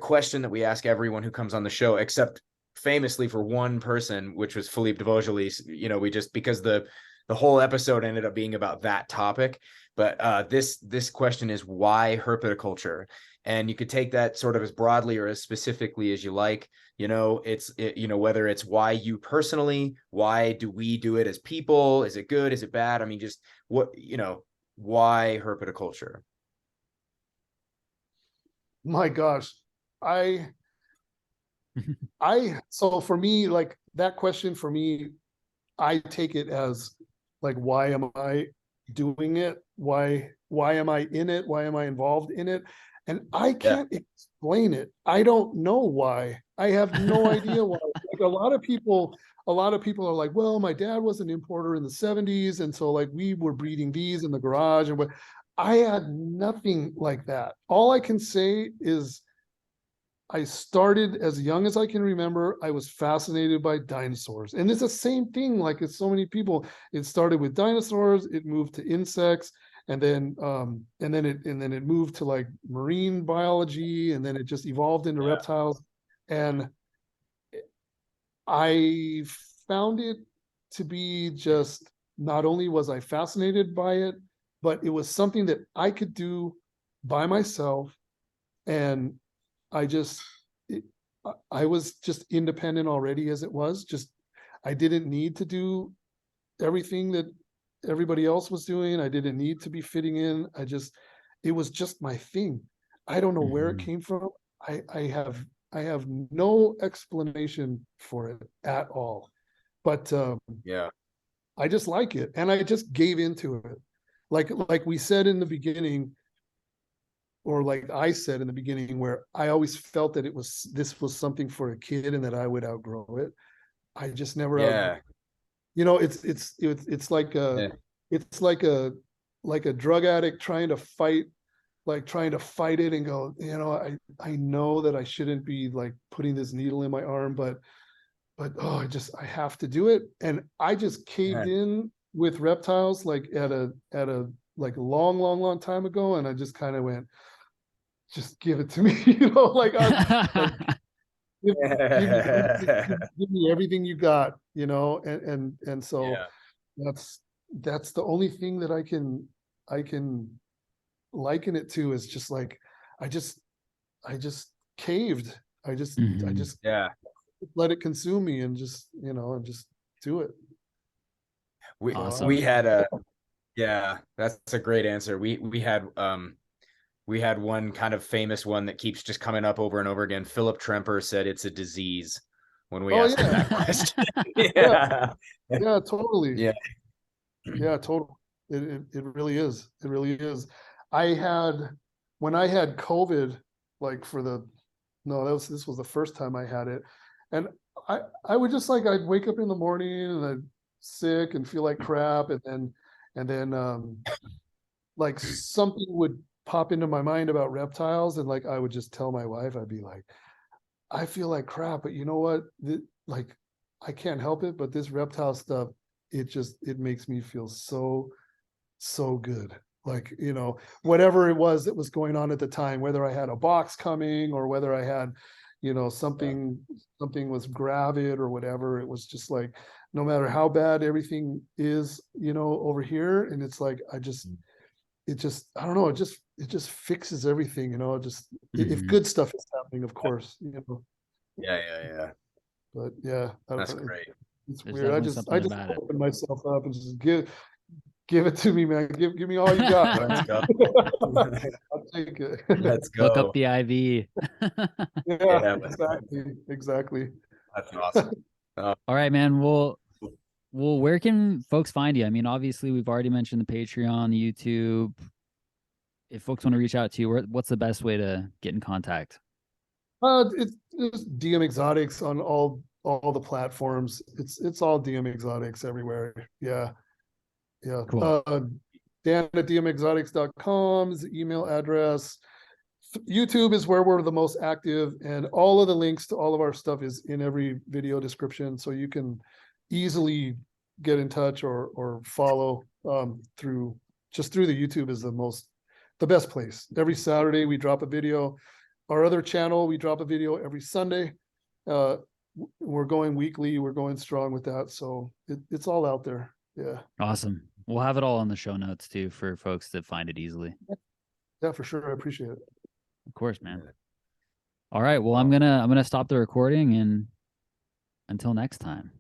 question that we ask everyone who comes on the show, except famously for one person, which was Philippe de Vaugelis, we just, because the the whole episode ended up being about that topic. But this question is, why herpetoculture? And you could take that sort of as broadly or as specifically as you like. Whether it's why you personally, why do we do it as people? Is it good? Is it bad? I mean, just why herpetoculture? My gosh, so for me, like that question for me, I take it as like, why am I doing it? Why am I in it? Why am I involved in it? And I can't explain it. I don't know why. I have no idea why. Like a lot of people are like, well, my dad was an importer in the 70s. And so like we were breeding these in the garage and what. I had nothing like that. All I can say is I started as young as I can remember. I was fascinated by dinosaurs. And it's the same thing, like it's so many people. It started with dinosaurs, it moved to insects, and then it moved to like marine biology, and then it just evolved into reptiles. And I found it to be just, not only was I fascinated by it, but it was something that I could do by myself. And I was just independent already as it was. Just, I didn't need to do everything that everybody else was doing. I didn't need to be fitting in. It was just my thing. I don't know where it came from. I have no explanation for it at all. But I just like it, and I just gave into it. Like we said in the beginning, or like I said in the beginning, where I always felt that this was something for a kid and that I would outgrow it. I just never it's like a drug addict trying to fight it and go, I know that I shouldn't be like putting this needle in my arm, but I have to do it. And I just caved in with reptiles like at a like a long time ago, and I just kind of went, just give it to me, give me everything you got, and so that's the only thing that I can liken it to, is just like I just caved. I just let it consume me, and just do it. Awesome. We had that's a great answer. We had one kind of famous one that keeps just coming up over and over again. Philip Tremper said it's a disease when we asked him that question. Yeah, totally. Yeah, totally. It really is. It really is. When I had COVID, like this was the first time I had it. And I would just I'd wake up in the morning and I'd sick and feel like crap. And then like something would pop into my mind about reptiles. And like, I would just tell my wife, I'd be like, I feel like crap, but you know what? Like, I can't help it, but this reptile stuff, it makes me feel so good. Like, whatever it was that was going on at the time, whether I had a box coming or whether I had, something was gravid or whatever, it was just like, no matter how bad everything is, over here. And it's like, I don't know, it just fixes everything, if good stuff is happening, of course, Yeah. But That's great. It's There's weird. I just open myself up and just give it to me, man. Give me all you got. Let's go. I'll take it. Let's go. Look up the IV. Exactly. That's awesome. All right, man. Well, where can folks find you? I mean, obviously, we've already mentioned the Patreon, the YouTube. If folks want to reach out to you, what's the best way to get in contact? It's DM Exotics on all the platforms. It's all DM Exotics everywhere. Yeah. Cool. Dan at dmexotics.com is the email address. YouTube is where we're the most active, and all of the links to all of our stuff is in every video description, so you can easily get in touch or follow through the YouTube is the best place. Every Saturday we drop a video. Our other channel, we drop a video every Sunday. We're going weekly. We're going strong with that, so it's all out there. Yeah. Awesome. We'll have it all in the show notes too for folks that find it easily. Yeah, for sure. I appreciate it. Of course, man. Yeah. All right. Well, I'm gonna stop the recording, and until next time.